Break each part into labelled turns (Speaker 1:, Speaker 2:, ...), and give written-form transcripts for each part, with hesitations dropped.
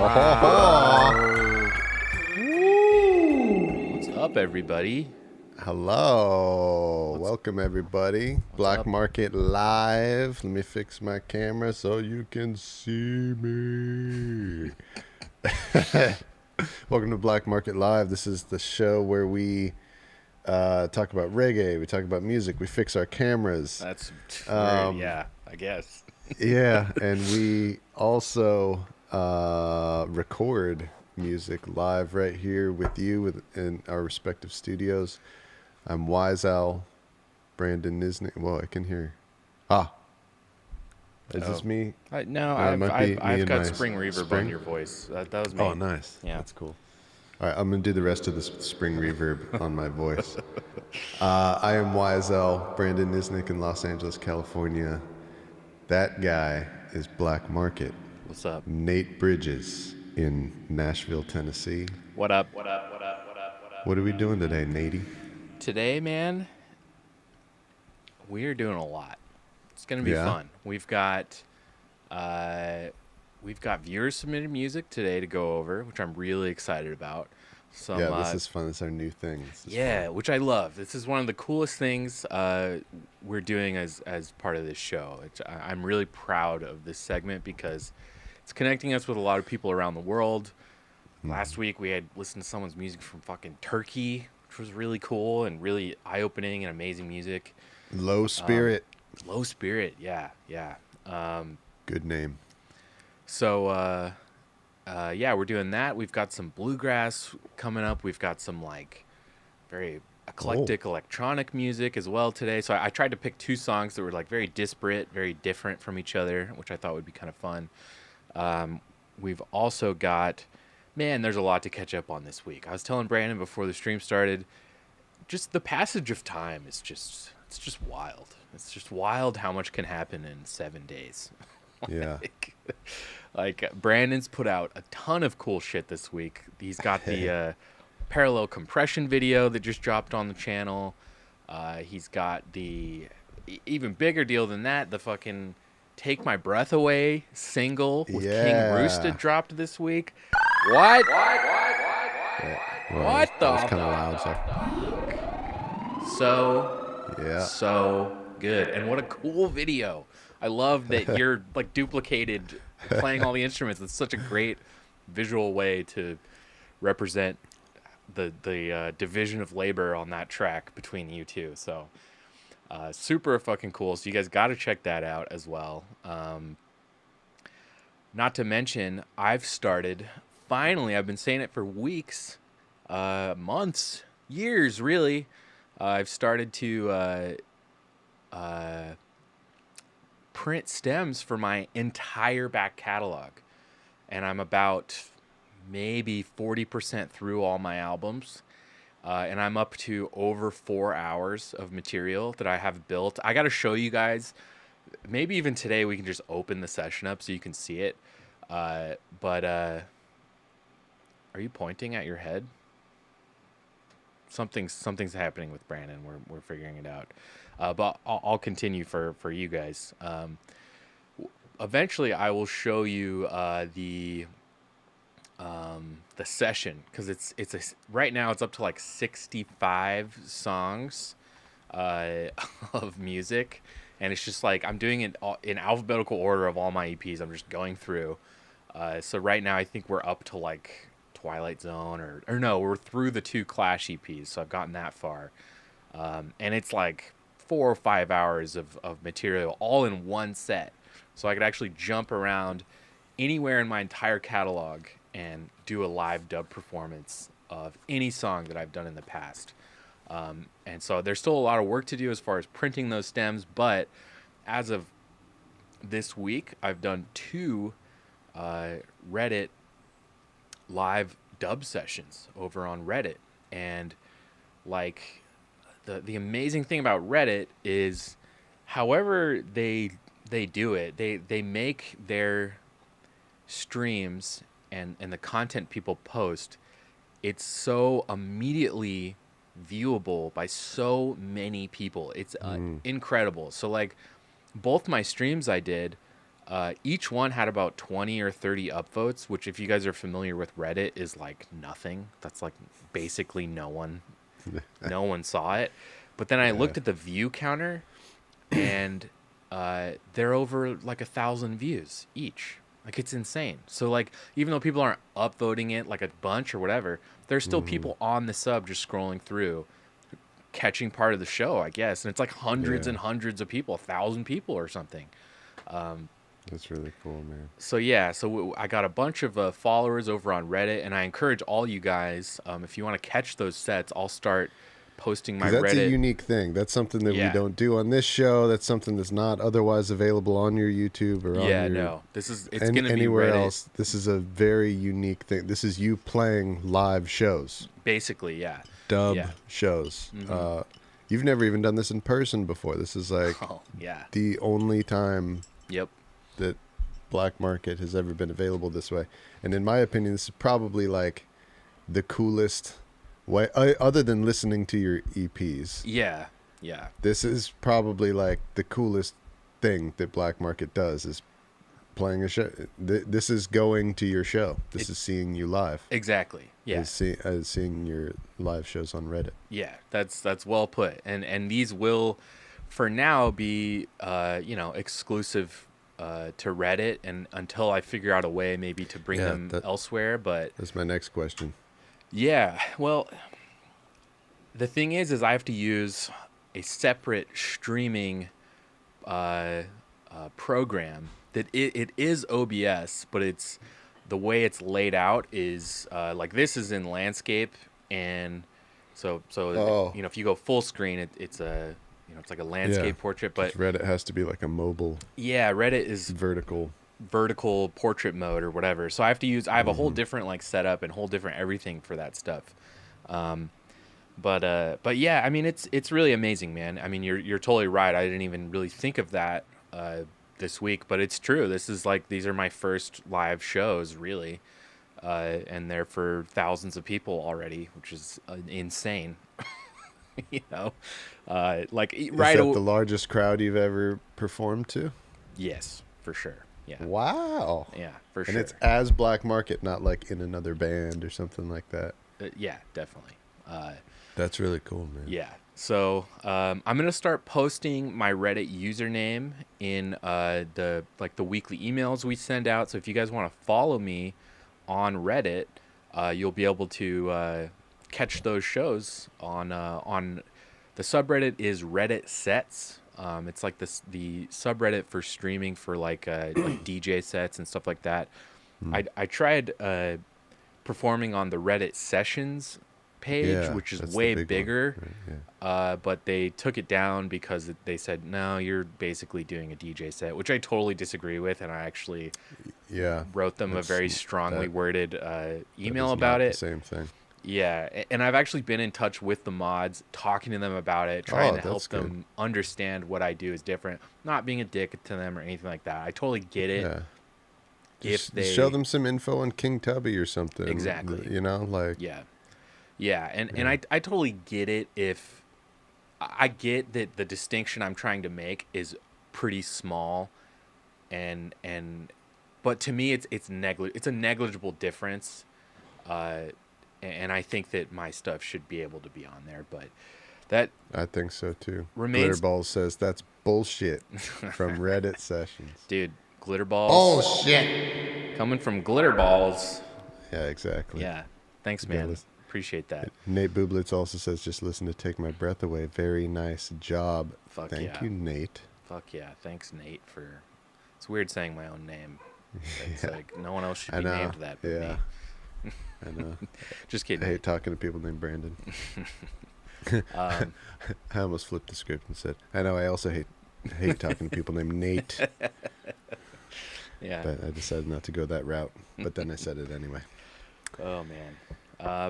Speaker 1: What's up, everybody?
Speaker 2: Hello. Welcome, everybody. Black
Speaker 1: up?
Speaker 2: Market Live. Let me fix my camera so you can see me. Welcome to Black Market Live. This is the show where we talk about reggae. We talk about music. We fix our cameras.
Speaker 1: That's weird. Yeah, I guess.
Speaker 2: Yeah, and we also record music live right here with you in our respective studios. I'm Wise Owl, Brandon Nisnik. Whoa, I can hear. Is this me?
Speaker 1: No,
Speaker 2: it might be me
Speaker 1: I've
Speaker 2: and
Speaker 1: got
Speaker 2: my
Speaker 1: spring reverb on your voice. That was me.
Speaker 2: Oh, nice.
Speaker 1: Yeah.
Speaker 2: That's cool. All right, I'm going to do the rest of the spring reverb on my voice. I am Wise Owl, Brandon Nisnik in Los Angeles, California. That guy is Black Market.
Speaker 1: What's up?
Speaker 2: Nate Bridges in Nashville, Tennessee.
Speaker 1: What up?
Speaker 2: What are we doing today, Natey?
Speaker 1: Today, man, we're doing a lot. It's gonna be fun. We've got viewer submitted music today to go over, which I'm really excited about.
Speaker 2: This is fun. It's our new thing.
Speaker 1: Fun. Which I love. This is one of the coolest things we're doing as part of this show. I'm really proud of this segment because it's connecting us with a lot of people around the world. Last week we had listened to someone's music from fucking Turkey, which was really cool and really eye-opening and amazing music.
Speaker 2: Low Spirit.
Speaker 1: Low Spirit, yeah.
Speaker 2: Good name.
Speaker 1: So, we're doing that. We've got some bluegrass coming up. We've got some, very eclectic electronic music as well today. So I tried to pick two songs that were, very disparate, very different from each other, which I thought would be kind of fun. We've also got... Man, there's a lot to catch up on this week. I was telling Brandon before the stream started, just the passage of time is it's just wild. It's just wild how much can happen in 7 days.
Speaker 2: Yeah.
Speaker 1: Brandon's put out a ton of cool shit this week. He's got the parallel compression video that just dropped on the channel. He's got the even bigger deal than that, the fucking Take My Breath Away single with King Roostah dropped this week. What? What the?
Speaker 2: That was kind of loud,
Speaker 1: sir. So good. And what a cool video. I love that you're duplicated playing all the instruments. It's such a great visual way to represent the division of labor on that track between you two. So super fucking cool. So you guys got to check that out as well. Not to mention, I've started, finally, I've been saying it for weeks, months, years, really. I've started to print stems for my entire back catalog. And I'm about maybe 40% through all my albums. And I'm up to over 4 hours of material that I have built. I got to show you guys. Maybe even today we can just open the session up so you can see it. But are you pointing at your head? Something's happening with Brandon. We're figuring it out. But I'll continue for you guys. Eventually, I will show you the session because right now it's up to 65 songs of music, and it's just I'm doing it in alphabetical order of all my EPs. I'm just going through. So right now I think we're up to Twilight Zone or no, we're through the 2 Clash EPs. So I've gotten that far, and it's 4 or 5 hours of material all in one set. So I could actually jump around anywhere in my entire catalog and do a live dub performance of any song that I've done in the past. And so there's still a lot of work to do as far as printing those stems, but as of this week, I've done 2 Reddit live dub sessions over on Reddit. And the amazing thing about Reddit is however they do it, they make their streams and the content people post, it's so immediately viewable by so many people. It's incredible. So both my streams I did, Each one had about 20 or 30 upvotes, which if you guys are familiar with Reddit is like nothing. That's like basically no one saw it. But then I looked at the view counter, and they're over like 1,000 views each. Like, it's insane. So like, even though people aren't upvoting it like a bunch or whatever, there's still people on the sub just scrolling through, catching part of the show, I guess. And it's like hundreds and hundreds of people, 1,000 people or something.
Speaker 2: That's really cool, man.
Speaker 1: So yeah, I got a bunch of followers over on Reddit, and I encourage all you guys, if you want to catch those sets, I'll start posting my
Speaker 2: that's
Speaker 1: Reddit.
Speaker 2: That's a unique thing. That's something that we don't do on this show. That's something that's not otherwise available on your YouTube or on your,
Speaker 1: it's going to be
Speaker 2: anywhere
Speaker 1: Reddit.
Speaker 2: else. This is a very unique thing. This is you playing live shows.
Speaker 1: Basically, yeah.
Speaker 2: Dub shows. You've never even done this in person before. This is like the only time that Black Market has ever been available this way. And in my opinion, this is probably like the coolest way, other than listening to your EPs.
Speaker 1: Yeah.
Speaker 2: This is probably like the coolest thing that Black Market does, is playing a show. This is going to your show. This is seeing you live.
Speaker 1: Exactly. Yeah.
Speaker 2: As seeing your live shows on Reddit.
Speaker 1: Yeah, that's well put. And these will, for now, be exclusive to Reddit, and until I figure out a way maybe to bring them elsewhere. But
Speaker 2: that's my next question.
Speaker 1: Yeah, well, the thing is I have to use a separate streaming program that it is OBS, but it's the way it's laid out is like this is in landscape, and so if you go full screen, it's a it's like a landscape portrait, but
Speaker 2: Reddit has to be like a mobile.
Speaker 1: Yeah, Reddit is vertical portrait mode or whatever. So I have a whole different like setup and whole different everything for that stuff. But yeah, I mean it's really amazing, man. I mean you're totally right. I didn't even really think of that this week, but it's true. These are my first live shows really. And they're for thousands of people already, which is insane. Is that
Speaker 2: the largest crowd you've ever performed to?
Speaker 1: Yes, for sure. Yeah.
Speaker 2: Wow.
Speaker 1: Yeah, for sure.
Speaker 2: And it's as Black Market, not like in another band or something like that.
Speaker 1: Yeah, definitely.
Speaker 2: That's really cool, man.
Speaker 1: Yeah. So I'm gonna start posting my Reddit username in the weekly emails we send out. So if you guys want to follow me on Reddit, you'll be able to catch those shows on the subreddit is Reddit Sets. It's like the subreddit for streaming for like DJ sets and stuff like that. I tried performing on the Reddit Sessions page, which is way bigger, right, but they took it down because they said, no, you're basically doing a DJ set, which I totally disagree with, and I actually wrote them a very strongly worded email about it.
Speaker 2: The same thing.
Speaker 1: Yeah, and I've actually been in touch with the mods, talking to them about it, trying to help them understand what I do is different, not being a dick to them or anything like that. I totally get it.
Speaker 2: Yeah.
Speaker 1: If they
Speaker 2: show them some info on King Tubby or something.
Speaker 1: Exactly.
Speaker 2: Yeah,
Speaker 1: and I totally get it. If I get that the distinction I'm trying to make is pretty small, but to me it's a negligible difference. And I think that my stuff should be able to be on there, but that
Speaker 2: I think so too.
Speaker 1: Glitterball
Speaker 2: says that's bullshit from Reddit Sessions.
Speaker 1: Dude, Glitterballs.
Speaker 2: Bullshit.
Speaker 1: Coming from Glitterballs.
Speaker 2: Yeah, exactly.
Speaker 1: Yeah. Thanks, man. Appreciate that.
Speaker 2: Nate Bublitz also says, just listen to Take My Breath Away. Very nice job.
Speaker 1: Thank
Speaker 2: you, Nate.
Speaker 1: Fuck yeah. Thanks, Nate, for... It's weird saying my own name. It's like no one else should be named that but me.
Speaker 2: I know.
Speaker 1: Just kidding.
Speaker 2: I hate talking to people named Brandon. I almost flipped the script and said, I know, I also hate talking to people named Nate.
Speaker 1: Yeah.
Speaker 2: But I decided not to go that route. But then I said it anyway.
Speaker 1: Oh, man.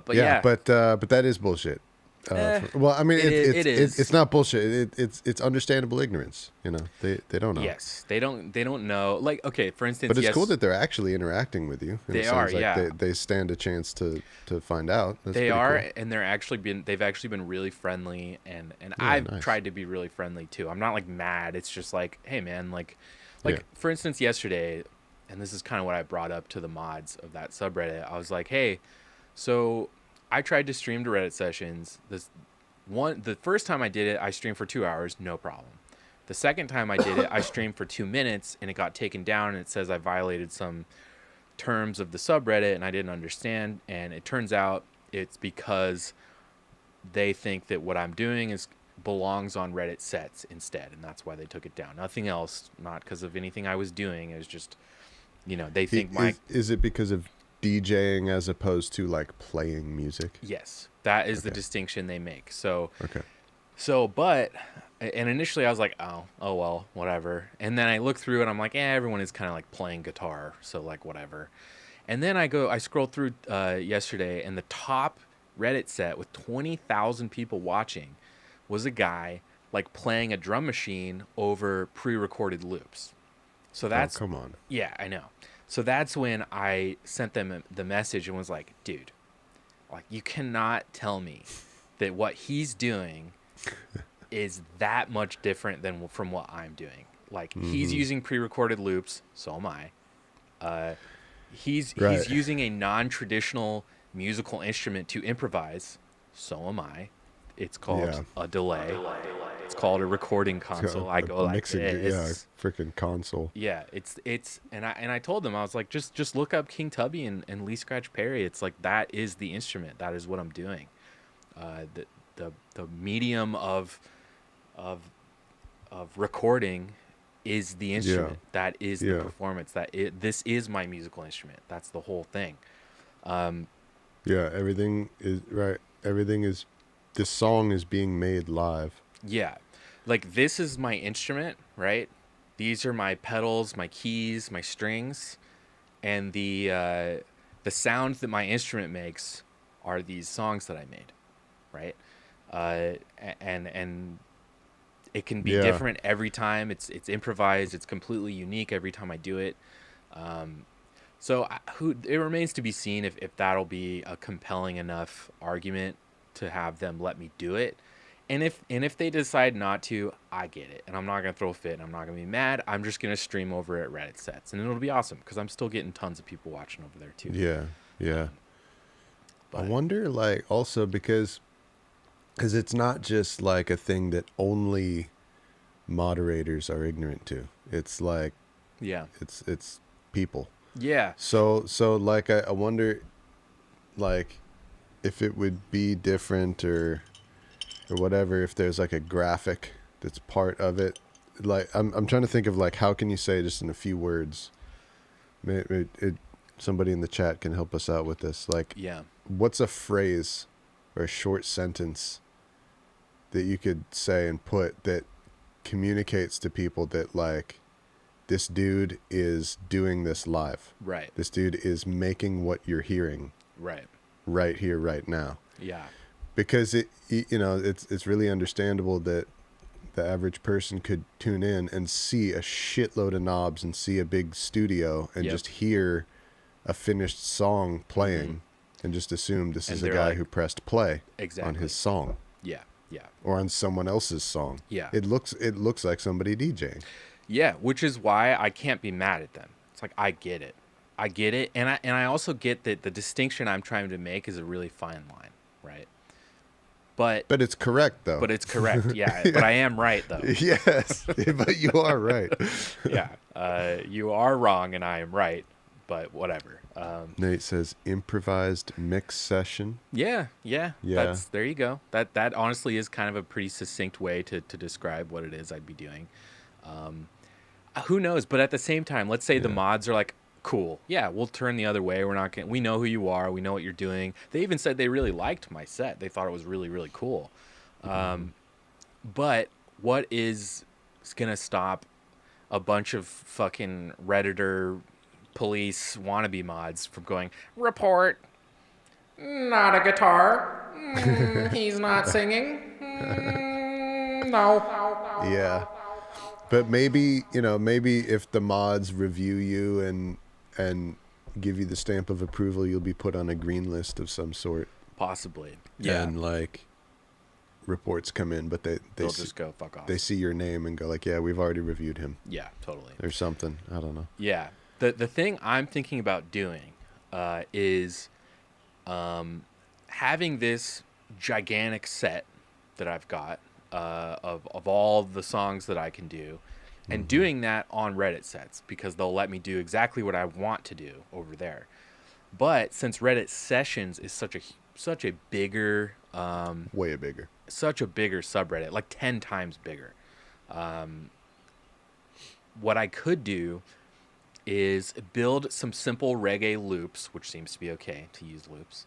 Speaker 1: But yeah.
Speaker 2: But that is bullshit. Well, I mean, it's not bullshit. It's understandable ignorance. You know, they don't know.
Speaker 1: Yes, they don't know. Like, okay, for instance,
Speaker 2: but it's cool that they're actually interacting with you.
Speaker 1: They are,
Speaker 2: like they stand a chance to find out. That's
Speaker 1: they are,
Speaker 2: cool.
Speaker 1: And they've actually been really friendly, and I've tried to be really friendly too. I'm not like mad. It's just like, hey man, like, Like, for instance, yesterday, and this is kind of what I brought up to the mods of that subreddit. I was like, hey, so I tried to stream to Reddit sessions. The first time I did it, I streamed for 2 hours, no problem. The second time I did it, I streamed for 2 minutes, and it got taken down, and it says I violated some terms of the subreddit, and I didn't understand. And it turns out it's because they think that what I'm doing belongs on Reddit sets instead, and that's why they took it down. Nothing else, not because of anything I was doing. It was just, they think
Speaker 2: is it because of DJing as opposed to like playing music?
Speaker 1: Yes, that is the distinction they make. So
Speaker 2: okay.
Speaker 1: And initially I was like, oh well, whatever. And then I look through and I'm like, everyone is kind of like playing guitar, so like whatever. And then I scrolled through yesterday, and the top Reddit set with 20,000 people watching was a guy like playing a drum machine over pre-recorded loops. So that's
Speaker 2: come on.
Speaker 1: Yeah, I know. So that's when I sent them the message and was like, dude, like, you cannot tell me that what he's doing is that much different than from what I'm doing. Like, he's using pre-recorded loops, so am I. He's using a non-traditional musical instrument to improvise, so am I. It's called a delay. It's called a recording console. I go like this.
Speaker 2: Freaking console.
Speaker 1: Yeah, it's and I told them, I was like, just look up King Tubby and Lee Scratch Perry. It's like, that is the instrument. That is what I'm doing. The medium of recording is the instrument. That is the performance. This is my musical instrument. That's the whole thing.
Speaker 2: Everything is right. Everything is. This song is being made live.
Speaker 1: Yeah, like, this is my instrument, right? These are my pedals, my keys, my strings, and the sounds that my instrument makes are these songs that I made, right? And it can be different every time. It's improvised. It's completely unique every time I do it. So it remains to be seen if that'll be a compelling enough argument to have them let me do it. And if they decide not to, I get it, and I'm not gonna throw a fit, and I'm not gonna be mad. I'm just gonna stream over at Reddit sets, and it'll be awesome because I'm still getting tons of people watching over there too.
Speaker 2: Yeah. I wonder, like, also because it's not just like a thing that only moderators are ignorant to. It's like, it's people.
Speaker 1: Yeah.
Speaker 2: So like I wonder, like, if it would be different or whatever, if there's like a graphic that's part of it. Like, I'm trying to think of, like, how can you say just in a few words? Maybe somebody in the chat can help us out with this. Like, what's a phrase or a short sentence that you could say and put that communicates to people that, like, this dude is doing this live.
Speaker 1: Right.
Speaker 2: This dude is making what you're hearing. Right here, right now.
Speaker 1: Yeah.
Speaker 2: Because it's really understandable that the average person could tune in and see a shitload of knobs and see a big studio and just hear a finished song playing and just assume this is a guy who pressed play on his song.
Speaker 1: Yeah.
Speaker 2: Or on someone else's song.
Speaker 1: Yeah.
Speaker 2: It looks like somebody DJing.
Speaker 1: Yeah, which is why I can't be mad at them. It's like, I get it, and I also get that the distinction I'm trying to make is a really fine line, right? But
Speaker 2: it's correct, though.
Speaker 1: But it's correct, yeah. But I am right, though.
Speaker 2: Yes, but you are right.
Speaker 1: Yeah, you are wrong, and I am right. But whatever.
Speaker 2: Nate says improvised mix session.
Speaker 1: Yeah. There you go. That honestly is kind of a pretty succinct way to describe what it is I'd be doing. Who knows? But at the same time, let's say the mods are like, cool, yeah, we'll turn the other way. We know who you are. We know what you're doing. They even said they really liked my set. They thought it was really, really cool. But what is gonna stop a bunch of fucking Redditor police wannabe mods from going, report, not a guitar, he's not singing, no.
Speaker 2: Yeah. But maybe if the mods review you and give you the stamp of approval, you'll be put on a green list of some sort.
Speaker 1: Possibly. Yeah.
Speaker 2: And, like, reports come in, but
Speaker 1: they'll just go fuck off.
Speaker 2: They see your name and go like, yeah, we've already reviewed him.
Speaker 1: Yeah, totally.
Speaker 2: Or something. I don't know.
Speaker 1: Yeah. The thing I'm thinking about doing is having this gigantic set that I've got of all the songs that I can do, and doing that on Reddit sets, because they'll let me do exactly what I want to do over there. But since Reddit sessions is such a bigger
Speaker 2: way bigger,
Speaker 1: such a bigger subreddit, like 10 times bigger, what I could do is build some simple reggae loops, which seems to be okay to use loops,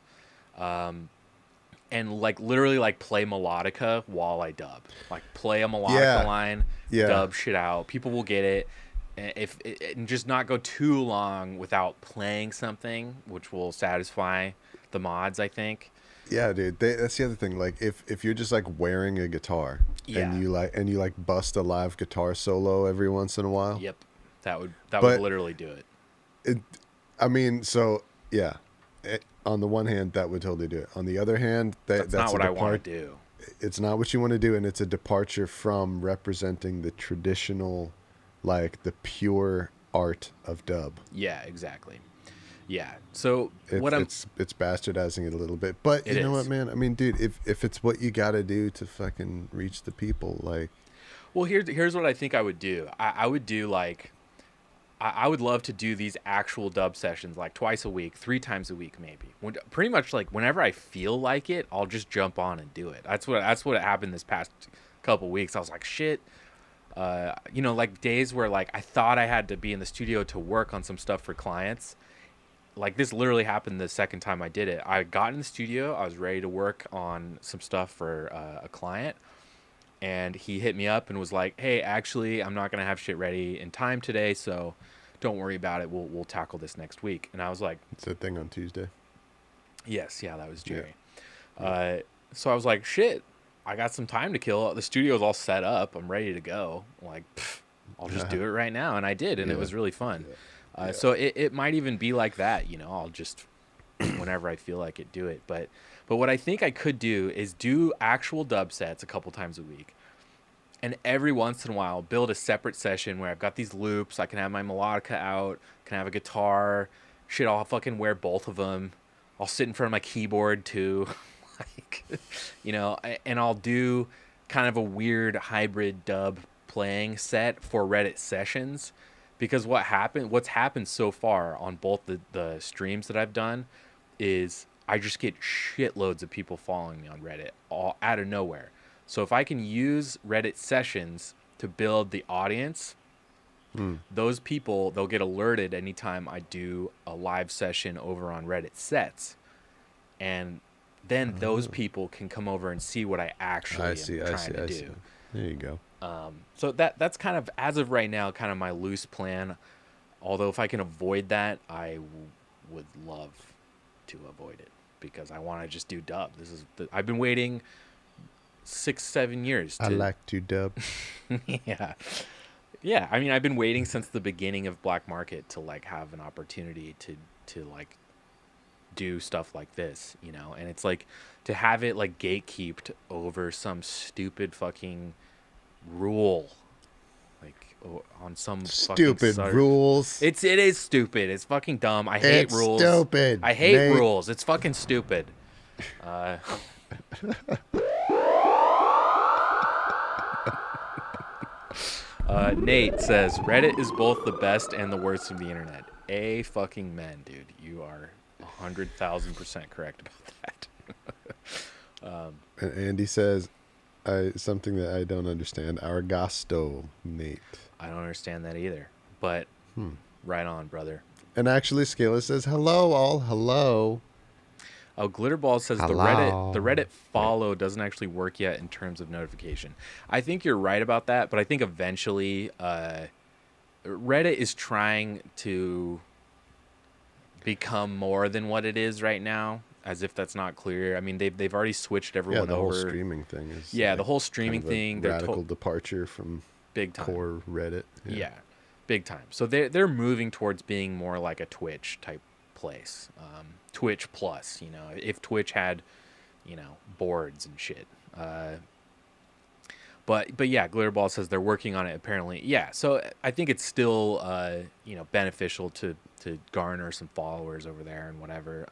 Speaker 1: and like literally like play melodica while I dub, like play a melodica line, dub shit out. People will get it. And just not go too long without playing something, which will satisfy the mods, I think.
Speaker 2: Yeah, dude. That's the other thing. Like, if you're just like wearing a guitar and you like bust a live guitar solo every once in a while.
Speaker 1: Yep, that would literally do it.
Speaker 2: I mean, so yeah. On the one hand, that would totally do it. On the other hand, that's
Speaker 1: not what I want to do.
Speaker 2: It's not what you want to do, and it's a departure from representing the traditional, like the pure art of dub.
Speaker 1: Yeah, exactly. Yeah. So
Speaker 2: it's bastardizing it a little bit, but you know what, man? I mean, dude, if it's what you got to do to fucking reach the people, like.
Speaker 1: Well, here's what I think I would do. I would do like, I would love to do these actual dub sessions like twice a week, 3 times a week, maybe. Pretty much like whenever I feel like it, I'll just jump on and do it. That's what happened this past couple weeks. I was like, shit. Like days where like I thought I had to be in the studio to work on some stuff for clients. Like this literally happened the second time I did it. I got in the studio. I was ready to work on some stuff for a client. And he hit me up and was like, hey, actually, I'm not going to have shit ready in time today, so don't worry about it. We'll tackle this next week. And I was like...
Speaker 2: It's a thing on Tuesday?
Speaker 1: Yes, yeah, that was Jerry. Yeah. So I was like, shit, I got some time to kill. The studio's all set up. I'm ready to go. Like, I'll just do it right now. And I did, and it was really fun. Yeah. So it might even be like that, I'll just, whenever I feel like it, do it. But what I think I could do is do actual dub sets a couple times a week. And every once in a while, build a separate session where I've got these loops. I can have my melodica out. Can have a guitar. Shit, I'll fucking wear both of them. I'll sit in front of my keyboard too. And I'll do kind of a weird hybrid dub playing set for Reddit sessions. Because what's happened so far on both the streams that I've done is I just get shitloads of people following me on Reddit all out of nowhere. So if I can use Reddit sessions to build the audience, those people, they'll get alerted anytime I do a live session over on Reddit sets. And then those people can come over and see what I actually am trying to do.
Speaker 2: There you go.
Speaker 1: So that's kind of, as of right now, kind of my loose plan. Although if I can avoid that, I would love to avoid it because I want to just do dub. I've been waiting 6-7 years.
Speaker 2: I like to dub.
Speaker 1: Yeah. I mean, I've been waiting since the beginning of Black Market to like have an opportunity to like do stuff like this, and it's like to have it like gatekeeped over some stupid fucking rule, like on some
Speaker 2: stupid rules.
Speaker 1: It is stupid. It's fucking dumb. I hate rules.
Speaker 2: Stupid.
Speaker 1: I hate rules. It's fucking stupid. Nate says Reddit is both the best and the worst of the internet. A fucking man, dude. You are 100,000% correct about that.
Speaker 2: And Andy says something that I don't understand. Argasto, Nate.
Speaker 1: I don't understand that either. But right on, brother.
Speaker 2: And actually, Scaleless says hello, all. Hello.
Speaker 1: Oh, Glitterball says
Speaker 2: hello.
Speaker 1: the Reddit follow doesn't actually work yet in terms of notification. I think you're right about that, but I think eventually Reddit is trying to become more than what it is right now, as if that's not clear. I mean, they've already switched everyone over.
Speaker 2: The whole streaming thing is
Speaker 1: the whole streaming
Speaker 2: kind of
Speaker 1: thing.
Speaker 2: Radical departure from
Speaker 1: big time
Speaker 2: core Reddit.
Speaker 1: Yeah, big time. So they're moving towards being more like a Twitch type place. Twitch Plus, if Twitch had, boards and shit. But yeah, Glitterball says they're working on it apparently. Yeah, so I think it's still beneficial to garner some followers over there and whatever.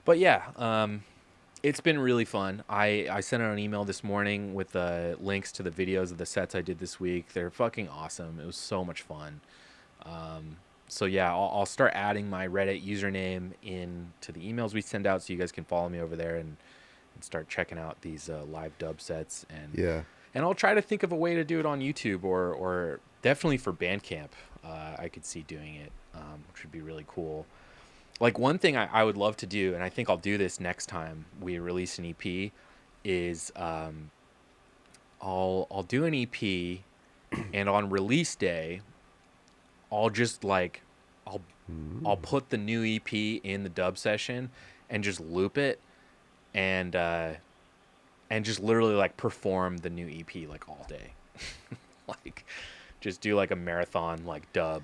Speaker 1: But yeah, it's been really fun. I sent out an email this morning with links to the videos of the sets I did this week. They're fucking awesome. It was so much fun. So yeah, I'll start adding my Reddit username into the emails we send out, so you guys can follow me over there and start checking out these live dub sets. And I'll try to think of a way to do it on YouTube or definitely for Bandcamp. I could see doing it, which would be really cool. Like one thing I would love to do, and I think I'll do this next time we release an EP, is I'll do an EP, and on release day, I'll just like I'll put the new EP in the dub session and just loop it, and just literally like perform the new EP like all day. Like just do like a marathon like dub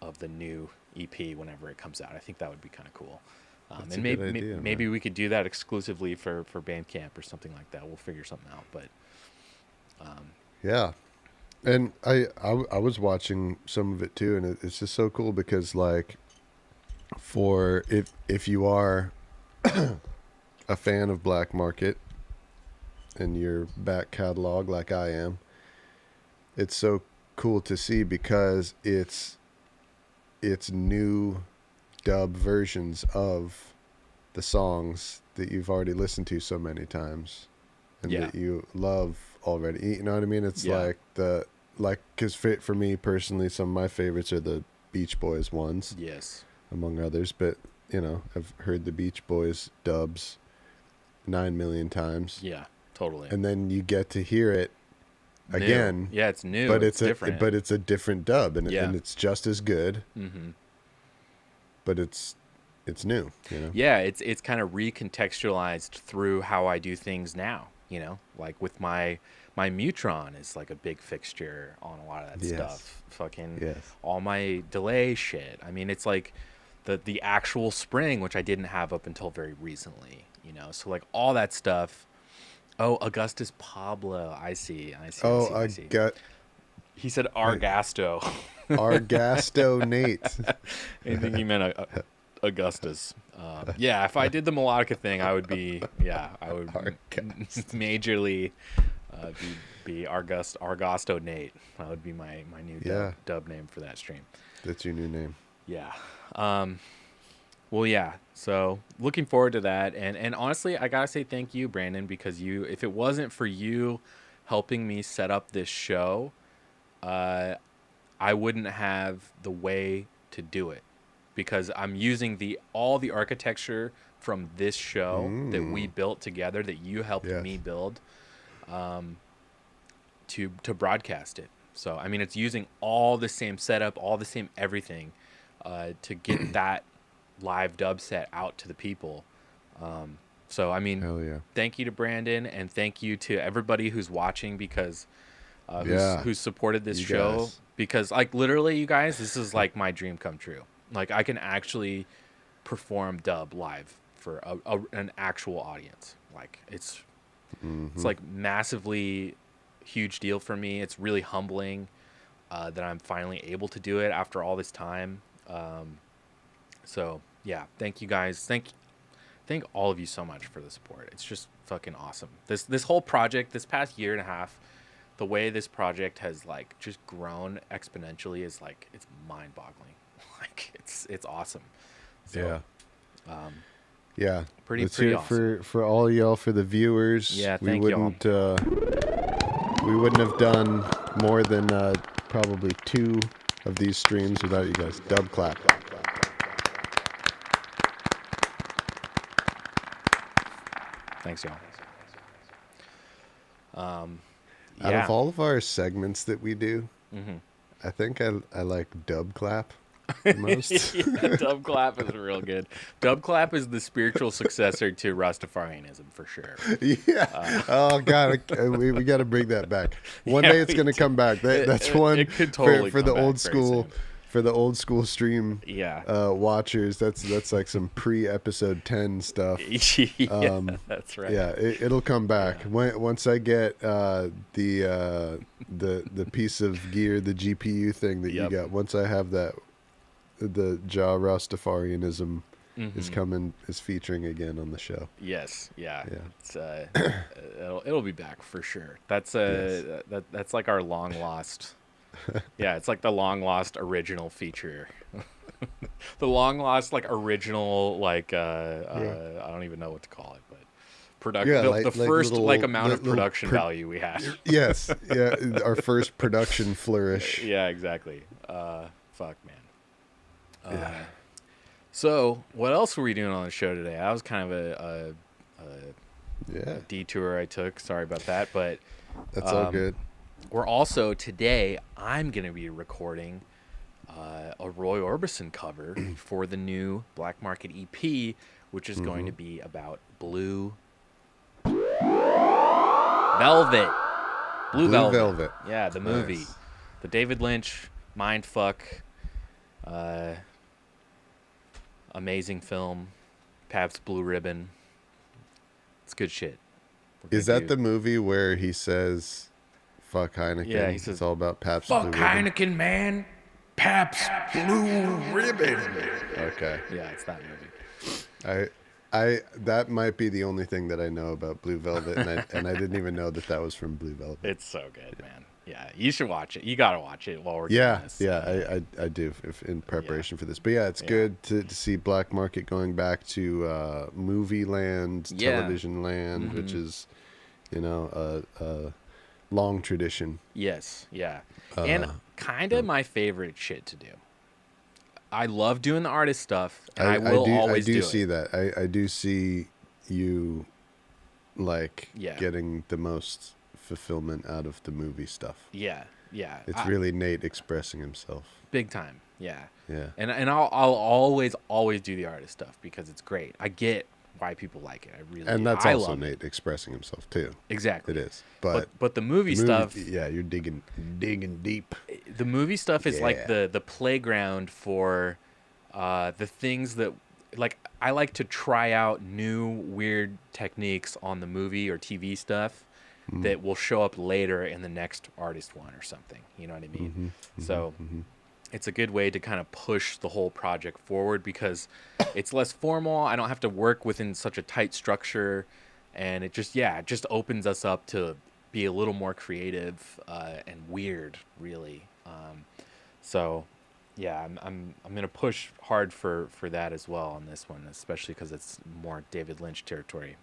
Speaker 1: of the new EP whenever it comes out. I think that would be kind of cool. And maybe we could do that exclusively for Bandcamp or something like that. We'll figure something out. But
Speaker 2: yeah, and I was watching some of it too, and it's just so cool because like for if you are a fan of Black Market and your back catalog like I am, it's so cool to see because it's new dub versions of the songs that you've already listened to so many times and that you love already. You know what I mean? It's because for me personally, some of my favorites are the Beach Boys ones.
Speaker 1: Yes.
Speaker 2: Among others, but you know, I've heard the Beach Boys dubs 9 million times.
Speaker 1: Yeah, totally.
Speaker 2: And then you get to hear it again.
Speaker 1: Yeah, it's new,
Speaker 2: but
Speaker 1: it's different.
Speaker 2: But it's a different dub, and it's just as good. Mm-hmm. But it's new, you know.
Speaker 1: Yeah, it's kind of recontextualized through how I do things now. You know, like with my Mutron is like a big fixture on a lot of that stuff. Fucking all my delay shit. I mean, it's like the actual spring, which I didn't have up until very recently. You know, so like all that stuff. Oh, Augustus Pablo. I see. I see. He said Argasto.
Speaker 2: Argasto Nate.
Speaker 1: I think he meant Augustus. Yeah, if I did the melodica thing, I would majorly be Argasto Nate. That would be my new dub name for that stream.
Speaker 2: That's your new name.
Speaker 1: Yeah. Well, yeah. So looking forward to that. And honestly, I gotta say thank you, Brandon, because if it wasn't for you helping me set up this show, I wouldn't have the way to do it, because I'm using all the architecture from this show that we built together, that you helped me build, to broadcast it. So I mean, it's using all the same setup, all the same everything, to get that live dub set out to the people. So I mean, thank you to Brandon, and thank you to everybody who's watching, because who's supported this show guys. Because like literally, you guys, this is like my dream come true. Like I can actually perform dub live for an actual audience. Like it's like massively huge deal for me. It's really humbling that I'm finally able to do it after all this time. So yeah, thank you guys. Thank all of you so much for the support. It's just fucking awesome. This whole project, this past year and a half, the way this project has like just grown exponentially is like, it's mind-boggling. Like it's awesome. So,
Speaker 2: yeah.
Speaker 1: Pretty
Speaker 2: awesome. For all y'all, for the viewers.
Speaker 1: Yeah, thank y'all.
Speaker 2: We wouldn't have done more than probably 2 of these streams without you guys. Dub clap.
Speaker 1: Thanks, y'all.
Speaker 2: Out of all of our segments that we do, I think I like dub clap the most.
Speaker 1: Yeah, dub clap is real good. Dub clap is the spiritual successor to Rastafarianism for sure.
Speaker 2: Yeah. Oh God, we got to bring that back. One day it's going to come back. That's one
Speaker 1: it could totally
Speaker 2: for the old school. for the old school stream
Speaker 1: Yeah.
Speaker 2: watchers, that's like some pre-episode 10 stuff.
Speaker 1: Yeah, that's right.
Speaker 2: Yeah, it'll come back once I get the piece of gear, the GPU thing that you got. Once I have that, the Ja Rastafarianism is featuring again on the show.
Speaker 1: Yes, yeah.
Speaker 2: Yeah.
Speaker 1: It's, it'll be back for sure. That's that's like our long lost. Yeah, it's like the long lost original feature. The long lost like original like I don't even know what to call it, but production.
Speaker 2: Yeah,
Speaker 1: the first like amount of production value we had.
Speaker 2: Yes, yeah, our first production flourish.
Speaker 1: Yeah, exactly. Fuck, man.
Speaker 2: Yeah.
Speaker 1: So, what else were we doing on the show today? That was kind of a detour I took. Sorry about that, but
Speaker 2: that's all good.
Speaker 1: We're also today. I'm going to be recording a Roy Orbison cover for the new Black Market EP, which is going to be about Blue Velvet. Blue Velvet. Yeah, the movie,
Speaker 2: Nice.
Speaker 1: the David Lynch mindfuck. Amazing film, Pabst Blue Ribbon. It's good shit.
Speaker 2: Is that the movie where he says, "Fuck Heineken"?
Speaker 1: Yeah, he says,
Speaker 2: it's all about Pabst
Speaker 1: "Fuck
Speaker 2: Blue Ribbon.
Speaker 1: Heineken, man, Pabst Blue Ribbon."
Speaker 2: Okay.
Speaker 1: Yeah, it's that movie.
Speaker 2: I that might be the only thing that I know about Blue Velvet, and I didn't even know that was from Blue Velvet.
Speaker 1: It's so good, man. Yeah, you should watch it. You gotta watch it while we're doing this.
Speaker 2: Yeah, I do if in preparation for this. But yeah, it's good to see Black Market going back to movie land, television land, which is, a long tradition.
Speaker 1: Yes, yeah, and kind of my favorite shit to do. I love doing the artist stuff, and I will always do it.
Speaker 2: I do see that. I do see you, getting the most fulfillment out of the movie stuff.
Speaker 1: Yeah.
Speaker 2: It's really Nate expressing himself.
Speaker 1: Big time. Yeah.
Speaker 2: Yeah.
Speaker 1: And I'll always do the artist stuff because it's great. I get why people like it. I really do.
Speaker 2: And that's
Speaker 1: I
Speaker 2: also
Speaker 1: love
Speaker 2: Nate expressing himself too.
Speaker 1: Exactly.
Speaker 2: It is. But
Speaker 1: the movie stuff.
Speaker 2: Yeah, you're digging deep.
Speaker 1: The movie stuff is like the playground for the things that I like to try out new weird techniques on the movie or TV stuff that will show up later in the next artist one or something. You know what I mean? It's a good way to kind of push the whole project forward because it's less formal. I don't have to work within such a tight structure, and it just opens us up to be a little more creative and weird, really. So yeah, I'm gonna push hard for that as well on this one, especially because it's more David Lynch territory.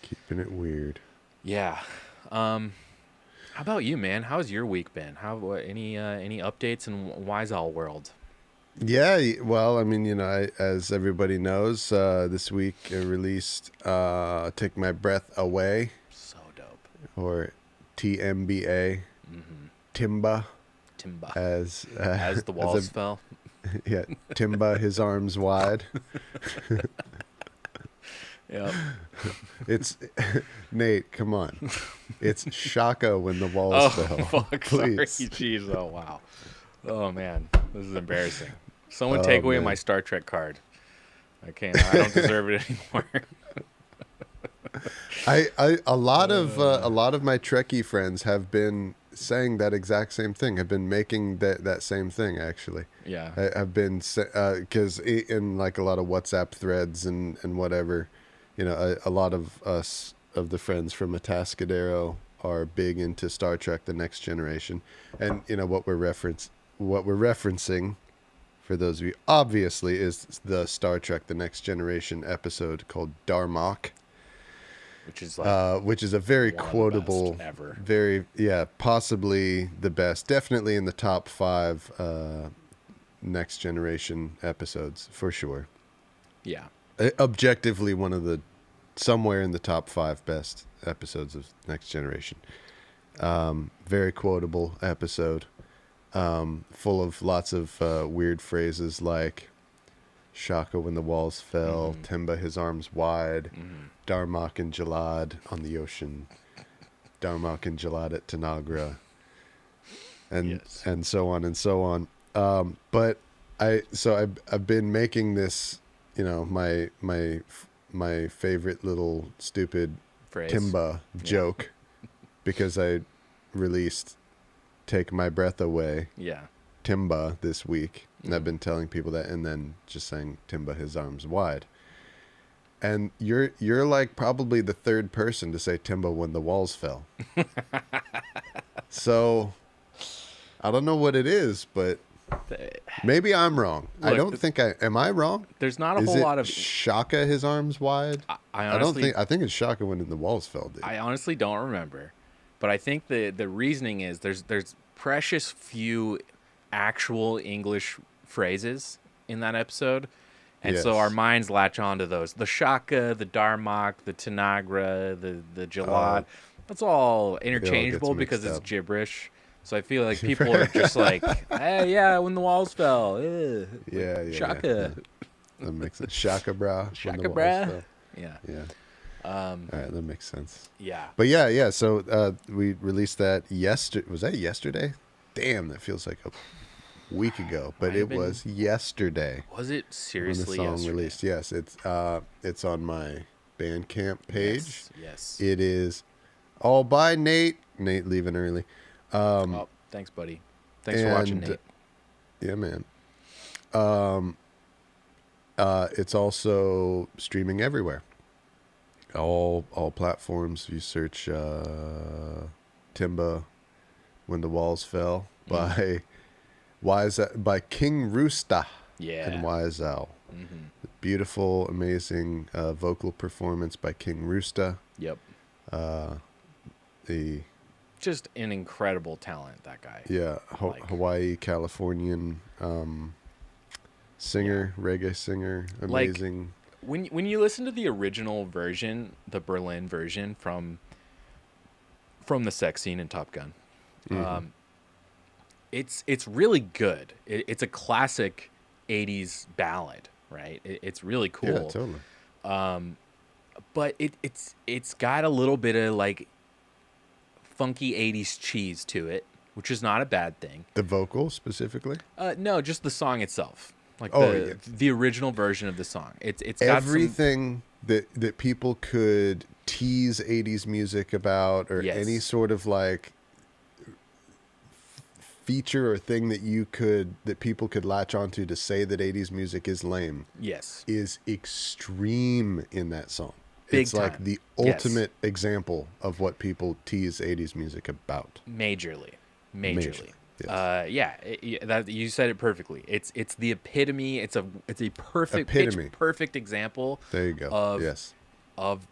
Speaker 2: Keeping it weird.
Speaker 1: Yeah. How about you, man? How's your week been? Any updates in Wise Owl world?
Speaker 2: Yeah, well, I mean, as everybody knows, this week I released "Take My Breath Away."
Speaker 1: So dope.
Speaker 2: Or TMBA. Timba. As
Speaker 1: the walls fell.
Speaker 2: Yeah, Timba, his arms wide.
Speaker 1: Yep.
Speaker 2: It's Nate. Come on. It's Shaka when the walls fell.
Speaker 1: Fuck,
Speaker 2: please.
Speaker 1: Sorry. Jeez. Oh wow. Oh man, this is embarrassing. Someone take away my Star Trek card. I can't. I don't deserve it anymore.
Speaker 2: A lot of my Trekkie friends have been saying that exact same thing. Have been making that same thing actually.
Speaker 1: Yeah.
Speaker 2: I've been because in like a lot of WhatsApp threads and whatever. A lot of us, of the friends from Atascadero, are big into Star Trek: The Next Generation, and what we're referencing, for those of you, obviously, is the Star Trek: The Next Generation episode called Darmok, which is a very quotable, possibly the best, definitely in the top 5 Next Generation episodes for sure.
Speaker 1: Yeah.
Speaker 2: Objectively one of the somewhere in the top 5 best episodes of Next Generation. Very quotable episode, full of lots of weird phrases like Shaka when the walls fell, Timba his arms wide, Darmok and Jalad on the ocean, Darmok and Jalad at Tanagra, and so on and so on. But I've been making this, my favorite little stupid
Speaker 1: Phrase.
Speaker 2: Timba joke because I released "Take My Breath Away"
Speaker 1: Yeah.
Speaker 2: Timba this week, and I've been telling people that, and then just saying Timba his arms wide. And you're like probably the third person to say Timba when the walls fell. So I don't know what it is, but maybe I'm wrong.
Speaker 1: Look,
Speaker 2: I don't think am I wrong?
Speaker 1: There's not a
Speaker 2: Is
Speaker 1: whole
Speaker 2: it
Speaker 1: lot of.
Speaker 2: Shaka his arms wide?
Speaker 1: I honestly,
Speaker 2: I think it's Shaka when the walls fell, dude.
Speaker 1: I honestly don't remember, but I think the reasoning is there's precious few actual English phrases in that episode, and so our minds latch onto those. The Shaka, the Darmok, the Tanagra, the Jalad. That's all interchangeable because it's gibberish. So I feel like people are just like, hey, yeah, when the walls fell.
Speaker 2: Yeah.
Speaker 1: Shaka.
Speaker 2: Yeah. That makes sense. Shaka bra.
Speaker 1: Shaka bra. Yeah.
Speaker 2: Yeah. All right, that makes sense.
Speaker 1: Yeah.
Speaker 2: But yeah. So we released that yesterday. Was that yesterday? Damn, that feels like a week ago. But it was yesterday.
Speaker 1: Was it seriously
Speaker 2: when the song
Speaker 1: yesterday?
Speaker 2: released? Yes, it's on my Bandcamp page.
Speaker 1: Yes.
Speaker 2: It is all by Nate. Nate leaving early.
Speaker 1: Thanks, buddy. Thanks for watching, Nate.
Speaker 2: Yeah, man. It's also streaming everywhere. All platforms. If you search Timba When the Walls Fell by by King Roostah and Wise Owl. Mm-hmm. Beautiful, amazing vocal performance by King Roostah.
Speaker 1: Yep.
Speaker 2: The
Speaker 1: just an incredible talent, that guy.
Speaker 2: Yeah, Hawaii, Californian singer, reggae singer, amazing.
Speaker 1: Like, when you listen to the original version, the Berlin version from the sex scene in Top Gun, it's really good. It's a classic 80s ballad, right? It's really cool.
Speaker 2: Yeah, totally.
Speaker 1: But it's got a little bit of like funky 80s cheese to it, which is not a bad thing.
Speaker 2: The vocal specifically?
Speaker 1: No, just the song itself. Like
Speaker 2: yeah.
Speaker 1: The original version of the song. It's got
Speaker 2: everything that people could tease 80s music about, or any sort of like feature or thing that people could latch onto to say that 80s music is lame.
Speaker 1: Yes.
Speaker 2: Is extreme in that song.
Speaker 1: It's
Speaker 2: like the ultimate example of what people tease 80s music about.
Speaker 1: Majorly.
Speaker 2: Yes.
Speaker 1: That you said it perfectly. It's the epitome. It's a perfect perfect example.
Speaker 2: There you go.
Speaker 1: Of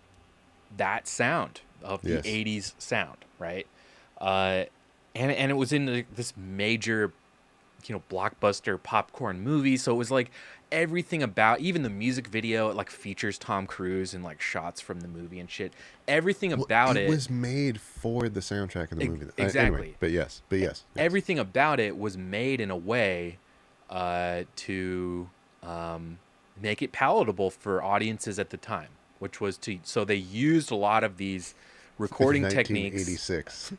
Speaker 1: that sound, of the 80s sound, right? And it was in this major, blockbuster popcorn movie. So it was like everything about, even the music video, it like features Tom Cruise and like shots from the movie and shit. Everything about it
Speaker 2: was made for the soundtrack of the movie.
Speaker 1: Exactly.
Speaker 2: Anyway, but yes.
Speaker 1: Everything about it was made in a way to make it palatable for audiences at the time, which was so they used a lot of these recording techniques.
Speaker 2: 1986.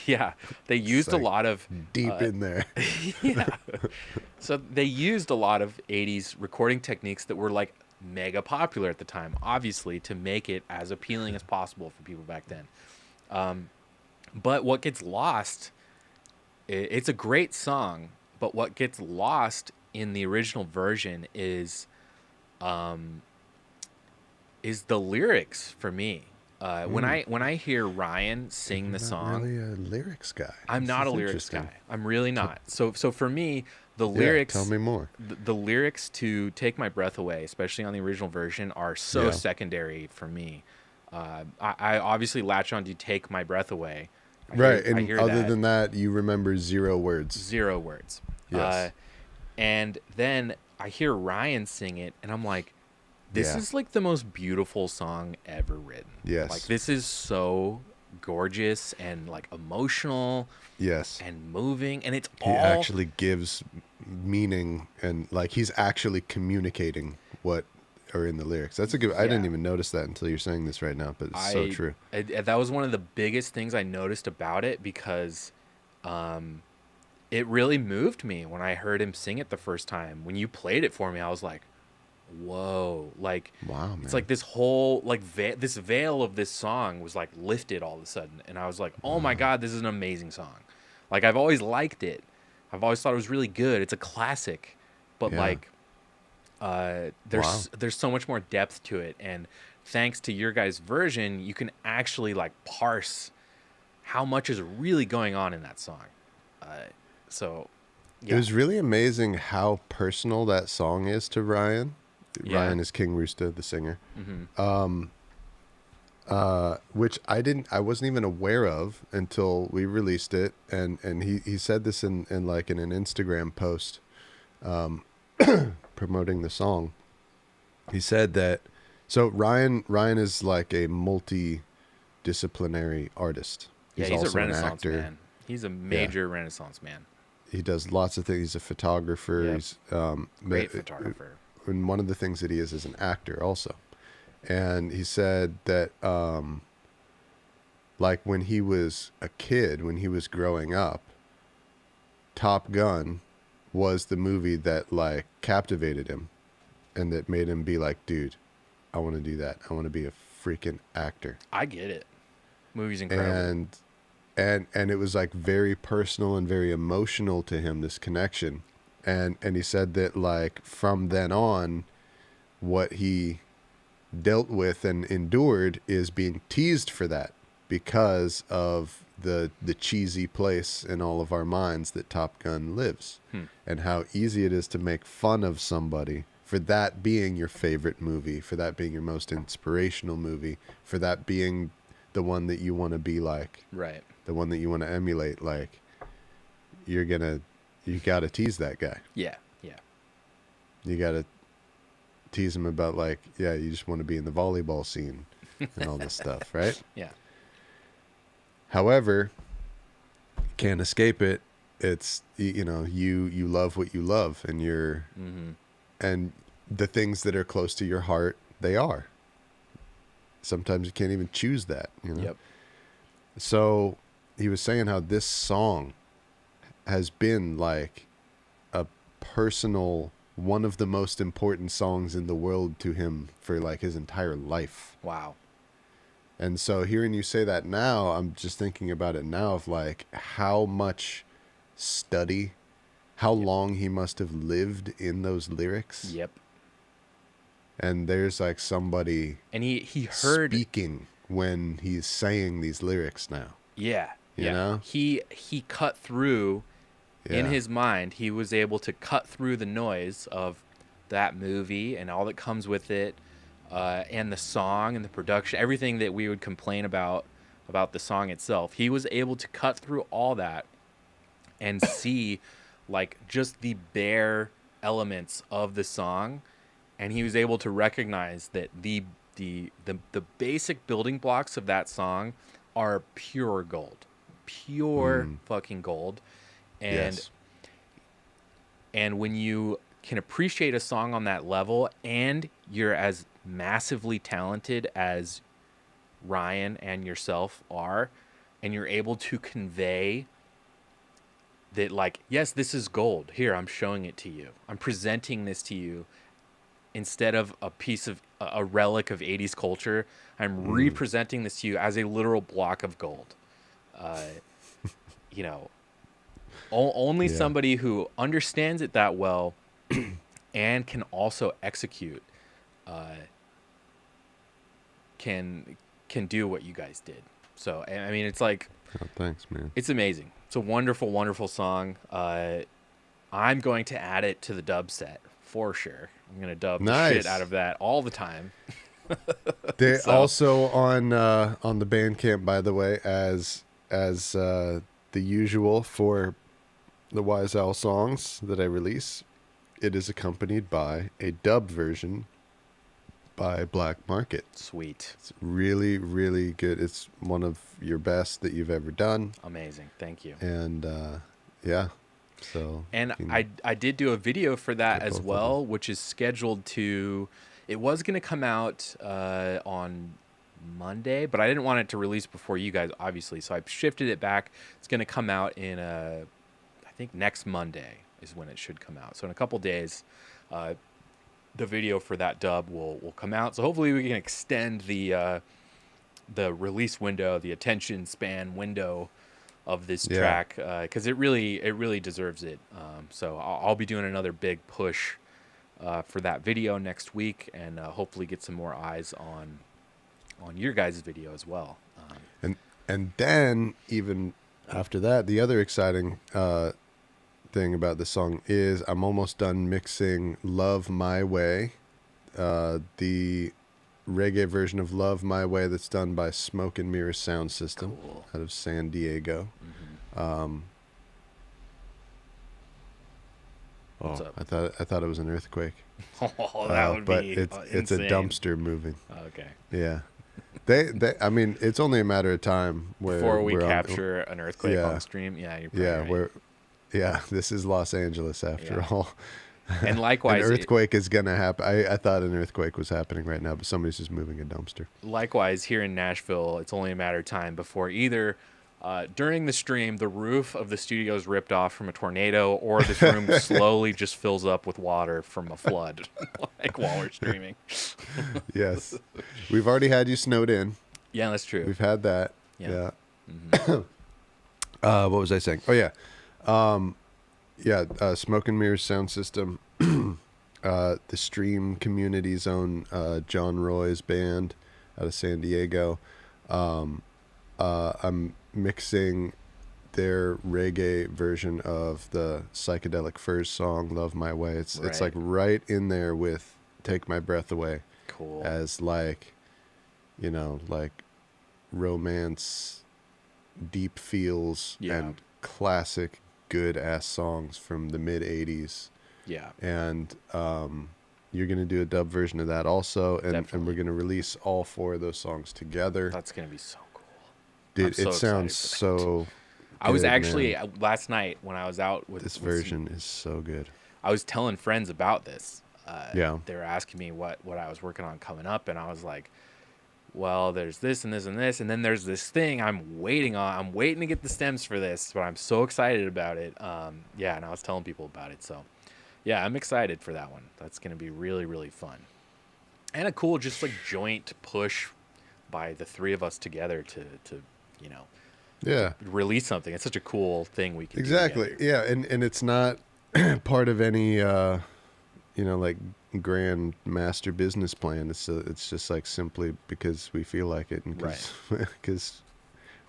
Speaker 1: Yeah, they used a lot of
Speaker 2: deep in there.
Speaker 1: Yeah, so they used a lot of 80s recording techniques that were like mega popular at the time, obviously, to make it as appealing as possible for people back then. But what gets lost, it's a great song, but what gets lost in the original version is the lyrics for me. When I hear Ryan sing the song,
Speaker 2: really a lyrics guy.
Speaker 1: I'm not a lyrics guy. I'm really not. So for me, the lyrics.
Speaker 2: Tell me more.
Speaker 1: The lyrics to "Take My Breath Away," especially on the original version, are so secondary for me. I obviously latch on to "Take My Breath Away."
Speaker 2: And other than that, you remember zero words.
Speaker 1: Zero words.
Speaker 2: Yes.
Speaker 1: And then I hear Ryan sing it, and I'm like, this is like the most beautiful song ever written.
Speaker 2: Yes.
Speaker 1: Like, this is so gorgeous and like emotional.
Speaker 2: Yes.
Speaker 1: And moving, and he
Speaker 2: actually gives meaning, and like he's actually communicating what are in the lyrics. That's a good. I didn't even notice that until you're saying this right now, but it's so true. That
Speaker 1: was one of the biggest things I noticed about it, because it really moved me when I heard him sing it the first time. When you played it for me, I was like, whoa, like
Speaker 2: Wow,
Speaker 1: it's
Speaker 2: man.
Speaker 1: like this whole like this veil of this song was like lifted all of a sudden, and I was like, oh my
Speaker 2: Wow.
Speaker 1: god, this is an amazing song. Like I've always liked it, I've always thought it was really good, it's a classic, but
Speaker 2: Yeah.
Speaker 1: like
Speaker 2: Wow.
Speaker 1: there's so much more depth to it, and thanks to your guys' version, you can actually like parse how much is really going on in that song. So
Speaker 2: It
Speaker 1: yeah,
Speaker 2: was really amazing how personal that song is to Ryan.
Speaker 1: yeah,
Speaker 2: Ryan is King Roostah, the singer.
Speaker 1: hmm
Speaker 2: Which I wasn't even aware of until we released it, and he said this in like in an Instagram post promoting the song. He said that so Ryan is like a multidisciplinary artist.
Speaker 1: yeah,
Speaker 2: He's
Speaker 1: he's a
Speaker 2: also an
Speaker 1: Renaissance
Speaker 2: actor.
Speaker 1: man. He's a
Speaker 2: Yeah,
Speaker 1: major Renaissance man.
Speaker 2: he does lots of things. He's a photographer.
Speaker 1: Yep,
Speaker 2: He's
Speaker 1: great photographer.
Speaker 2: and one of the things that he is an actor also. And he said that like when he was a kid, when he was growing up, Top Gun was the movie that like captivated him and that made him be like, dude, I want to do that. I want to be a freaking actor.
Speaker 1: I get it. Movie's incredible.
Speaker 2: And it was like very personal and very emotional to him, this connection. And he said that like from then on, what he dealt with and endured is being teased for that because of the cheesy place in all of our minds that Top Gun lives, and how easy it is to make fun of somebody for that being your favorite movie, for that being your most inspirational movie, for that being the one that you want to be like,
Speaker 1: Right.
Speaker 2: the one that you want to emulate. Like you gotta tease that guy.
Speaker 1: Yeah. Yeah.
Speaker 2: You gotta tease him about like, yeah, you just want to be in the volleyball scene and all this stuff, right?
Speaker 1: Yeah.
Speaker 2: However, can't escape it. It's you love what you love, and
Speaker 1: Mm-hmm.
Speaker 2: and the things that are close to your heart, they are. Sometimes you can't even choose that,
Speaker 1: Yep.
Speaker 2: So he was saying how this song has been like a personal, one of the most important songs in the world to him for like his entire life.
Speaker 1: Wow.
Speaker 2: And so hearing you say that now, I'm just thinking about it now of like how much study, how long he must have lived in those lyrics.
Speaker 1: Yep.
Speaker 2: And there's like somebody
Speaker 1: And he heard.
Speaker 2: speaking when he's saying these lyrics now.
Speaker 1: Yeah.
Speaker 2: You
Speaker 1: Yeah.
Speaker 2: know?
Speaker 1: He cut through. In
Speaker 2: Yeah.
Speaker 1: his mind, he was able to cut through the noise of that movie and all that comes with it, and the song and the production, everything that we would complain about the song itself. He was able to cut through all that and see like just the bare elements of the song, and he was able to recognize that the basic building blocks of that song are pure gold, pure fucking gold. And
Speaker 2: Yes.
Speaker 1: and when you can appreciate a song on that level, and you're as massively talented as Ryan and yourself are, and you're able to convey that, like, yes, this is gold. Here, I'm showing it to you. I'm presenting this to you instead of a piece of a relic of 80s culture. I'm representing this to you as a literal block of gold. You know, only
Speaker 2: Yeah.
Speaker 1: somebody who understands it that well and can also execute can do what you guys did. So I mean, it's like,
Speaker 2: Oh, thanks, man.
Speaker 1: it's amazing. It's a wonderful, wonderful song. I'm going to add it to the dub set for sure. I'm gonna dub the
Speaker 2: Nice.
Speaker 1: shit out of that all the time.
Speaker 2: They're
Speaker 1: So-
Speaker 2: also on the Bandcamp, by the way, as the usual for the Wise Owl songs that I release. It is accompanied by a dub version by Black Market.
Speaker 1: Sweet,
Speaker 2: It's really, really good. It's one of your best that you've ever done,
Speaker 1: amazing. Thank you.
Speaker 2: and yeah. So
Speaker 1: And
Speaker 2: you can-
Speaker 1: I did do a video for that
Speaker 2: Get
Speaker 1: as
Speaker 2: both of
Speaker 1: well, which is scheduled to. It was going to come out on Monday, but I didn't want it to release before you guys, obviously. So I shifted it back. It's going to come out in I think next Monday is when it should come out. So in a couple days, the video for that dub will come out. So hopefully we can extend the release window, the attention span window of this track, because it really deserves it. So I'll be doing another big push for that video next week, and hopefully get some more eyes on your guys' video as well.
Speaker 2: And then even after that, the other exciting thing about the song is I'm almost done mixing Love My Way, the reggae version of Love My Way that's done by Smoke and Mirror Sound System out of San Diego.
Speaker 1: Mm-hmm. What's up?
Speaker 2: I thought it was an earthquake.
Speaker 1: Oh, that would
Speaker 2: but
Speaker 1: be
Speaker 2: it's a dumpster moving.
Speaker 1: Okay.
Speaker 2: Yeah. They I mean, it's only a matter of time
Speaker 1: before we capture an earthquake on stream. Yeah, you're probably right.
Speaker 2: This is Los Angeles after all.
Speaker 1: And likewise,
Speaker 2: an earthquake is gonna happen. I thought an earthquake was happening right now, but somebody's just moving a dumpster.
Speaker 1: Likewise, here in Nashville, it's only a matter of time before either during the stream the roof of the studio is ripped off from a tornado, or this room slowly just fills up with water from a flood, like while we're streaming.
Speaker 2: Yes, we've already had you snowed in.
Speaker 1: Yeah, that's true.
Speaker 2: We've had that. Yeah.
Speaker 1: Mm-hmm.
Speaker 2: What was I saying? Oh yeah. Smoke and Mirrors Sound System, the stream community's own John Roy's band out of San Diego. I'm mixing their reggae version of the Psychedelic Furs song "Love My Way." It's like right in there with "Take My Breath Away."
Speaker 1: Cool.
Speaker 2: As like romance, deep feels, and classic good ass songs from the mid '80s.
Speaker 1: Yeah.
Speaker 2: And you're gonna do a dub version of that also, and we're gonna release all 4 of those songs together.
Speaker 1: That's gonna be so cool.
Speaker 2: Dude, it sounds so.
Speaker 1: I was actually last night when I was out with
Speaker 2: this version is so good.
Speaker 1: I was telling friends about this. They were asking me what I was working on coming up, and I was like, well, there's this and this and this, and then there's this thing I'm waiting on. I'm waiting to get the stems for this, but I'm so excited about it. And I was telling people about it. So, yeah, I'm excited for that one. That's going to be really, really fun. And a cool just like joint push by the 3 of us together to release something. It's such a cool thing we can do together.
Speaker 2: Yeah, and it's not part of any like grand master business plan. It's just like simply because we feel like it, and because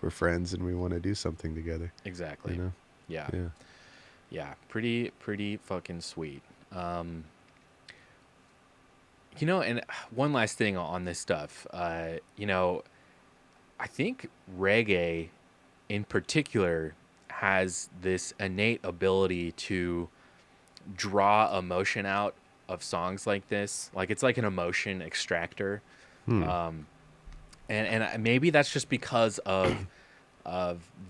Speaker 2: we're friends and we want to do something together.
Speaker 1: Exactly. Yeah. Pretty fucking sweet. And one last thing on this stuff. I think reggae in particular has this innate ability to draw emotion out of songs like this. Like it's like an emotion extractor. And maybe that's just because of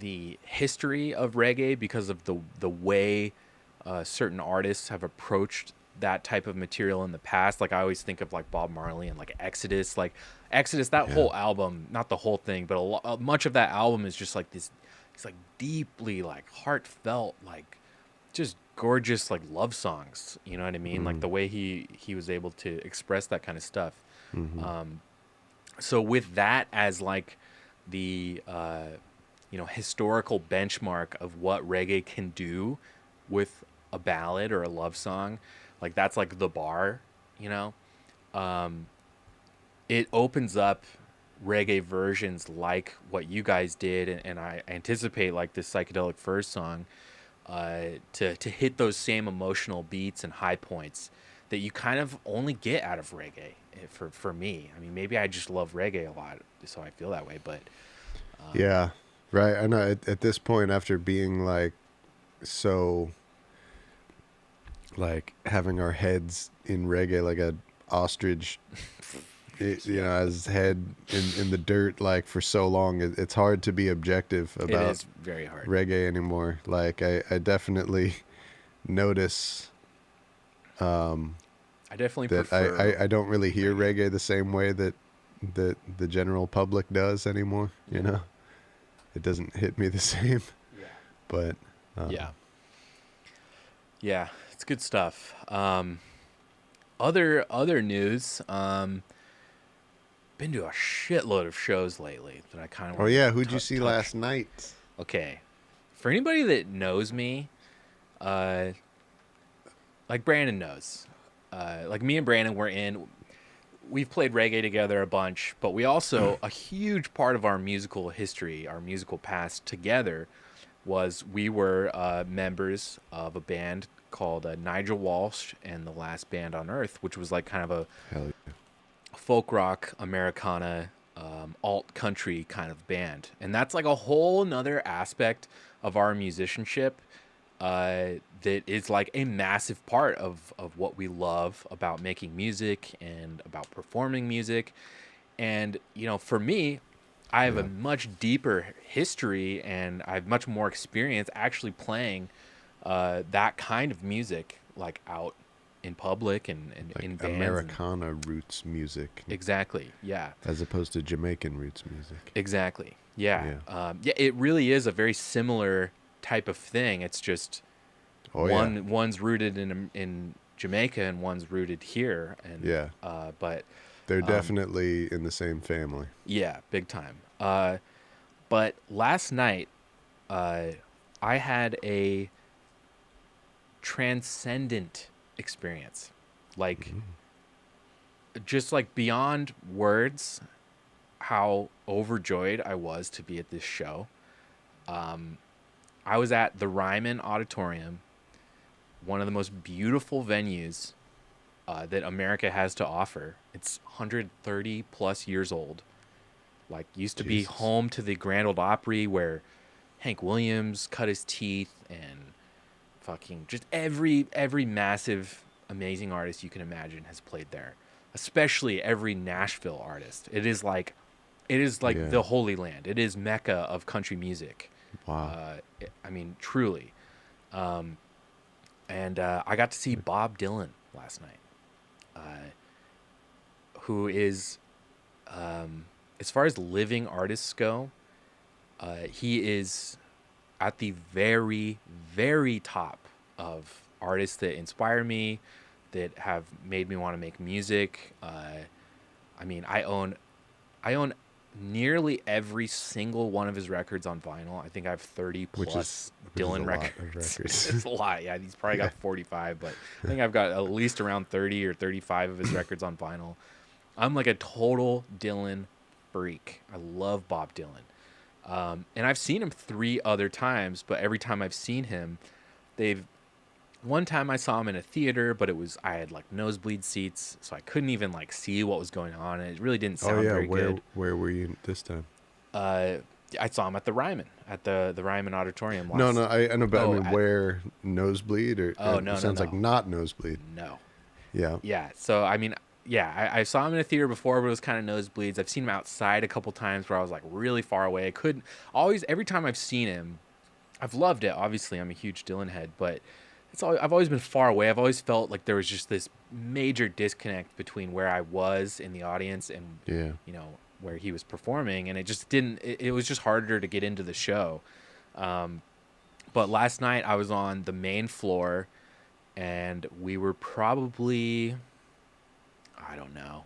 Speaker 1: the history of reggae, because of the way certain artists have approached that type of material in the past. Like I always think of like Bob Marley and like Exodus, that whole album, not the whole thing, but much of that album is just like this, it's like deeply like heartfelt, like just gorgeous like love songs, you know what I mean? Like the way he was able to express that kind of stuff. So with that as like the historical benchmark of what reggae can do with a ballad or a love song, like that's like the bar, it opens up reggae versions like what you guys did, and I anticipate like this Psychedelic Furs song to hit those same emotional beats and high points that you kind of only get out of reggae. For me, I mean, maybe I just love reggae a lot, so I feel that way. But
Speaker 2: yeah, right. I know at this point, after being like so, like having our heads in reggae like a ostrich. His head in the dirt like for so long, it's hard to be objective about
Speaker 1: it is very hard.
Speaker 2: Reggae anymore. Like I definitely notice
Speaker 1: I definitely
Speaker 2: that
Speaker 1: prefer
Speaker 2: I don't really hear reggae the same way that the general public does anymore. It doesn't hit me the same. But
Speaker 1: Yeah, it's good stuff. Other news. Been to a shitload of shows lately that I kind of
Speaker 2: Oh
Speaker 1: want
Speaker 2: yeah, who'd
Speaker 1: to
Speaker 2: you see
Speaker 1: touch.
Speaker 2: last night?
Speaker 1: Okay, for anybody that knows me, uh, like Brandon knows, like me and Brandon we've played reggae together a bunch, but we also, a huge part of our musical history, our musical past together, was we were members of a band called Nigel Walsh and the Last Band on Earth, which was like kind of a
Speaker 2: Hell yeah.
Speaker 1: folk rock, Americana, alt country kind of band. And that's like a whole nother aspect of our musicianship that is like a massive part of what we love about making music and about performing music. And, you know, for me, I have a
Speaker 2: Yeah.
Speaker 1: much deeper history and I have much more experience actually playing that kind of music, like out in public and
Speaker 2: Like
Speaker 1: in bands. And
Speaker 2: Americana roots music
Speaker 1: exactly. Yeah.
Speaker 2: as opposed to Jamaican roots music.
Speaker 1: Exactly. Yeah.
Speaker 2: Yeah.
Speaker 1: Yeah. It really is a very similar type of thing. It's just
Speaker 2: Oh yeah.
Speaker 1: one's rooted in Jamaica and one's rooted here. And
Speaker 2: Yeah.
Speaker 1: but
Speaker 2: They're definitely in the same family.
Speaker 1: yeah, big time. But last night, I had a transcendent experience, like just like beyond words. How overjoyed I was to be at this show. I was at the Ryman Auditorium, one of the most beautiful venues that America has to offer. It's 130 plus years old. Like, used to be
Speaker 2: Jesus.
Speaker 1: home to the Grand Ole Opry, where Hank Williams cut his teeth, and fucking just every massive, amazing artist you can imagine has played there. Especially every Nashville artist. It is like
Speaker 2: Yeah.
Speaker 1: the Holy Land. It is Mecca of country music.
Speaker 2: Wow.
Speaker 1: I mean, truly. And I got to see Bob Dylan last night, who is, as far as living artists go, he is at the very, very top of artists that inspire me, that have made me want to make music. I mean, I own nearly every single one of his records on vinyl. I think I have 30
Speaker 2: Which
Speaker 1: plus
Speaker 2: is a
Speaker 1: Dylan
Speaker 2: lot of
Speaker 1: records.
Speaker 2: records.
Speaker 1: It's a lot. Yeah, he's probably got 45, but I think I've got at least around 30 or 35 of his records on vinyl. I'm like a total Dylan freak. I love Bob Dylan. And I've seen him 3 other times, but every time I've seen him, they've one time I saw him in a theater, but I had like nosebleed seats, so I couldn't even like see what was going on. And it really didn't
Speaker 2: Oh
Speaker 1: sound
Speaker 2: yeah.
Speaker 1: very
Speaker 2: Where
Speaker 1: good.
Speaker 2: where were you this time?
Speaker 1: Uh, I saw him at the Ryman, at the Ryman Auditorium.
Speaker 2: No, no. I know, but I
Speaker 1: Oh,
Speaker 2: mean, where nosebleed or?
Speaker 1: Oh,
Speaker 2: It
Speaker 1: no, no,
Speaker 2: sounds like
Speaker 1: no.
Speaker 2: not nosebleed.
Speaker 1: No.
Speaker 2: Yeah.
Speaker 1: Yeah. So I mean, yeah, I saw him in a theater before, but it was kind of nosebleeds. I've seen him outside a couple times where I was like really far away. I couldn't always every time I've seen him, I've loved it. Obviously, I'm a huge Dylan head, but I've always been far away. I've always felt like there was just this major disconnect between where I was in the audience and
Speaker 2: Yeah.
Speaker 1: where he was performing, and it just didn't. It was just harder to get into the show. But last night I was on the main floor, and we were probably, I don't know,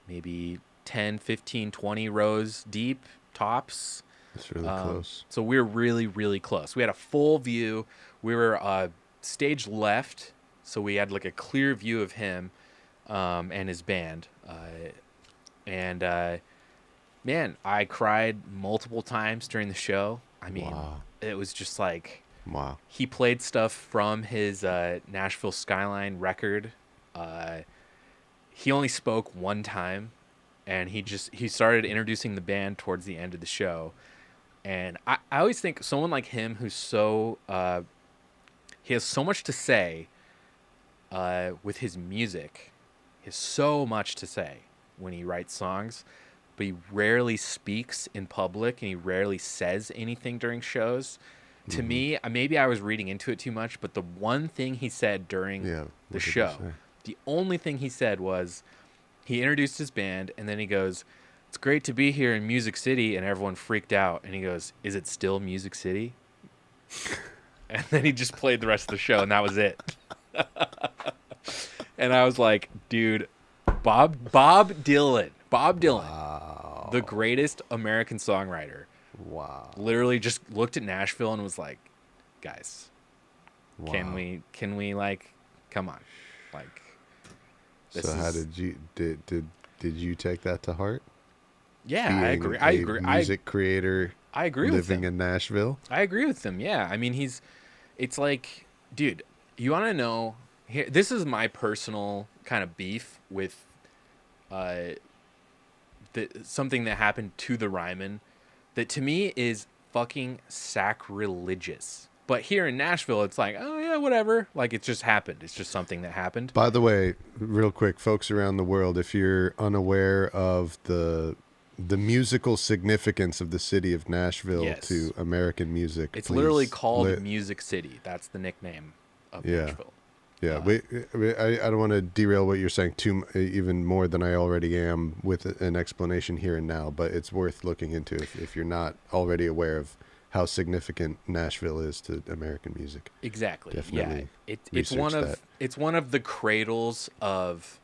Speaker 1: maybe 10, 15, 20 rows deep tops.
Speaker 2: It's really close.
Speaker 1: So we were really, really close. We had a full view. We were stage left, so we had like a clear view of him and his band. And man, I cried multiple times during the show. I mean,
Speaker 2: Wow.
Speaker 1: it was just like
Speaker 2: Wow.
Speaker 1: he played stuff from his Nashville Skyline record. He only spoke one time, and he started introducing the band towards the end of the show. And I always think someone like him who's so he has so much to say with his music. He has so much to say when he writes songs, but he rarely speaks in public and he rarely says anything during shows. To me, maybe I was reading into it too much, but the one thing he said during
Speaker 2: Yeah.
Speaker 1: the
Speaker 2: What did he
Speaker 1: show,
Speaker 2: say?
Speaker 1: the only thing he said was he introduced his band and then he goes, "It's great to be here in Music City," and everyone freaked out. And he goes, "Is it still Music City?" And then he just played the rest of the show, and that was it. And I was like, dude, Bob Dylan,
Speaker 2: Wow.
Speaker 1: the greatest American songwriter,
Speaker 2: Wow.
Speaker 1: literally just looked at Nashville and was like, guys,
Speaker 2: Wow.
Speaker 1: can we like, come on, like.
Speaker 2: So how did you take that to heart?
Speaker 1: Yeah,
Speaker 2: Being
Speaker 1: I agree. I agree.
Speaker 2: Music creator.
Speaker 1: I agree with
Speaker 2: living
Speaker 1: him.
Speaker 2: in Nashville.
Speaker 1: I agree with him. Yeah, I mean, it's like, dude, you want to know? Here, this is my personal kind of beef with, something that happened to the Ryman, that to me is fucking sacrilegious. But here in Nashville, it's like, oh yeah, whatever. Like it just happened. It's just something that happened.
Speaker 2: By the way, real quick, folks around the world, if you're unaware of the musical significance of the city of Nashville
Speaker 1: Yes.
Speaker 2: to American music,
Speaker 1: It's
Speaker 2: please
Speaker 1: literally called Music City. That's the nickname of Nashville.
Speaker 2: Yeah, I don't want to derail what you're saying even more than I already am with an explanation here and now, but it's worth looking into if you're not already aware of how significant Nashville is to American music.
Speaker 1: Exactly.
Speaker 2: Definitely.
Speaker 1: Yeah. It's one of the cradles of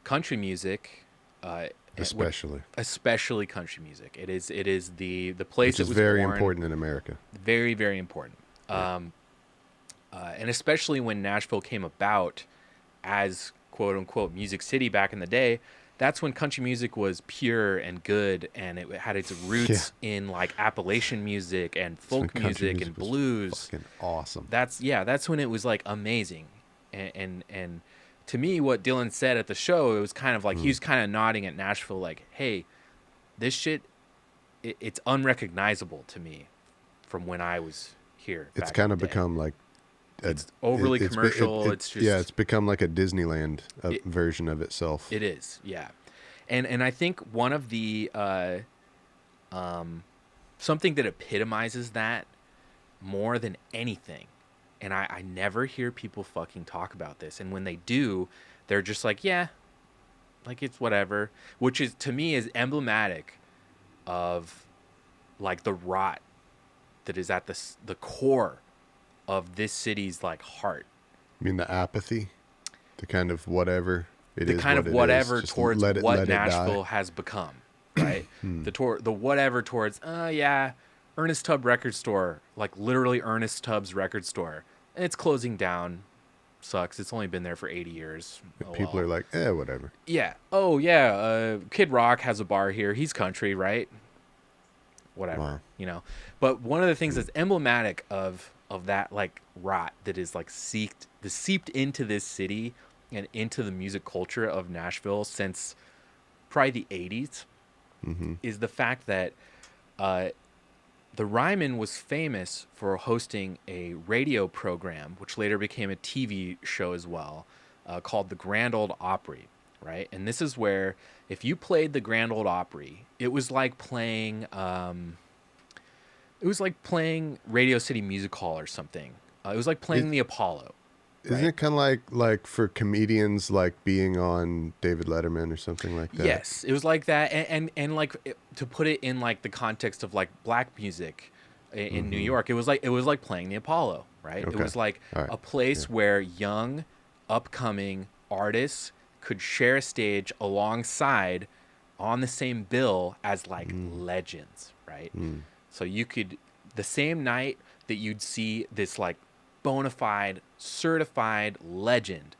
Speaker 1: country music. Especially country music. It is the place
Speaker 2: which
Speaker 1: that
Speaker 2: is
Speaker 1: was
Speaker 2: very
Speaker 1: born,
Speaker 2: important in America.
Speaker 1: Very, very important.
Speaker 2: Yeah.
Speaker 1: And especially when Nashville came about as quote unquote Music City back in the day, that's when country music was pure and good, and it had its roots in like Appalachian music and folk music and blues.
Speaker 2: Fucking awesome.
Speaker 1: That's when it was like amazing. And to me, what Dylan said at the show, it was kind of like he was kind of nodding at Nashville, like, "Hey, this shit, it's unrecognizable to me from when I was here."
Speaker 2: It's kind of become like
Speaker 1: it's overly commercial. It's just
Speaker 2: it's become like a Disneyland version of itself.
Speaker 1: It is, yeah. And I think one of the something that epitomizes that more than anything. And I never hear people fucking talk about this. And when they do, they're just like, yeah, like it's whatever. Which is, to me, is emblematic of like the rot that is at the core of this city's like heart.
Speaker 2: I mean the apathy? The kind of whatever it is.
Speaker 1: The kind of whatever towards what Nashville has become, right? The whatever towards, Ernest Tubb record store, like literally Ernest Tubb's record store. And it's closing down. Sucks. It's only been there for 80 years.
Speaker 2: People are like, whatever.
Speaker 1: Yeah. Oh, yeah. Kid Rock has a bar here. He's country, right? Whatever.
Speaker 2: Wow.
Speaker 1: But one of the things that's emblematic of that like rot that is like seeped into this city and into the music culture of Nashville since probably the 80s is the fact that the Ryman was famous for hosting a radio program, which later became a TV show as well, called the Grand Ole Opry, right? And this is where, if you played the Grand Ole Opry, it was like playing Radio City Music Hall or something. It was like playing the Apollo.
Speaker 2: Isn't it kind of like for comedians, like being on David Letterman or something like that?
Speaker 1: Yes, it was like that, and like to put it in like the context of like black music in New York, it was like playing the Apollo, right?
Speaker 2: Okay.
Speaker 1: It was like a place where young, upcoming artists could share a stage alongside, on the same bill as like legends, right? So you could, the same night that you'd see this like bona fide, certified legend,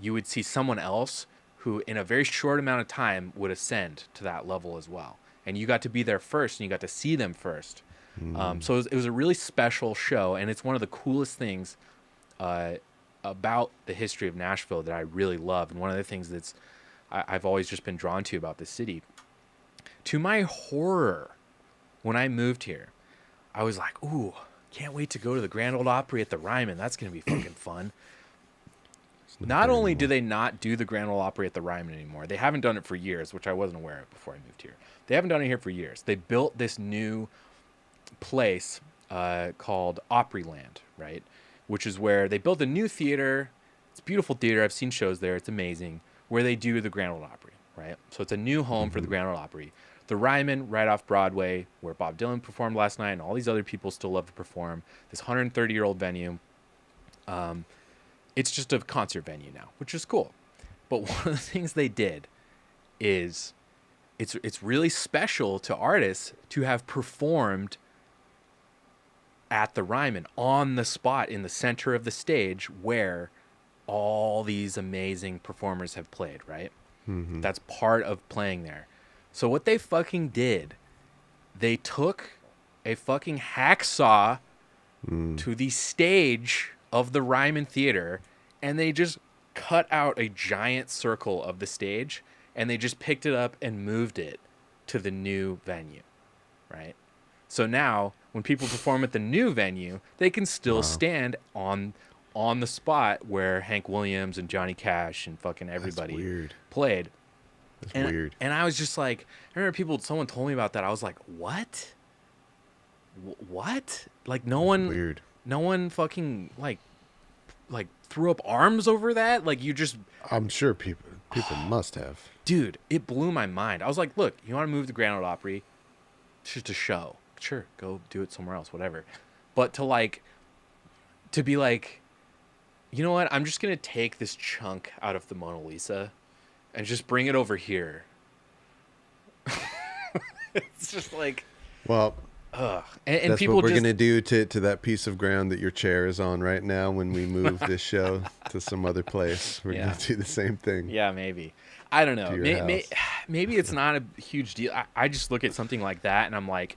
Speaker 1: you would see someone else who in a very short amount of time would ascend to that level as well. And you got to be there first and you got to see them first. So it was a really special show, and it's one of the coolest things about the history of Nashville that I really love. And one of the things that's I've always just been drawn to about this city. To my horror, when I moved here, I was like, ooh, can't wait to go to the Grand Ole Opry at the Ryman. That's going to be fucking fun. Not only do they not do the Grand Ole Opry at the Ryman anymore, they haven't done it for years, which I wasn't aware of before I moved here. They haven't done it here for years. They built this new place called Opryland, right? Which is where they built a new theater. It's a beautiful theater. I've seen shows there. It's amazing. Where they do the Grand Ole Opry, right? So it's a new home for the Grand Ole Opry. the Ryman right off Broadway, where Bob Dylan performed last night, and all these other people still love to perform. This 130-year-old venue. It's just a concert venue now, which is cool. But one of the things they did is it's really special to artists to have performed at the Ryman on the spot in the center of the stage where all these amazing performers have played, right?
Speaker 2: Mm-hmm.
Speaker 1: That's part of playing there. So what they fucking did, they took a fucking hacksaw to the stage of the Ryman Theater, and they just cut out a giant circle of the stage, and they just picked it up and moved it to the new venue, right? So now, when people perform at the new venue, they can still stand on the spot where Hank Williams and Johnny Cash and fucking everybody played.
Speaker 2: That's weird.
Speaker 1: And I was just like, I remember someone told me about that. I was like, what? What? Like no one fucking like threw up arms over that? Like you just...
Speaker 2: I'm sure people must have.
Speaker 1: Dude, it blew my mind. I was like, look, you want to move the Grand Ole Opry? It's just a show. Sure, go do it somewhere else, whatever. But to be like, you know what? I'm just going to take this chunk out of the Mona Lisa and just bring it over here. It's just like...
Speaker 2: Well...
Speaker 1: And
Speaker 2: that's
Speaker 1: people
Speaker 2: what we're going to do to that piece of ground that your chair is on right now when we move this show to some other place. We're going to do the same thing.
Speaker 1: Yeah, maybe. I don't know. Maybe it's not a huge deal. I just look at something like that and I'm like,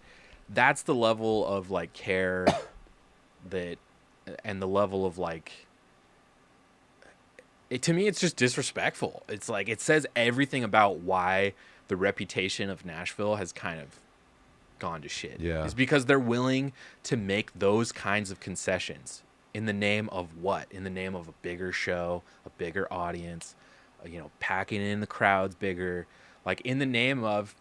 Speaker 1: that's the level of like care and the level of like, to me, it's just disrespectful. It's like, it says everything about why the reputation of Nashville has kind of gone to shit.
Speaker 2: Yeah.
Speaker 1: It's because they're willing to make those kinds of concessions in the name of what? In the name of a bigger show, a bigger audience, packing in the crowds bigger, like in the name of,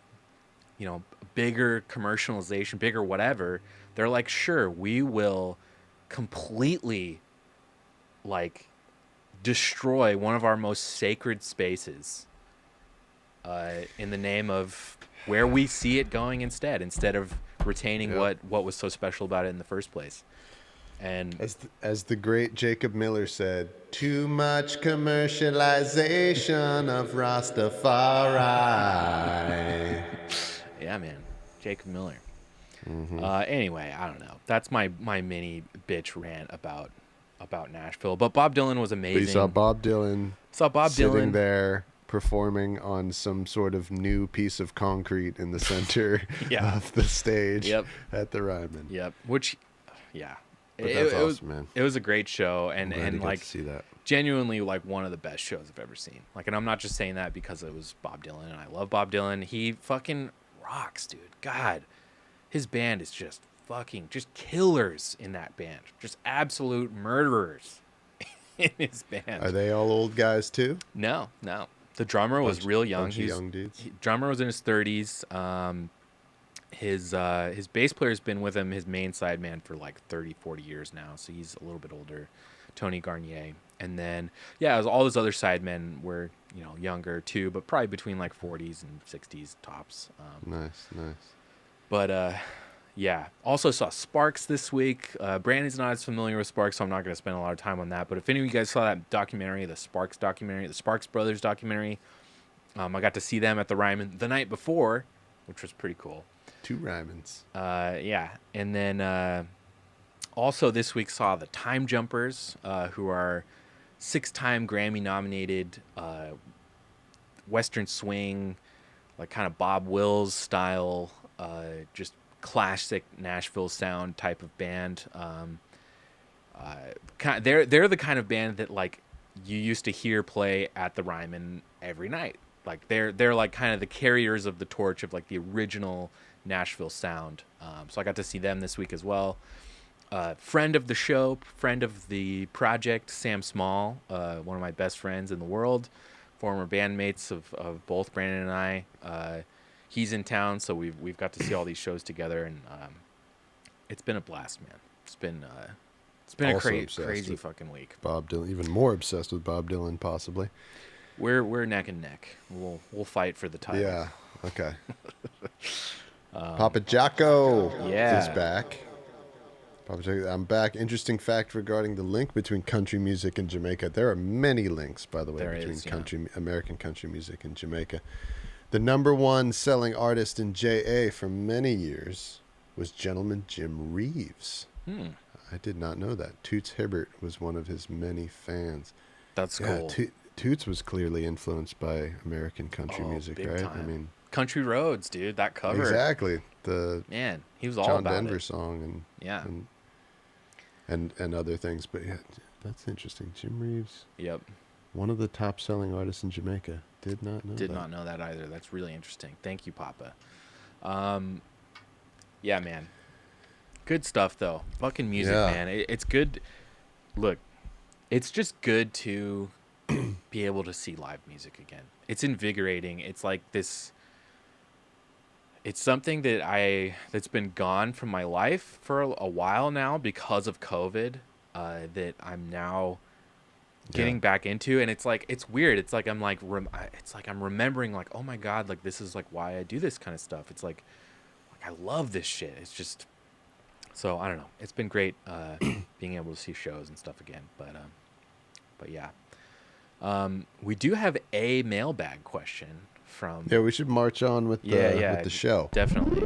Speaker 1: bigger commercialization, bigger whatever. They're like, sure, we will completely like destroy one of our most sacred spaces in the name of where we see it going instead of retaining what was so special about it in the first place. And
Speaker 2: as the great Jacob Miller said, too much commercialization of Rastafari.
Speaker 1: Yeah, man. Jacob Miller.
Speaker 2: Mm-hmm.
Speaker 1: Anyway, I don't know. That's my mini bitch rant about Nashville. But Bob Dylan was amazing.
Speaker 2: But you saw Bob Dylan sitting there performing on some sort of new piece of concrete in the center of the stage at the Ryman.
Speaker 1: Yep. Which,
Speaker 2: That's awesome, man.
Speaker 1: It was a great show, and
Speaker 2: like to see that.
Speaker 1: Genuinely like one of the best shows I've ever seen. Like, and I'm not just saying that because it was Bob Dylan, and I love Bob Dylan. He fucking rocks, dude. God, his band is just fucking killers in that band. Just absolute murderers in his band.
Speaker 2: Are they all old guys too?
Speaker 1: No. The drummer was real young.
Speaker 2: Bunch of young dudes.
Speaker 1: Drummer was in his 30s. His bass player's been with him, his main sideman, for like 30, 40 years now. So he's a little bit older, Tony Garnier. And then, all those other sidemen were, younger too, but probably between like 40s and 60s tops.
Speaker 2: Nice.
Speaker 1: But, also saw Sparks this week. Brandon's not as familiar with Sparks, so I'm not going to spend a lot of time on that. But if any of you guys saw that documentary, the Sparks Brothers documentary, I got to see them at the Ryman the night before, which was pretty cool.
Speaker 2: 2 Rymans.
Speaker 1: And then also this week saw the Time Jumpers, who are 6-time Grammy-nominated Western swing, like kind of Bob Wills style, just classic Nashville sound type of band. They're the kind of band that like you used to hear play at the Ryman every night. Like they're like kind of the carriers of the torch of like the original Nashville sound. So I got to see them this week as well. Friend of the show, friend of the project, Sam Small, one of my best friends in the world, former bandmates of both Brandon and I. He's in town, so we've got to see all these shows together, and it's been a blast, man. It's been a crazy fucking week.
Speaker 2: Bob Dylan, even more obsessed with Bob Dylan, possibly.
Speaker 1: We're neck and neck. We'll fight for the title.
Speaker 2: Yeah, Okay. Papa Jocko
Speaker 1: yeah.
Speaker 2: is back. Papa Jocko, I'm back. Interesting fact regarding the link between country music and Jamaica. There are many links, by the way, between American country music and Jamaica. The number one selling artist in JA for many years was gentleman Jim Reeves. I did not know that. Toots Hibbert was one of his many fans.
Speaker 1: That's cool.
Speaker 2: Toots was clearly influenced by American country music, right?
Speaker 1: Time.
Speaker 2: I mean,
Speaker 1: Country Roads, dude. That cover.
Speaker 2: Exactly.
Speaker 1: He was all
Speaker 2: John
Speaker 1: about
Speaker 2: Denver
Speaker 1: it.
Speaker 2: song and other things. But yeah, that's interesting. Jim Reeves.
Speaker 1: Yep.
Speaker 2: One of the top selling artists in Jamaica. Did not know
Speaker 1: that either. That's really interesting. Thank you, Papa. Yeah, man. Good stuff, though. Fucking music, man. It's good. Look, it's just good to be able to see live music again. It's invigorating. It's like this. It's something that's been gone from my life for a while now because of COVID. That I'm now getting back into, and it's like it's weird. It's like I'm remembering, like, oh my god, like this is like why I do this kind of stuff. It's like I love this shit. It's just so I don't know. It's been great being able to see shows and stuff again. But yeah, we do have a mailbag question from.
Speaker 2: Yeah, we should march on with the show.
Speaker 1: Definitely.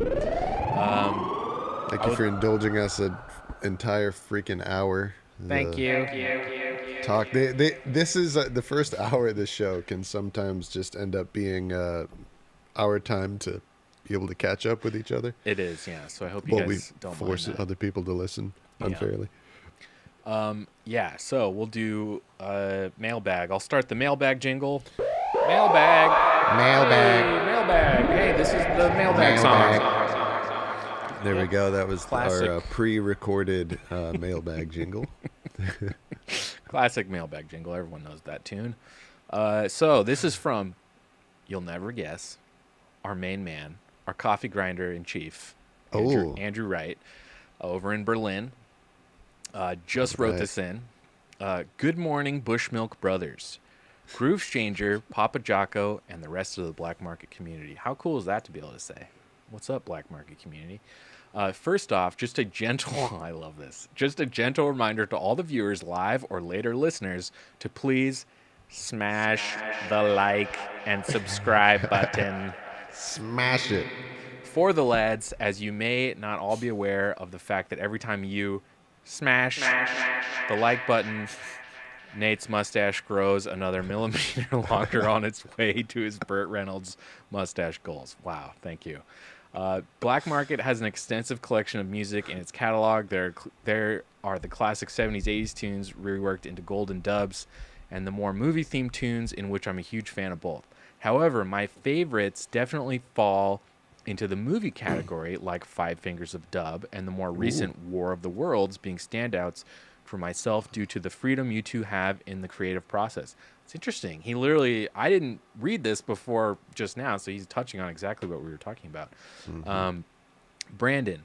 Speaker 2: Thank you for indulging us an entire freaking hour.
Speaker 1: Thank you.
Speaker 2: Talk. This is the first hour of the show can sometimes just end up being our time to be able to catch up with each other.
Speaker 1: It is, yeah. So I hope you guys don't
Speaker 2: force
Speaker 1: mind that.
Speaker 2: other people to listen unfairly.
Speaker 1: Yeah. So we'll do mailbag. I'll start the mailbag jingle. Mailbag. Hey, mailbag. Hey, this is the mailbag song.
Speaker 2: There we go. That was
Speaker 1: Classic.
Speaker 2: our pre-recorded mailbag jingle.
Speaker 1: Classic mailbag jingle. Everyone knows that tune. So this is from, you'll never guess, our main man, our coffee grinder in chief, Andrew Wright, over in Berlin. Just wrote this in. Good morning, Bushmilk Brothers, Groove Stranger, Papa Jocko, and the rest of the Black Market community. How cool is that to be able to say? What's up, Black Market community? First off, just a gentle, I love this, just a gentle reminder to all the viewers, live or later listeners, to please smash the like and subscribe button.
Speaker 2: Smash it.
Speaker 1: For the lads, as you may not all be aware of the fact that every time you smash the like button, Nate's mustache grows another millimeter longer on its way to his Burt Reynolds mustache goals. Wow, thank you. Black Market has an extensive collection of music in its catalog. There are the classic 70s, 80s tunes reworked into golden dubs, and the more movie-themed tunes, in which I'm a huge fan of both. However, my favorites definitely fall into the movie category, like Five Fingers of Dub, and the more recent War of the Worlds being standouts for myself due to the freedom you two have in the creative process. It's interesting. He literally, I didn't read this before just now, so he's touching on exactly what we were talking about. Mm-hmm. Brandon,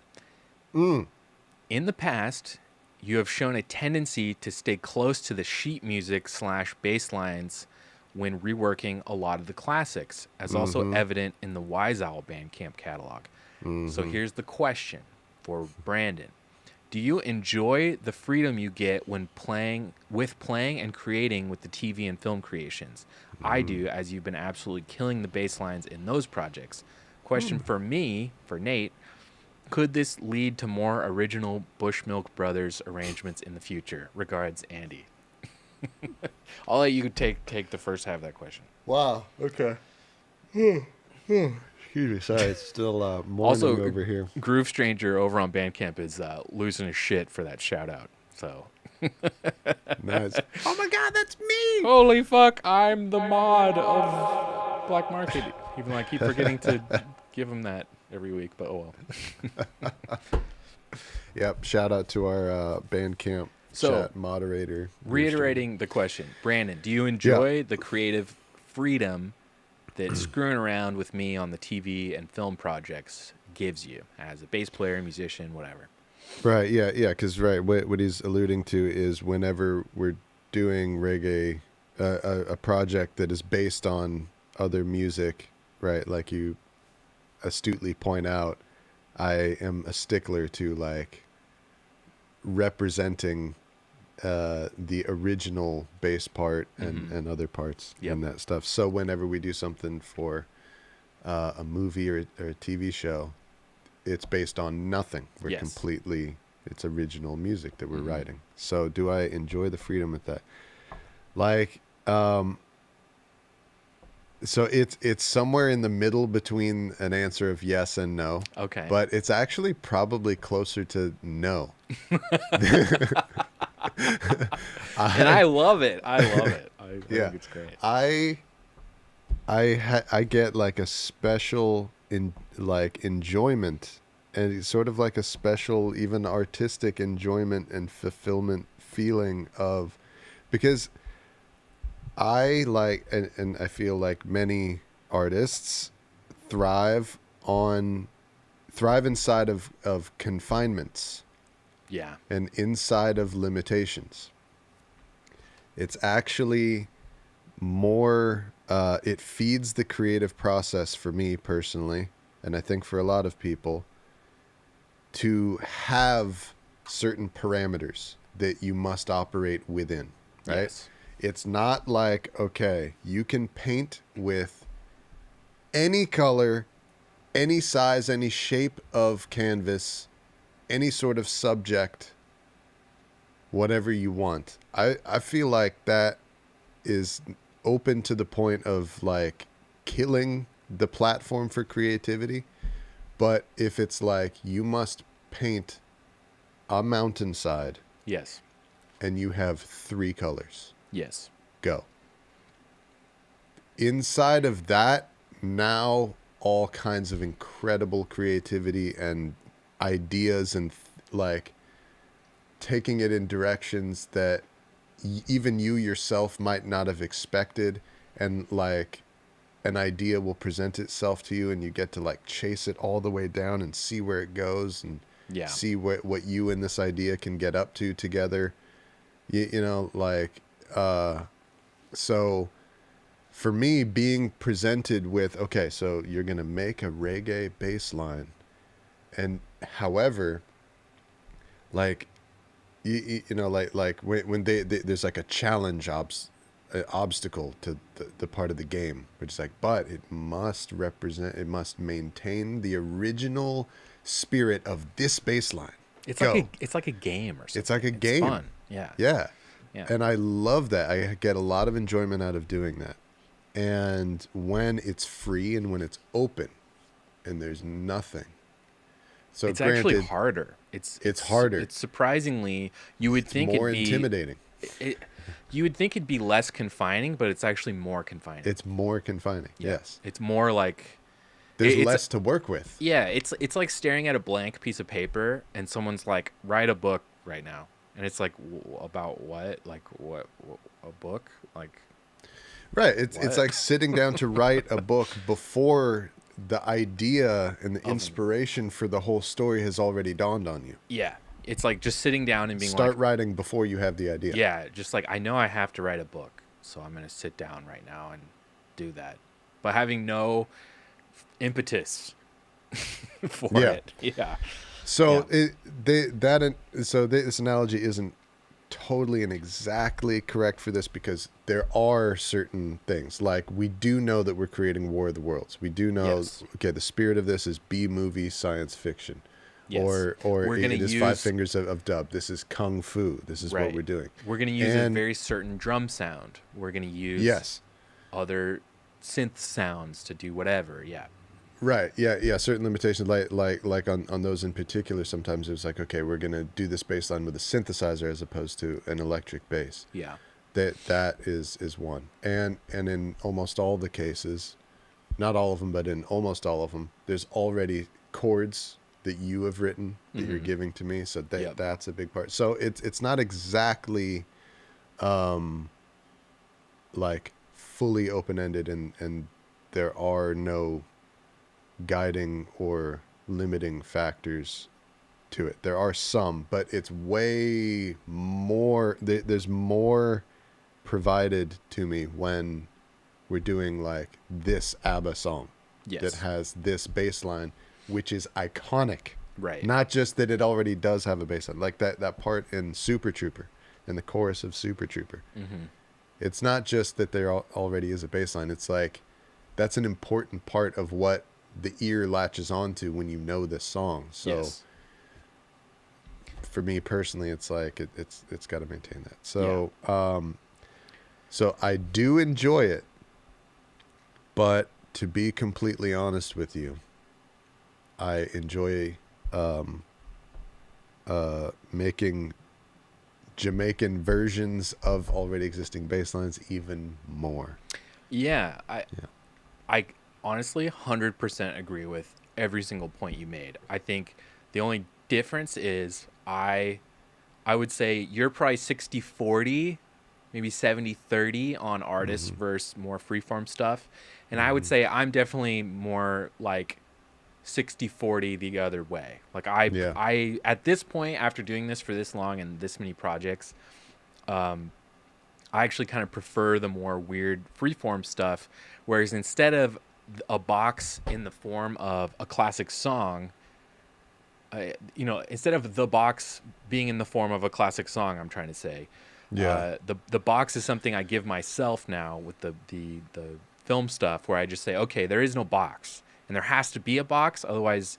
Speaker 1: in the past, you have shown a tendency to stay close to the sheet music / bass lines when reworking a lot of the classics, as also evident in the Wise Owl Bandcamp catalog. So here's the question for Brandon. Do you enjoy the freedom you get when playing and creating with the TV and film creations? I do, as you've been absolutely killing the bass lines in those projects. Question for me, for Nate, could this lead to more original Bushmilk Brothers arrangements in the future? Regards, Andy. I'll let you take the first half of that question.
Speaker 2: Wow. Okay. Excuse me. Sorry, it's still morning
Speaker 1: also,
Speaker 2: over here.
Speaker 1: Groove Stranger over on Bandcamp is losing his shit for that shout out. So.
Speaker 2: Nice. Oh my God, that's me!
Speaker 1: Holy fuck! I'm the mod of Black Market. Even though I keep forgetting to give him that every week, but oh well.
Speaker 2: Yep. Shout out to our Bandcamp chat moderator.
Speaker 1: Reiterating the question, Brandon, do you enjoy the creative freedom that screwing around with me on the TV and film projects gives you as a bass player, musician, whatever?
Speaker 2: Right, yeah, because what he's alluding to is whenever we're doing reggae, a project that is based on other music, right? Like you astutely point out, I am a stickler to like representing the original bass part and other parts in that stuff. So whenever we do something for a movie or a TV show, it's based on nothing. We're completely, it's original music that we're writing. So do I enjoy the freedom with that? Like, so it's somewhere in the middle between an answer of yes and no.
Speaker 1: Okay.
Speaker 2: But it's actually probably closer to no.
Speaker 1: And I love it. I love it. I think it's great.
Speaker 2: I get like a special enjoyment, and it's sort of like a special, even artistic enjoyment and fulfillment feeling of, because I like, and I feel like many artists thrive inside of confinements.
Speaker 1: Yeah.
Speaker 2: And inside of limitations. It's actually more, it feeds the creative process for me personally, and I think for a lot of people, to have certain parameters that you must operate within, right?
Speaker 1: Yes.
Speaker 2: It's not like, okay, you can paint with any color, any size, any shape of canvas, any sort of subject, whatever you want. I feel like that is open to the point of like killing the platform for creativity. But if it's like you must paint a mountainside,
Speaker 1: yes,
Speaker 2: and you have 3 colors,
Speaker 1: yes,
Speaker 2: go. Inside of that, now all kinds of incredible creativity and ideas and like taking it in directions that even you yourself might not have expected, and like an idea will present itself to you and you get to like chase it all the way down and see where it goes and see what you and this idea can get up to together. You know, like so for me, being presented with, okay, so you're gonna make a reggae bass line, and however, like you know, like when they there's like a challenge obstacle to the part of the game, which is like, but it must maintain the original spirit of this bass line.
Speaker 1: It's like a game or something.
Speaker 2: It's like a game.
Speaker 1: Fun. Yeah.
Speaker 2: Yeah. And I love that. I get a lot of enjoyment out of doing that. And when it's free and when it's open and there's nothing. So
Speaker 1: it's
Speaker 2: granted,
Speaker 1: actually harder. It's harder. It's surprisingly, you would think
Speaker 2: more
Speaker 1: it'd be
Speaker 2: intimidating.
Speaker 1: You would think it'd be less confining, but it's actually more confining.
Speaker 2: It's more confining. Yeah. Yes.
Speaker 1: It's more like
Speaker 2: there's less to work with.
Speaker 1: Yeah, it's like staring at a blank piece of paper and someone's like, write a book right now. And it's like, about what? Like what a book? Like
Speaker 2: right. It's like sitting down to write a book before the idea and the inspiration for the whole story has already dawned on you.
Speaker 1: Yeah. It's like just sitting down and being
Speaker 2: start writing before you have the idea.
Speaker 1: Yeah, just like I know I have to write a book, so I'm going to sit down right now and do that. But having no impetus for it. Yeah.
Speaker 2: So this analogy isn't totally and exactly correct for this, because there are certain things, like we do know that we're creating War of the Worlds. We do know, okay, the spirit of this is B-movie science fiction. Yes. Or it is Five Fingers of Dub. This is Kung Fu. This is what we're doing.
Speaker 1: We're going to use a very certain drum sound. We're going to use other synth sounds to do whatever. Yeah.
Speaker 2: Right. Yeah. Certain limitations, like on those in particular. Sometimes it was like, okay, we're going to do this bass line with a synthesizer as opposed to an electric bass.
Speaker 1: Yeah.
Speaker 2: That is one. And in almost all the cases, not all of them, but in almost all of them, there's already chords that you have written that you're giving to me, so that's a big part. So it's not exactly like fully open-ended, and there are no guiding or limiting factors to it. There are some, but it's way more. There's more provided to me when we're doing like this ABBA song. that has this bass line, which is iconic.
Speaker 1: Right.
Speaker 2: Not just that it already does have a bass line, like that part in Super Trooper, in the chorus of Super Trooper.
Speaker 1: Mm-hmm.
Speaker 2: It's not just that there already is a bass line. It's like that's an important part of what the ear latches onto when you know this song. So for me personally, it's like it's got to maintain that. So so I do enjoy it, but to be completely honest with you, I enjoy making Jamaican versions of already existing bass lines even more.
Speaker 1: Yeah, I honestly 100% agree with every single point you made. I think the only difference is I would say you're probably 60-40, maybe 70-30 on artists versus more freeform stuff. And I would say I'm definitely more like 60-40 the other way. Like I at this point, after doing this for this long and this many projects, I actually kind of prefer the more weird freeform stuff. Whereas instead of a box in the form of a classic song, instead of the box being in the form of a classic song, I'm trying to say, the box is something I give myself now with the film stuff, where I just say, okay, there is no box, and there has to be a box, otherwise,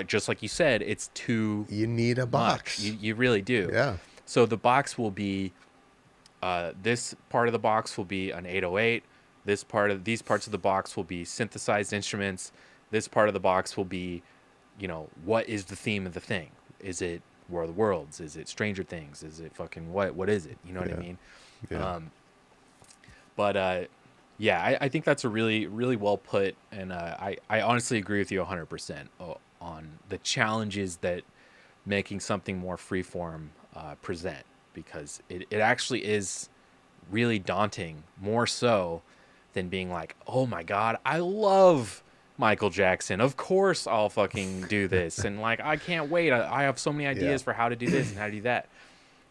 Speaker 1: just like you said, it's too.
Speaker 2: You need a box.
Speaker 1: You really do.
Speaker 2: Yeah.
Speaker 1: So the box will be. This part of the box will be an 808. These parts of the box will be synthesized instruments. This part of the box will be, what is the theme of the thing? Is it War of the Worlds? Is it Stranger Things? Is it fucking what? What is it? You know what I mean?
Speaker 2: Yeah.
Speaker 1: I think that's a really, really well put, and I honestly agree with you 100% on the challenges that making something more freeform present, because it actually is really daunting, more so than being like, oh my God, I love Michael Jackson. Of course I'll fucking do this. And like, I can't wait. I have so many ideas for how to do this and how to do that.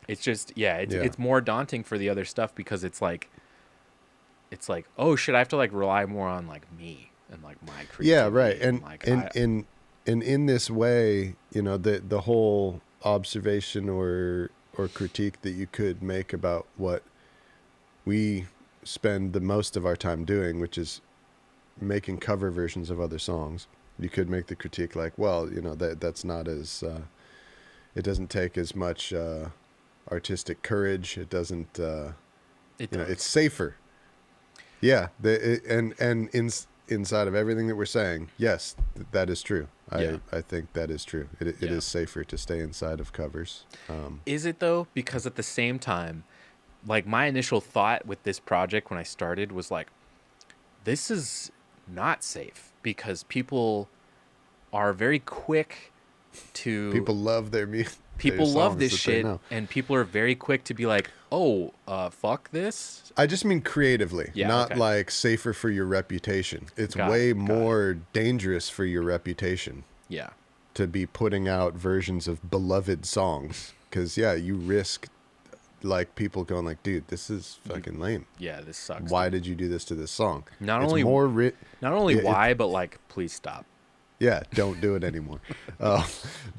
Speaker 1: It's just, it's more daunting for the other stuff, because it's like, oh, should I have to like rely more on like me and like my creativity?
Speaker 2: Yeah, right. And
Speaker 1: like,
Speaker 2: in this way, the whole observation or critique that you could make about what we spend the most of our time doing, which is making cover versions of other songs. You could make the critique like, well, that's not as it doesn't take as much artistic courage. It doesn't it's safer. Yeah, inside of everything that we're saying, yes, that is true. I think that is true. It is safer to stay inside of covers.
Speaker 1: Is it though? Because at the same time, like my initial thought with this project when I started was like, this is not safe, because people are very quick to.
Speaker 2: People love their music.
Speaker 1: People love this shit, and people are very quick to be like, oh, fuck this.
Speaker 2: I just mean creatively, not like safer for your reputation. It's way more dangerous for your reputation.
Speaker 1: Yeah.
Speaker 2: To be putting out versions of beloved songs, because you risk like people going like, dude, this is fucking lame.
Speaker 1: Yeah, this sucks.
Speaker 2: Why did you do this to this song?
Speaker 1: Not only why, but like, please stop.
Speaker 2: Yeah, don't do it anymore.
Speaker 1: Which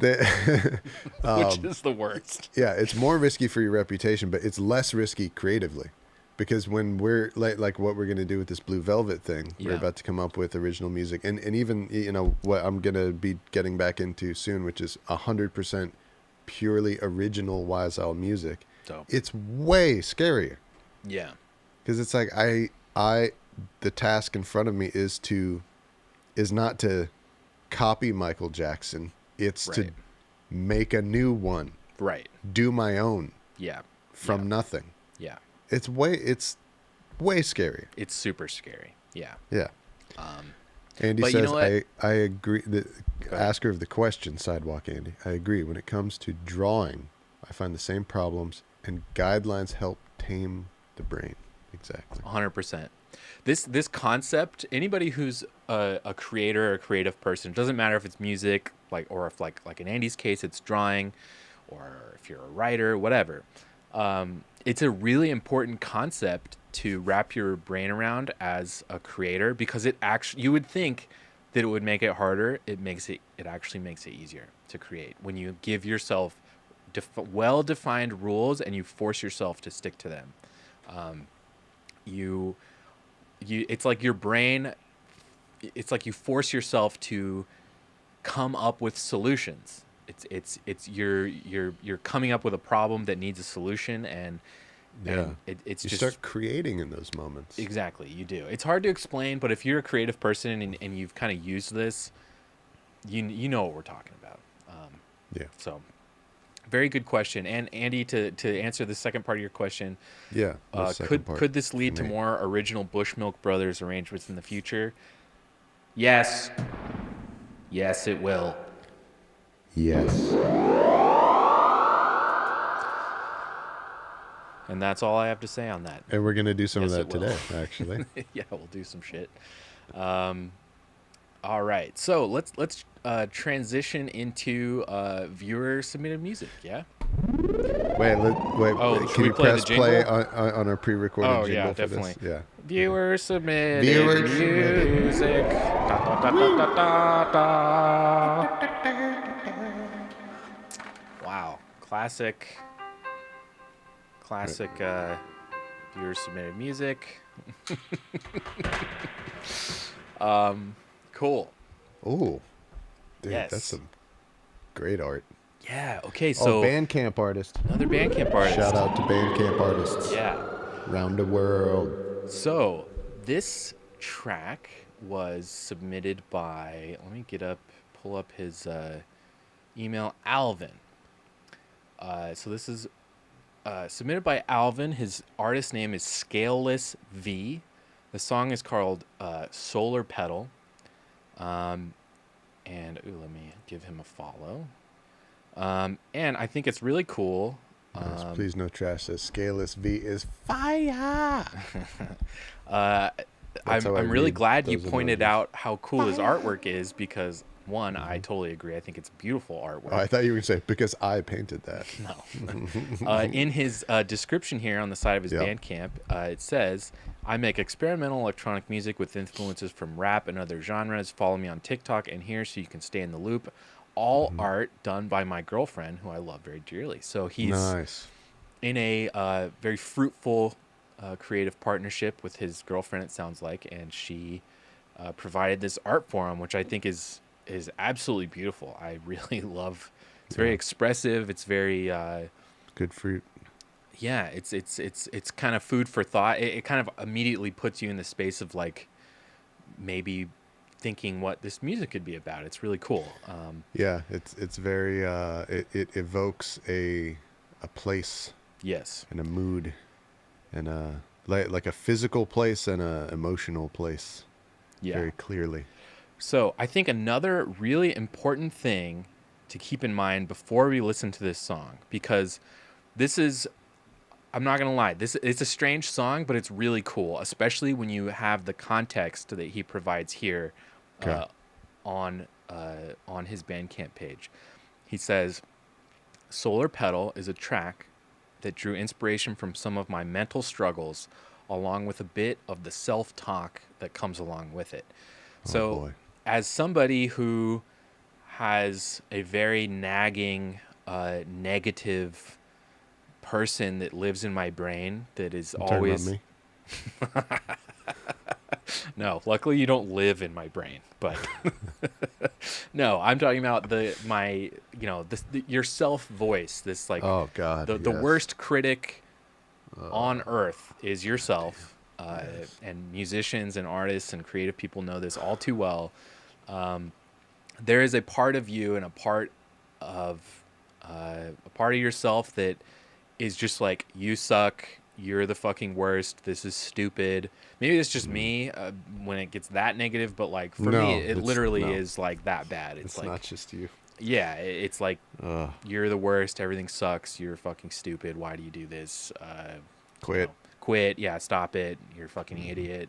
Speaker 1: is the worst.
Speaker 2: Yeah, it's more risky for your reputation, but it's less risky creatively. Because when we're like what we're going to do with this Blue Velvet thing, we're about to come up with original music. And even, what I'm going to be getting back into soon, which is 100% purely original Wise Owl music.
Speaker 1: Dope.
Speaker 2: It's way scarier.
Speaker 1: Yeah.
Speaker 2: Because it's like, the task in front of me is not to copy Michael Jackson. It's to make a new one.
Speaker 1: Right.
Speaker 2: Do my own.
Speaker 1: Yeah.
Speaker 2: From nothing.
Speaker 1: Yeah.
Speaker 2: It's way scarier.
Speaker 1: It's super scary. Yeah.
Speaker 2: Yeah. Andy says, I agree. The asker of the question, Sidewalk Andy. I agree. When it comes to drawing, I find the same problems, and guidelines help tame the brain. Exactly.
Speaker 1: 100%. This concept, anybody who's a creator or a creative person, doesn't matter if it's music, or if like in Andy's case it's drawing, or if you're a writer, whatever. It's a really important concept to wrap your brain around as a creator, because it actually, you would think that it would make it harder. It actually makes it easier to create when you give yourself well-defined rules and you force yourself to stick to them. You it's like your brain, it's like you force yourself to come up with solutions. It's you're coming up with a problem that needs a solution, and it's
Speaker 2: you
Speaker 1: just
Speaker 2: start creating in those moments.
Speaker 1: exactly, you do. It's hard to explain, but if you're a creative person and you've kind of used this, you know what we're talking about.
Speaker 2: Yeah.
Speaker 1: So very good question. And Andy, to answer the second part of your question,
Speaker 2: Yeah.
Speaker 1: could this lead to more original Bushmilk Brothers arrangements in the future? Yes. Yes, it will.
Speaker 2: Yes.
Speaker 1: And that's all I have to say on that.
Speaker 2: And we're gonna do some
Speaker 1: Yes,
Speaker 2: of
Speaker 1: it
Speaker 2: that
Speaker 1: will.
Speaker 2: today, actually.
Speaker 1: Yeah, we'll do some shit. All right, so let's transition into viewer submitted music. Yeah.
Speaker 2: Wait.
Speaker 1: Oh, should
Speaker 2: Can
Speaker 1: we
Speaker 2: you
Speaker 1: play the
Speaker 2: press play
Speaker 1: jingle?
Speaker 2: on our pre-recorded
Speaker 1: Oh
Speaker 2: jingle
Speaker 1: yeah,
Speaker 2: for
Speaker 1: definitely.
Speaker 2: this? Yeah.
Speaker 1: Viewer submitted
Speaker 2: Viewer submitted.
Speaker 1: music. Da, da, da, da, da, da. Wow, classic viewer submitted music. Cool.
Speaker 2: Oh, dude,
Speaker 1: Yes.
Speaker 2: that's some great art.
Speaker 1: Yeah. Okay. So
Speaker 2: Bandcamp artist.
Speaker 1: another Bandcamp artist.
Speaker 2: Shout out to Bandcamp artists.
Speaker 1: Yeah.
Speaker 2: Round the world.
Speaker 1: So this track was submitted by, let me pull up his email, Alvin. So this is submitted by Alvin. His artist name is Scaleless V. The song is called Solar Petal. And let me give him a follow. And I think it's really cool.
Speaker 2: Yes, please no trash. Says Scaleless V is fire.
Speaker 1: I'm really glad you pointed
Speaker 2: emojis.
Speaker 1: out how cool his artwork is, because one, I totally agree. I think it's beautiful artwork.
Speaker 2: Oh, I thought you were going to say, because I painted that.
Speaker 1: No. In his description here on the side of his
Speaker 2: Yep.
Speaker 1: Bandcamp, it says, I make experimental electronic music with influences from rap and other genres. Follow me on TikTok and here so you can stay in the loop. All art done by my girlfriend, who I love very dearly. So he's
Speaker 2: Nice.
Speaker 1: in a very fruitful creative partnership with his girlfriend, it sounds like, and she provided this art for him, which I think is absolutely beautiful. I really love. It's very expressive. It's very
Speaker 2: Good fruit.
Speaker 1: yeah. It's kind of food for thought. It kind of immediately puts you in the space of like maybe thinking what this music could be about. It's really cool.
Speaker 2: Yeah, it's very it evokes a place
Speaker 1: Yes.
Speaker 2: and a mood and like a physical place and a emotional place.
Speaker 1: Yeah.
Speaker 2: Very clearly.
Speaker 1: So I think another really important thing to keep in mind before we listen to this song, because this is, I'm not gonna lie, it's a strange song, but it's really cool, especially when you have the context that he provides here on his Bandcamp page. He says, Solar Petal is a track that drew inspiration from some of my mental struggles, along with a bit of the self-talk that comes along with it. So,
Speaker 2: boy.
Speaker 1: as somebody who has a very nagging, negative person that lives in my brain that is
Speaker 2: Talking
Speaker 1: always
Speaker 2: about me.
Speaker 1: No, luckily you don't live in my brain, but no, I'm talking about your self voice, this like
Speaker 2: Oh God.
Speaker 1: the
Speaker 2: yes.
Speaker 1: worst critic on earth is yourself. And musicians and artists and creative people know this all too well. There is a part of you and a part of yourself that is just like, you suck, you're the fucking worst, this is stupid. Maybe it's just me when it gets that negative, but like for me, it literally is like that bad. It's like,
Speaker 2: not just you.
Speaker 1: yeah, it's like, you're the worst, everything sucks, you're fucking stupid, why do you do this?
Speaker 2: Quit.
Speaker 1: Quit, yeah, stop it, you're a fucking idiot.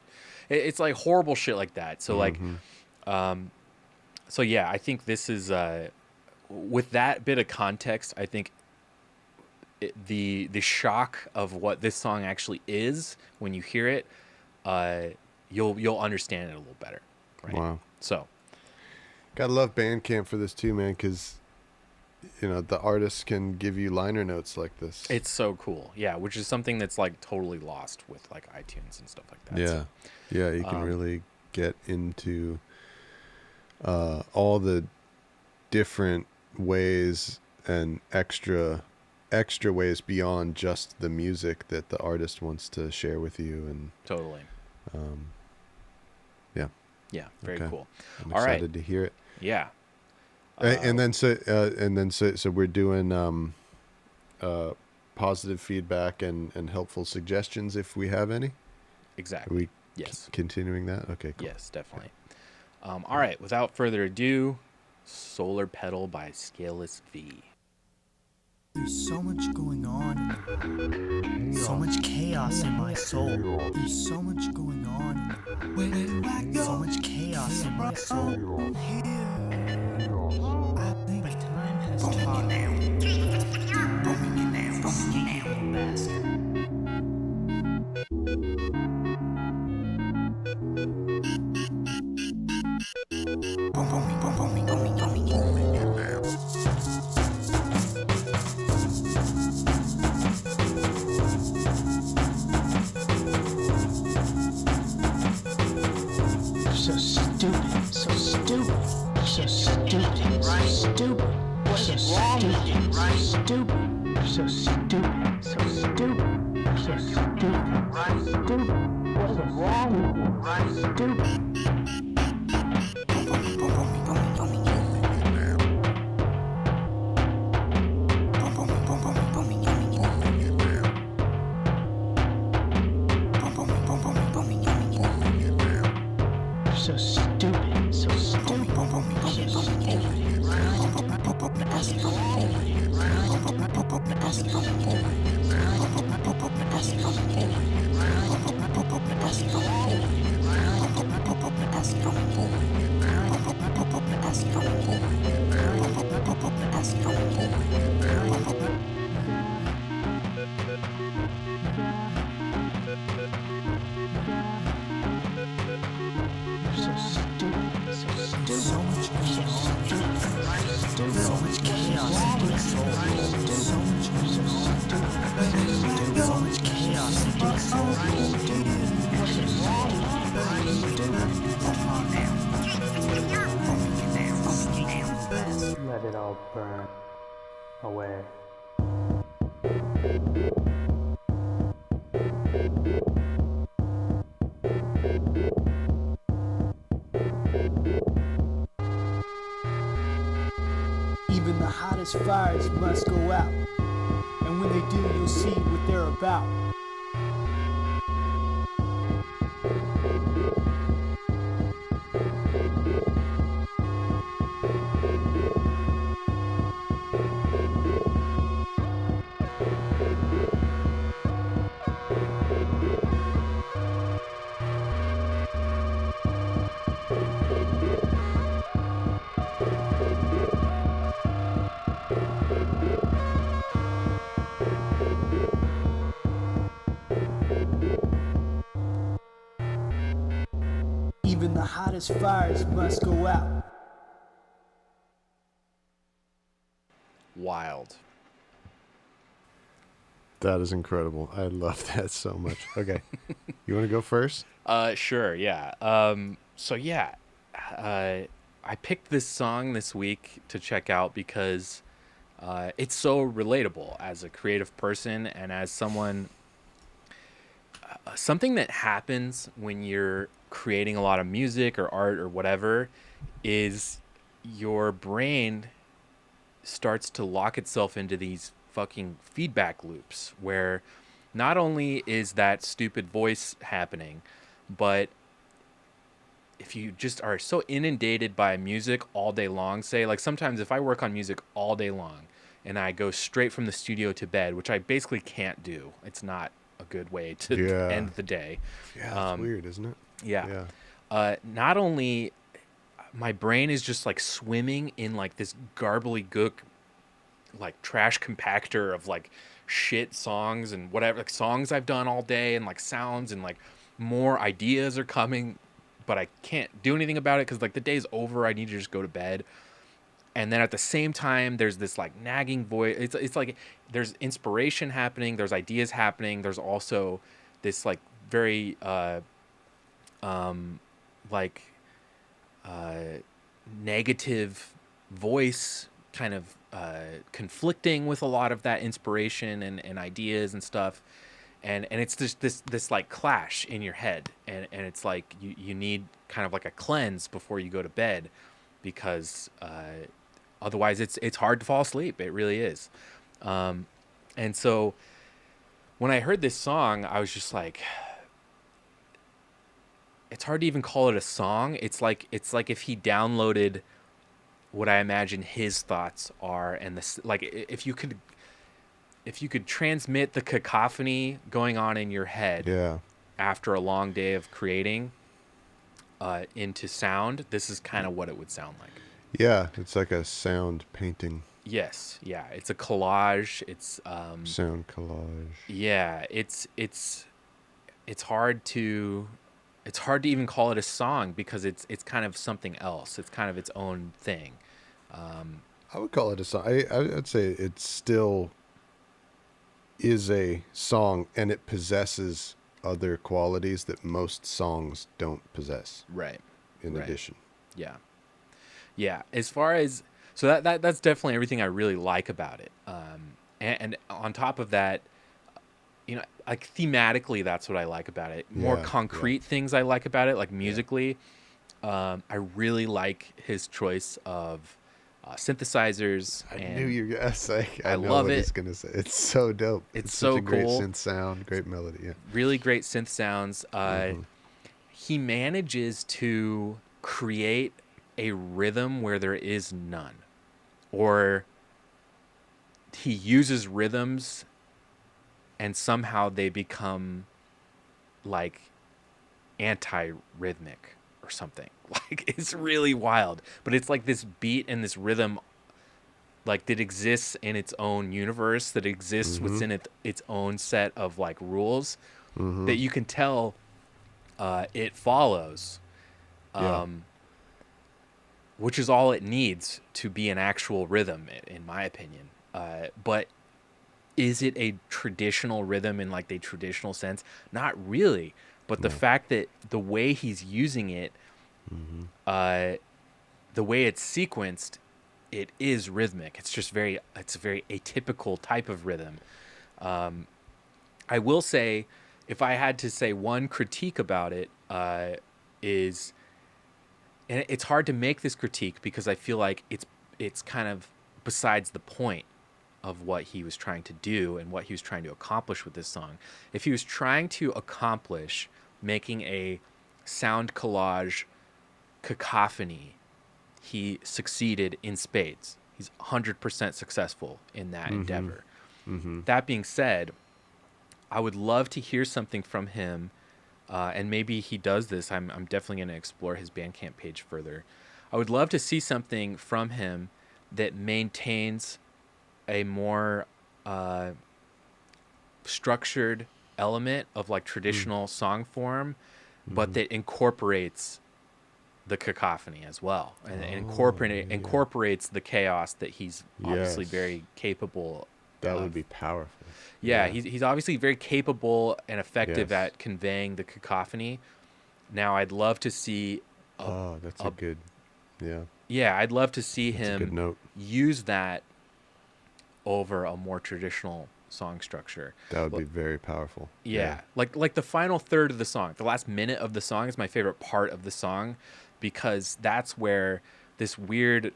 Speaker 1: It's like horrible shit like that. So like, so yeah, I think this is with that bit of context, I think the shock of what this song actually is when you hear it, you'll understand it a little better, right?
Speaker 2: Wow.
Speaker 1: So,
Speaker 2: Gotta love Bandcamp for this too, man, because the artists can give you liner notes like this.
Speaker 1: it's so cool, yeah. Which is something that's like totally lost with like iTunes and stuff like that.
Speaker 2: Yeah,
Speaker 1: So,
Speaker 2: yeah, you can really get into all the different ways and extra ways beyond just the music that the artist wants to share with you, and
Speaker 1: totally.
Speaker 2: yeah,
Speaker 1: Yeah, very
Speaker 2: okay.
Speaker 1: cool.
Speaker 2: I'm
Speaker 1: All right.
Speaker 2: excited to hear it.
Speaker 1: Yeah.
Speaker 2: And then so we're doing positive feedback and helpful suggestions if we have any.
Speaker 1: Exactly.
Speaker 2: Are we
Speaker 1: Yes.
Speaker 2: continuing that? Okay, cool.
Speaker 1: Yes, definitely. All right. Without further ado, Solar Petal by Scaleless V.
Speaker 3: There's so much going on in the world. So much chaos in my soul. There's so much going on in the world. So much chaos in my soul. I think time has taught me to seek the best. So stupid, so stupid, so stupid, right? Stupid. What's wrong with you, right? Stupid, so stupid, so stupid, so stupid, right? Stupid. What's wrong with you, right? Stupid. So stupid, so stupid, so
Speaker 4: Let it all burn away.
Speaker 3: Even the hottest fires must go out. And when they do, you'll see what they're about. Even the hottest fires must go out.
Speaker 1: Wild.
Speaker 2: That is incredible. I love that so much. Okay, you want to go first?
Speaker 1: Sure, yeah. So yeah, I picked this song this week to check out because it's so relatable as a creative person and as someone. Something that happens when you're creating a lot of music or art or whatever is your brain starts to lock itself into these fucking feedback loops where not only is that stupid voice happening, but if you just are so inundated by music all day long, say like sometimes if I work on music all day long and I go straight from the studio to bed, which I basically can't do, it's not a good way to end the day.
Speaker 2: Yeah, it's weird, isn't it?
Speaker 1: Yeah. Not only my brain is just like swimming in like this garbly gook, like trash compactor of like shit songs and whatever, like songs I've done all day, and like sounds, and like more ideas are coming, but I can't do anything about it because like the day's over. I need to just go to bed. And then at the same time, there's this like nagging voice. It's like there's inspiration happening, there's ideas happening, there's also this like very like negative voice kind of conflicting with a lot of that inspiration and ideas and stuff. And it's just this like clash in your head, and it's like you need kind of like a cleanse before you go to bed, because otherwise it's hard to fall asleep. It really is. And so when I heard this song, I was just like, it's hard to even call it a song. It's like if he downloaded what I imagine his thoughts are, and this, like, if you could transmit the cacophony going on in your head after a long day of creating into sound, this is kind of what it would sound like.
Speaker 2: Yeah, it's like a sound painting.
Speaker 1: Yes, yeah, it's a collage. It's
Speaker 2: sound collage.
Speaker 1: Yeah, it's hard to even call it a song, because it's kind of something else. It's kind of its own thing.
Speaker 2: I would call it a song. I'd say it still is a song, and it possesses other qualities that most songs don't possess.
Speaker 1: Right.
Speaker 2: In addition.
Speaker 1: Yeah. Yeah. As far as, so that's definitely everything I really like about it. And on top of that, you know, like thematically, that's what I like about it. More concrete things I like about it, like musically. I really like his choice of synthesizers.
Speaker 2: I knew you were gonna say. I know
Speaker 1: love
Speaker 2: what
Speaker 1: it.
Speaker 2: he's gonna say. It's so dope.
Speaker 1: It's
Speaker 2: such
Speaker 1: so
Speaker 2: a great
Speaker 1: cool.
Speaker 2: synth sound, great melody. Yeah.
Speaker 1: Really great synth sounds. He manages to create a rhythm where there is none, or he uses rhythms and somehow they become like anti-rhythmic or something. Like, it's really wild, but it's like this beat and this rhythm, like, that exists in its own universe, that exists within its own set of like rules that you can tell it follows, which is all it needs to be an actual rhythm, in my opinion. But is it a traditional rhythm in like the traditional sense? Not really. But the fact that the way he's using it, the way it's sequenced, it is rhythmic. It's just it's a very atypical type of rhythm. I will say, if I had to say one critique about it, is, and it's hard to make this critique because I feel like it's kind of besides the point of what he was trying to do and what he was trying to accomplish with this song. If he was trying to accomplish making a sound collage cacophony, he succeeded in spades. He's 100% successful in that endeavor. That being said, I would love to hear something from him, and maybe he does this. I'm definitely going to explore his Bandcamp page further. I would love to see something from him that maintains a more structured element of like traditional song form, but that incorporates the cacophony as well, and incorporates the chaos that he's obviously very capable.
Speaker 2: That would be powerful.
Speaker 1: Yeah, he's obviously very capable and effective at conveying the cacophony. Now, I'd love to see.
Speaker 2: That's a good. Yeah.
Speaker 1: Yeah, I'd love to see
Speaker 2: That's a good
Speaker 1: him
Speaker 2: note.
Speaker 1: use that over a more traditional song structure.
Speaker 2: That would be very powerful.
Speaker 1: Yeah. Like the final third of the song, the last minute of the song is my favorite part of the song, because that's where this weird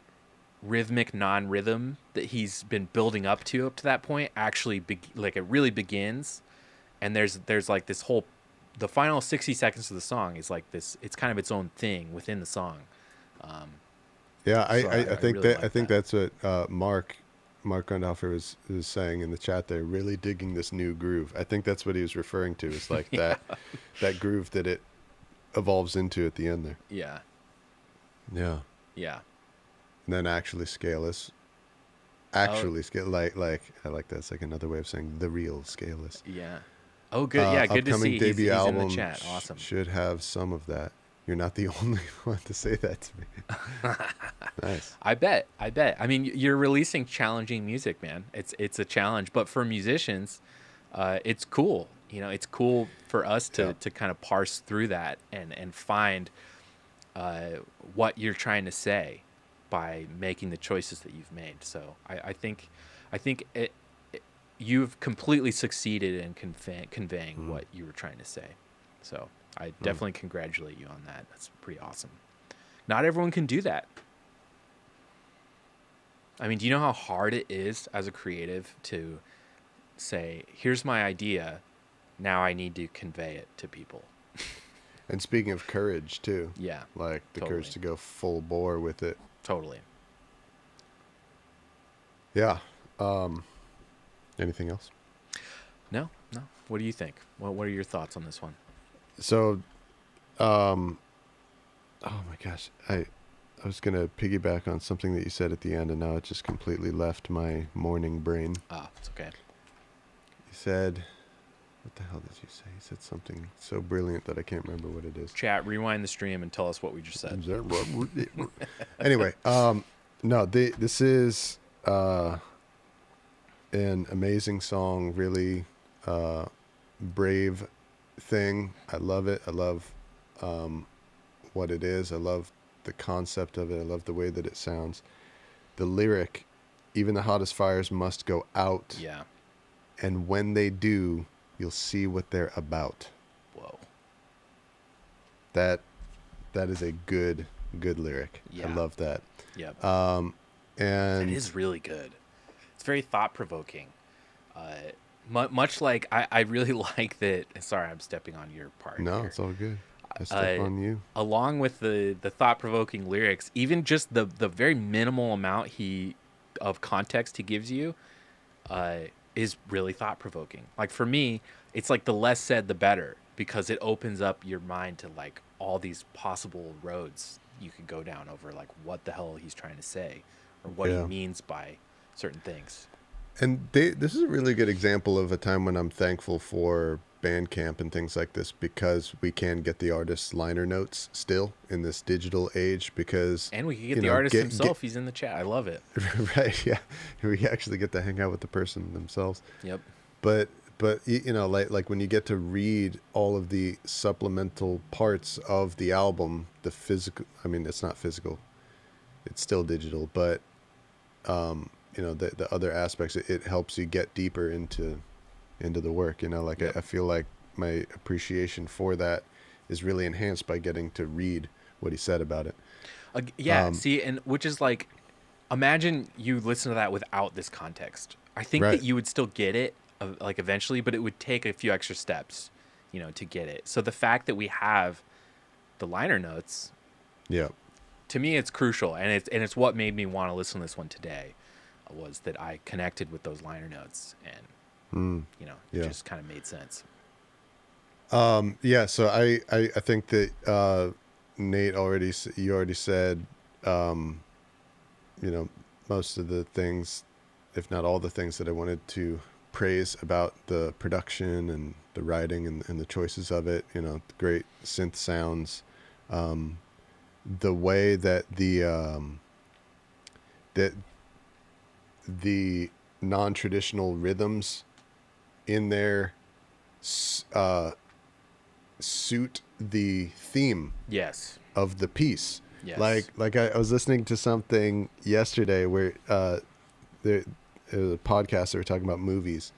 Speaker 1: rhythmic non-rhythm that he's been building up to that point actually it really begins. And there's like this whole, the final 60 seconds of the song is like this, it's kind of its own thing within the song.
Speaker 2: I think
Speaker 1: really
Speaker 2: I think that's what Mark Grundhoefer was saying in the chat there, really digging this new groove. I think that's what he was referring to, is like that groove that it evolves into at the end there.
Speaker 1: Yeah.
Speaker 2: Yeah.
Speaker 1: Yeah.
Speaker 2: And then actually scaleless. actually like I like that. It's like another way of saying the real scaleless.
Speaker 1: Yeah. Oh, good. Yeah, good to
Speaker 2: Upcoming
Speaker 1: see.
Speaker 2: debut
Speaker 1: He's in
Speaker 2: album
Speaker 1: the chat. Awesome.
Speaker 2: should have some of that. You're not the only one to say that to me. Nice.
Speaker 1: I bet. I mean, you're releasing challenging music, man. It's a challenge, but for musicians, it's cool. You know, it's cool for us to kind of parse through that and find what you're trying to say by making the choices that you've made. So I think you've completely succeeded in conveying what you were trying to say. So I definitely congratulate you on that. That's pretty awesome. Not everyone can do that. I mean, do you know how hard it is as a creative to say, here's my idea, now I need to convey it to people?
Speaker 2: And speaking of courage too.
Speaker 1: Yeah.
Speaker 2: Like the
Speaker 1: totally.
Speaker 2: courage to go full bore with it.
Speaker 1: Totally.
Speaker 2: Yeah. Anything else?
Speaker 1: No. What do you think? What are your thoughts on this one?
Speaker 2: So, oh my gosh, I was gonna piggyback on something that you said at the end, and now it just completely left my morning brain.
Speaker 1: It's okay.
Speaker 2: You said, what the hell did you say? You said something so brilliant that I can't remember what it is.
Speaker 1: Chat, rewind the stream and tell us what we just said.
Speaker 2: Anyway, no, this is an amazing song, really brave thing. I love it. I love what it is. I love the concept of it. I love the way that it sounds. The lyric, even the hottest fires must go out.
Speaker 1: Yeah.
Speaker 2: And when they do, you'll see what they're about.
Speaker 1: Whoa.
Speaker 2: That is a good lyric.
Speaker 1: Yeah.
Speaker 2: I love that.
Speaker 1: Yep.
Speaker 2: And
Speaker 1: it is really good. It's very thought-provoking. Much like I really like that. Sorry, I'm stepping on your part.
Speaker 2: No,
Speaker 1: here.
Speaker 2: it's all good. I step on you.
Speaker 1: Along with the thought-provoking lyrics, even just the very minimal amount of context he gives you is really thought-provoking. Like for me, it's like the less said, the better, because it opens up your mind to like all these possible roads you could go down over, like what the hell he's trying to say or what he means by certain things.
Speaker 2: And this is a really good example of a time when I'm thankful for Bandcamp and things like this, because we can get the artist's liner notes still in this digital age, because...
Speaker 1: And we can get the artist himself. He's in the chat. I love it.
Speaker 2: Right, yeah. We actually get to hang out with the person themselves.
Speaker 1: Yep.
Speaker 2: But you know, like when you get to read all of the supplemental parts of the album, the physical... I mean, it's not physical. It's still digital, but... you know, the other aspects, it helps you get deeper into the work, you know, like I feel like my appreciation for that is really enhanced by getting to read what he said about it.
Speaker 1: See, and which is like, imagine you listen to that without this context. I think that you would still get it, like eventually, but it would take a few extra steps, you know, to get it. So the fact that we have the liner notes, to me, it's crucial, and it's what made me want to listen to this one today. Was that I connected with those liner notes, and you know, it just kind of made sense.
Speaker 2: So I think that Nate you already said you know, most of the things, if not all the things that I wanted to praise about the production and the writing and the choices of it. You know, great synth sounds, the way that the non-traditional rhythms in there suit the theme of the piece. Like I was listening to something yesterday where there was a podcast that were talking about movies,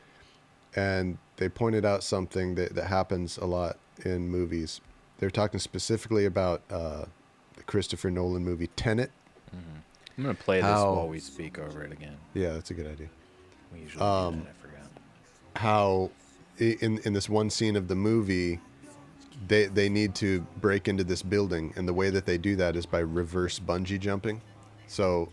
Speaker 2: and they pointed out something that happens a lot in movies. They're talking specifically about the Christopher Nolan movie Tenet.
Speaker 1: I'm going to play this while we speak over it again.
Speaker 2: Yeah, that's a good idea.
Speaker 1: We usually do that, I forgot.
Speaker 2: How in this one scene of the movie, they need to break into this building, and the way that they do that is by reverse bungee jumping. So,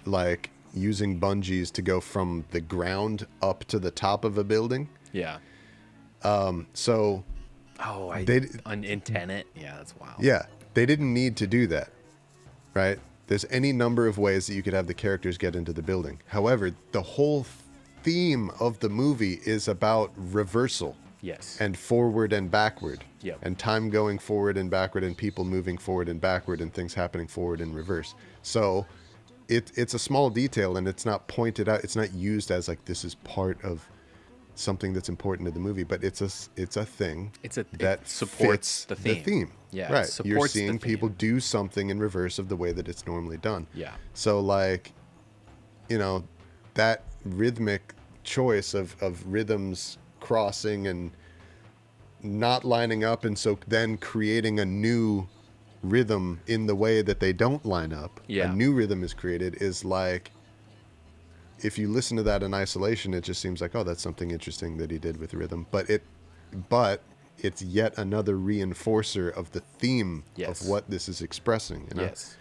Speaker 2: like, using bungees to go from the ground up to the top of a building.
Speaker 1: Yeah.
Speaker 2: So...
Speaker 1: in Tenet? Yeah, that's wild.
Speaker 2: Yeah, they didn't need to do that, right? There's any number of ways that you could have the characters get into the building. However, the whole theme of the movie is about reversal.
Speaker 1: Yes.
Speaker 2: And forward and backward.
Speaker 1: Yep.
Speaker 2: And time going forward and backward, and people moving forward and backward, and things happening forward and reverse. So it's a small detail, and it's not pointed out. It's not used as like this is part of something that's important to the movie, but it's a thing that
Speaker 1: supports
Speaker 2: fits
Speaker 1: the theme.
Speaker 2: Yeah,
Speaker 1: right.
Speaker 2: You're seeing people do something in reverse of the way that it's normally done.
Speaker 1: Yeah.
Speaker 2: So like, that rhythmic choice of rhythms crossing and not lining up, and so then creating a new rhythm in the way that they don't line up.
Speaker 1: Yeah.
Speaker 2: A new rhythm is created, is like, if you listen to that in isolation, it just seems like, oh, that's something interesting that he did with rhythm. But it's yet another reinforcer of the theme of what this is expressing. Yes.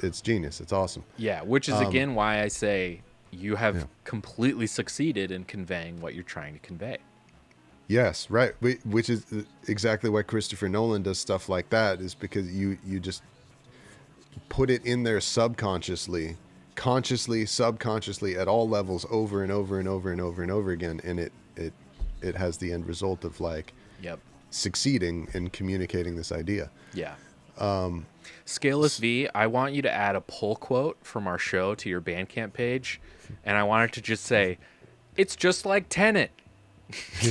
Speaker 2: It's genius. It's awesome.
Speaker 1: Yeah, which is again why I say you have completely succeeded in conveying what you're trying to convey.
Speaker 2: Yes, right. Which is exactly why Christopher Nolan does stuff like that, is because you just put it in there subconsciously, consciously, subconsciously, at all levels, over and over and over and over and over again, and it has the end result of like succeeding in communicating this idea.
Speaker 1: Yeah. Scaleless V, I want you to add a pull quote from our show to your Bandcamp page, and I want it to just say, "It's just like Tenet."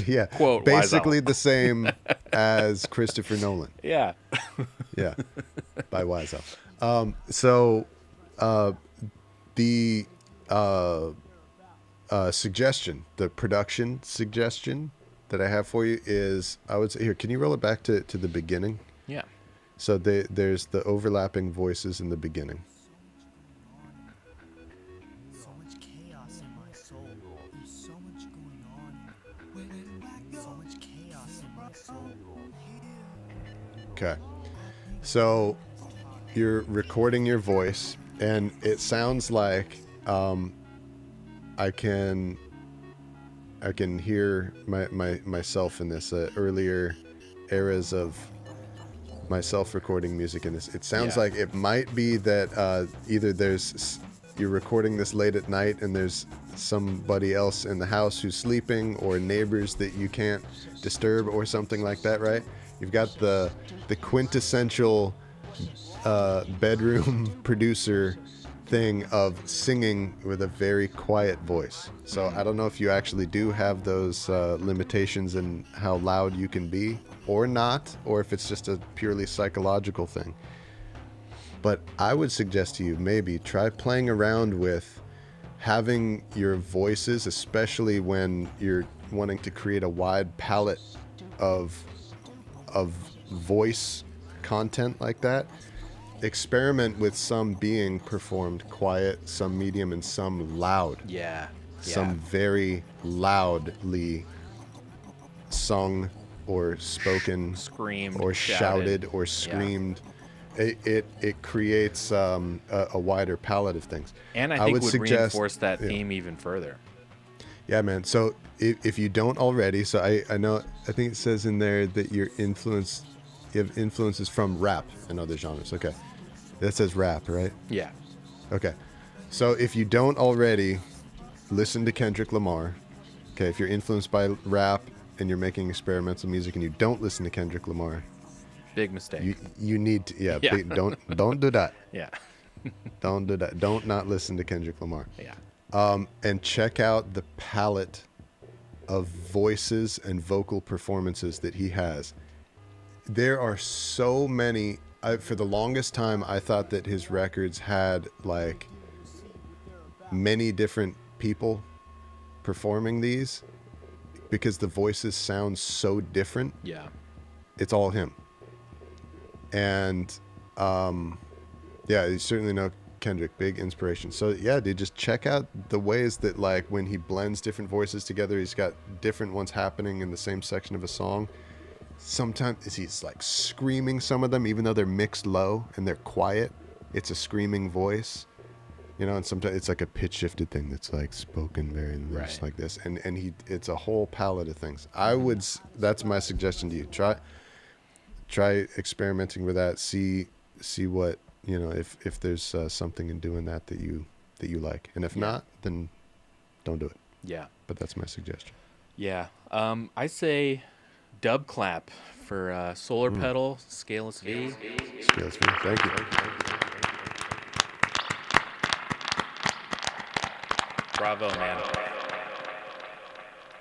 Speaker 2: Yeah.
Speaker 1: Quote,
Speaker 2: basically the same as Christopher Nolan.
Speaker 1: Yeah.
Speaker 2: Yeah. By Wiseau. So the suggestion, the production suggestion that I have for you is, I would say, here, can you roll it back to the beginning?
Speaker 1: Yeah.
Speaker 2: So there's the overlapping voices in the beginning.
Speaker 5: So much chaos in my soul. There's so much going on. So much chaos in my soul.
Speaker 2: Okay. So you're recording your voice, and it sounds like I can hear myself in this earlier eras of myself recording music in this. It sounds like it might be that either you're recording this late at night and there's somebody else in the house who's sleeping, or neighbors that you can't disturb, or something like that, right? You've got the quintessential bedroom producer thing of singing with a very quiet voice. So I don't know if you actually do have those limitations in how loud you can be or not, or if it's just a purely psychological thing. But I would suggest to you, maybe try playing around with having your voices, especially when you're wanting to create a wide palette of voice content like that. Experiment with some being performed quiet, some medium, and some loud.
Speaker 1: Yeah.
Speaker 2: Some very loudly sung or spoken,
Speaker 1: screamed,
Speaker 2: or shouted or screamed. It creates a wider palette of things.
Speaker 1: And I think would reinforce that theme even further.
Speaker 2: Yeah, man. So if you don't already, so I know, I think it says in there that you have influences from rap and other genres. Okay. That says rap, right?
Speaker 1: Yeah.
Speaker 2: Okay. So if you don't already listen to Kendrick Lamar, okay, if you're influenced by rap and you're making experimental music and you don't listen to Kendrick Lamar,
Speaker 1: big mistake.
Speaker 2: You need to, don't do that.
Speaker 1: Yeah.
Speaker 2: Don't do that. Don't not listen to Kendrick Lamar.
Speaker 1: Yeah.
Speaker 2: And check out the palette of voices and vocal performances that he has. There are so many. For the longest time, I thought that his records had like many different people performing these, because the voices sound so different.
Speaker 1: Yeah.
Speaker 2: It's all him. And you certainly know Kendrick, big inspiration. So yeah, dude, just check out the ways that, like, when he blends different voices together, he's got different ones happening in the same section of a song. Sometimes he's like screaming some of them, even though they're mixed low and they're quiet. It's a screaming voice, and sometimes it's like a pitch shifted thing that's like spoken very loose, like this. And it's a whole palette of things. That's my suggestion to you. Try experimenting with that. See what you know, if there's something in doing that you like, and if not, then don't do it.
Speaker 1: Yeah.
Speaker 2: But that's my suggestion.
Speaker 1: Yeah. I say dub clap for Solar Petal, Scaleless V.
Speaker 2: Scaleless V. Thank you.
Speaker 1: Bravo, man.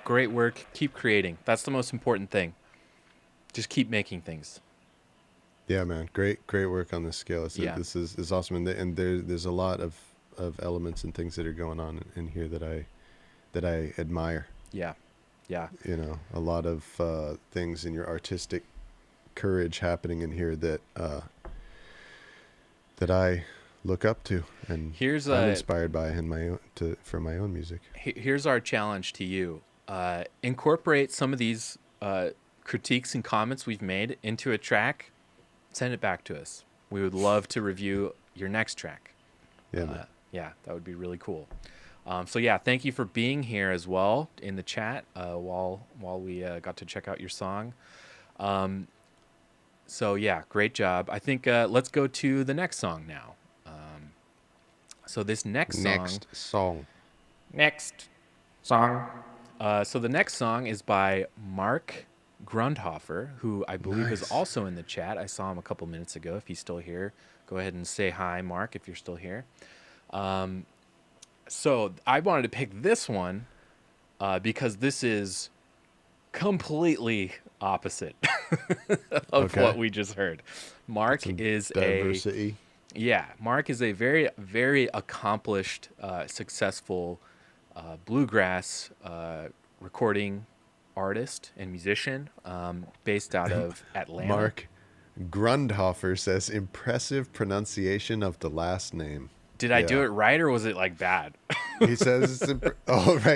Speaker 1: Great work. Keep creating. That's the most important thing. Just keep making things.
Speaker 2: Yeah, man. Great work on this scale.
Speaker 1: Yeah.
Speaker 2: This is awesome, and there's a lot of elements and things that are going on in here that I admire.
Speaker 1: Yeah. Yeah.
Speaker 2: You know, a lot of things in your artistic courage happening in here that I look up to, and I'm inspired by for my own music.
Speaker 1: Here's our challenge to you: incorporate some of these critiques and comments we've made into a track. Send it back to us. We would love to review your next track.
Speaker 2: Yeah,
Speaker 1: yeah, that would be really cool. So yeah, thank you for being here as well in the chat while we got to check out your song. So yeah, great job. I think let's go to the next song now. So this next song. So the next song is by Mark Grundhoefer, who I believe is also in the chat. I saw him a couple minutes ago. If he's still here, go ahead and say hi, Mark, if you're still here. So I wanted to pick this one because this is completely opposite of what we just heard. Mark is
Speaker 2: diversity.
Speaker 1: Mark is a very, very accomplished, successful bluegrass recording artist and musician based out of Atlanta.
Speaker 2: Mark Grundhoefer says, impressive pronunciation of the last name.
Speaker 1: Did I do it right, or was it like bad?
Speaker 2: He says it's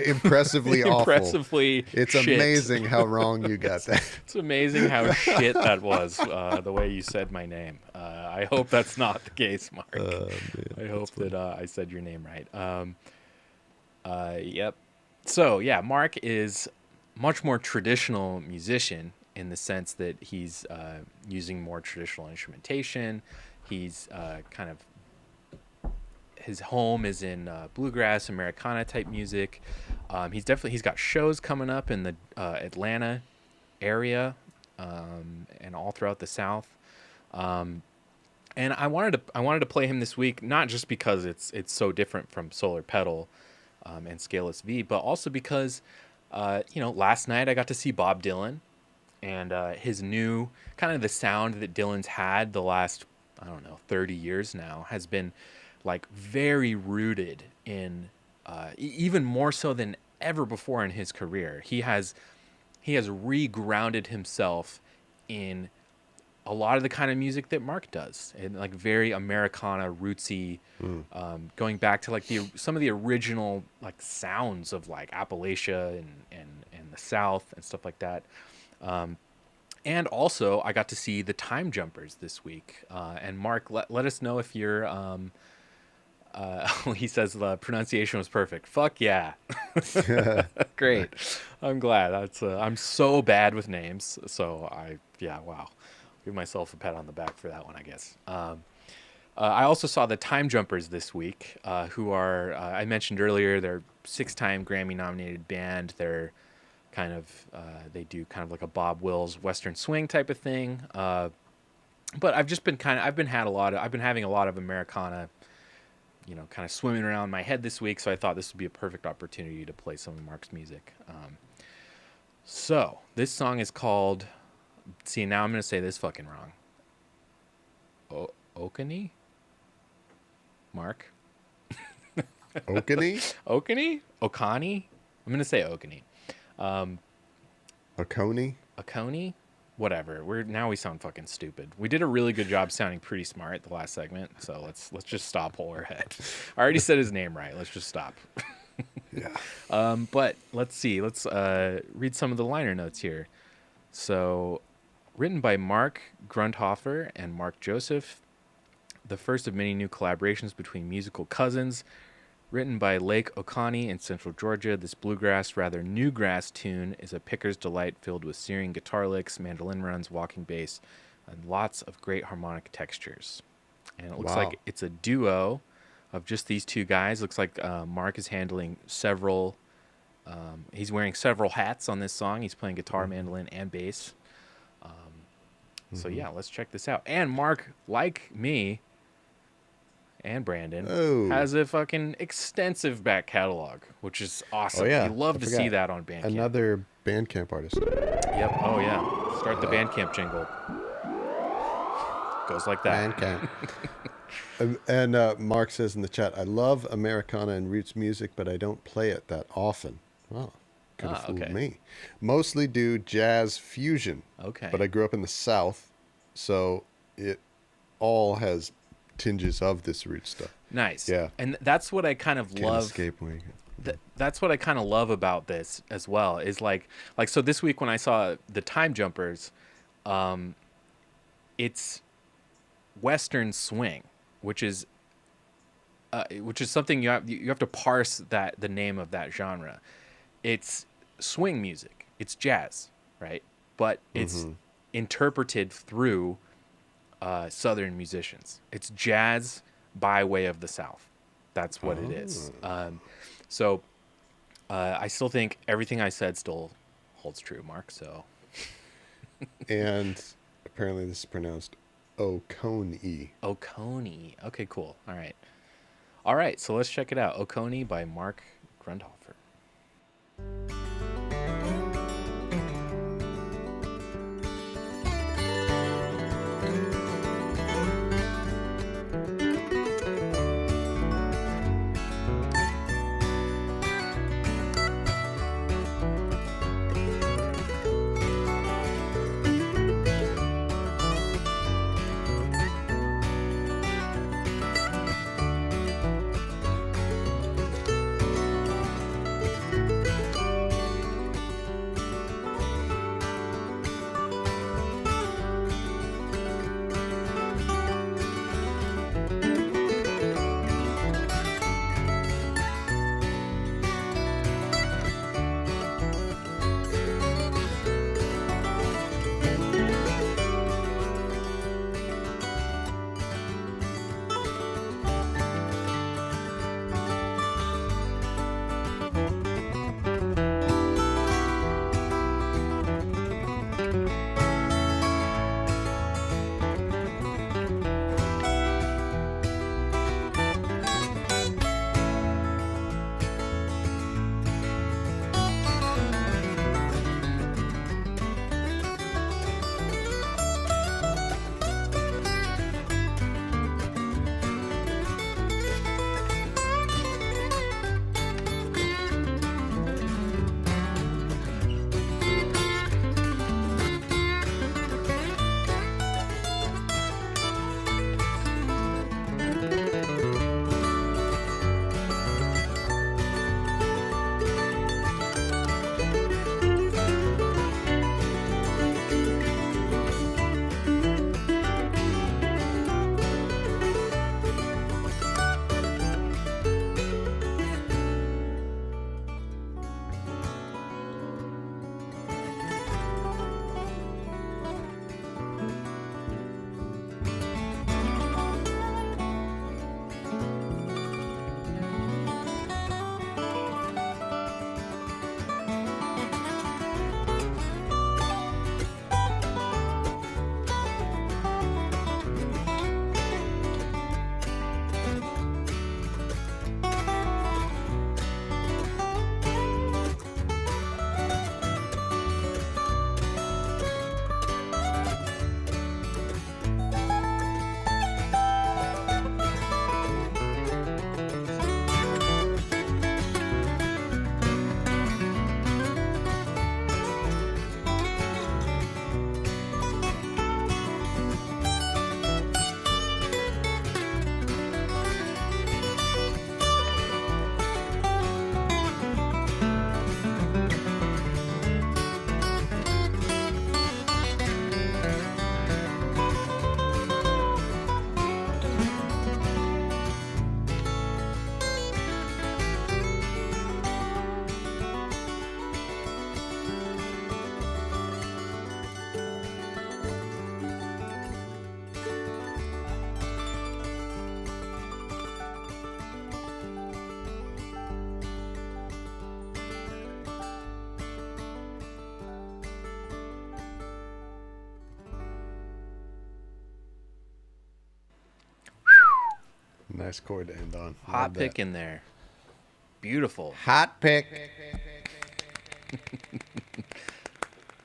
Speaker 2: impressively awful.
Speaker 1: Impressively
Speaker 2: It's
Speaker 1: shit.
Speaker 2: Amazing how wrong you got that.
Speaker 1: It's amazing how shit that was, the way you said my name. I hope that's not the case, Mark. I hope that I said your name right. Yep. So, yeah, Mark is much more traditional musician in the sense that he's using more traditional instrumentation. He's kind of... His home is in bluegrass, Americana type music. He's got shows coming up in the Atlanta area and all throughout the South. And I wanted to play him this week, not just because it's so different from Solar Petal and Scaleless V, but also because last night I got to see Bob Dylan, and his new kind of the sound that Dylan's had the last 30 years now has been like very rooted in even more so than ever before in his career. He has regrounded himself in a lot of the kind of music that Mark does, and like very Americana rootsy, going back to like some of the original like sounds of like Appalachia and the South and stuff like that. And also I got to see the Time Jumpers this week. And Mark, let us know if you're he says the pronunciation was perfect. Fuck yeah. Great. I'm glad. I'm so bad with names. So wow. Give myself a pat on the back for that one, I guess. I also saw the Time Jumpers this week, who are, I mentioned earlier, they're 6-time Grammy nominated band. They're kind of, they do kind of like a Bob Wills Western swing type of thing. But I've just been I've been having a lot of Americana, kind of swimming around my head this week, so I thought this would be a perfect opportunity to play some of Mark's music. So this song is called, see, now I'm going to say this fucking wrong. Oconee? Mark?
Speaker 2: Oconee?
Speaker 1: Oconee? Oconee? I'm going to say Oconee.
Speaker 2: Oconee?
Speaker 1: Oconee? Whatever. We sound fucking stupid. We did a really good job sounding pretty smart at the last segment, so let's just stop, hold our head. I already said his name right. Let's just stop.
Speaker 2: Yeah.
Speaker 1: But let's see. Let's read some of the liner notes here. So, written by Mark Grundhoefer and Mark Joseph, the first of many new collaborations between musical cousins. Written by Lake Oconee in central Georgia, this bluegrass, rather newgrass tune is a picker's delight filled with searing guitar licks, mandolin runs, walking bass, and lots of great harmonic textures. And it looks
Speaker 2: Wow.
Speaker 1: like it's a duo of just these two guys. Looks like Mark is handling several. He's wearing several hats on this song. He's playing guitar, mandolin, and bass. So yeah, let's check this out. And Mark, like me and Brandon, has a fucking extensive back catalog, which is awesome.
Speaker 2: Oh, yeah.
Speaker 1: You love
Speaker 2: I
Speaker 1: to
Speaker 2: forgot.
Speaker 1: see that on Bandcamp.
Speaker 2: Another Bandcamp artist.
Speaker 1: Yep. Oh yeah. Start the Bandcamp jingle. Goes like that.
Speaker 2: Bandcamp. And Mark says in the chat, I love Americana and roots music, but I don't play it that often. Well, could have fooled
Speaker 1: okay.
Speaker 2: me. Mostly do jazz fusion.
Speaker 1: Okay.
Speaker 2: But I grew up in the South, so it all has tinges of this root stuff.
Speaker 1: Nice.
Speaker 2: Yeah.
Speaker 1: And that's what I kind of
Speaker 2: Can't
Speaker 1: love.
Speaker 2: escape me.
Speaker 1: That's what I kind of love about this as well. Is like so this week when I saw the Time Jumpers, it's Western swing, which is something you have to parse the name of that genre. It's swing music. It's jazz, right? But it's interpreted through Southern musicians. It's jazz by way of the South. That's what it is. So I still think everything I said still holds true, Mark. So.
Speaker 2: And apparently this is pronounced Oconee.
Speaker 1: Oconee. Okay, cool. All right. So let's check it out. Oconee by Mark Grundhoefer.
Speaker 2: Nice chord to end on.
Speaker 1: Hot
Speaker 2: Love
Speaker 1: pick
Speaker 2: that.
Speaker 1: in there. Beautiful.
Speaker 2: Hot pick.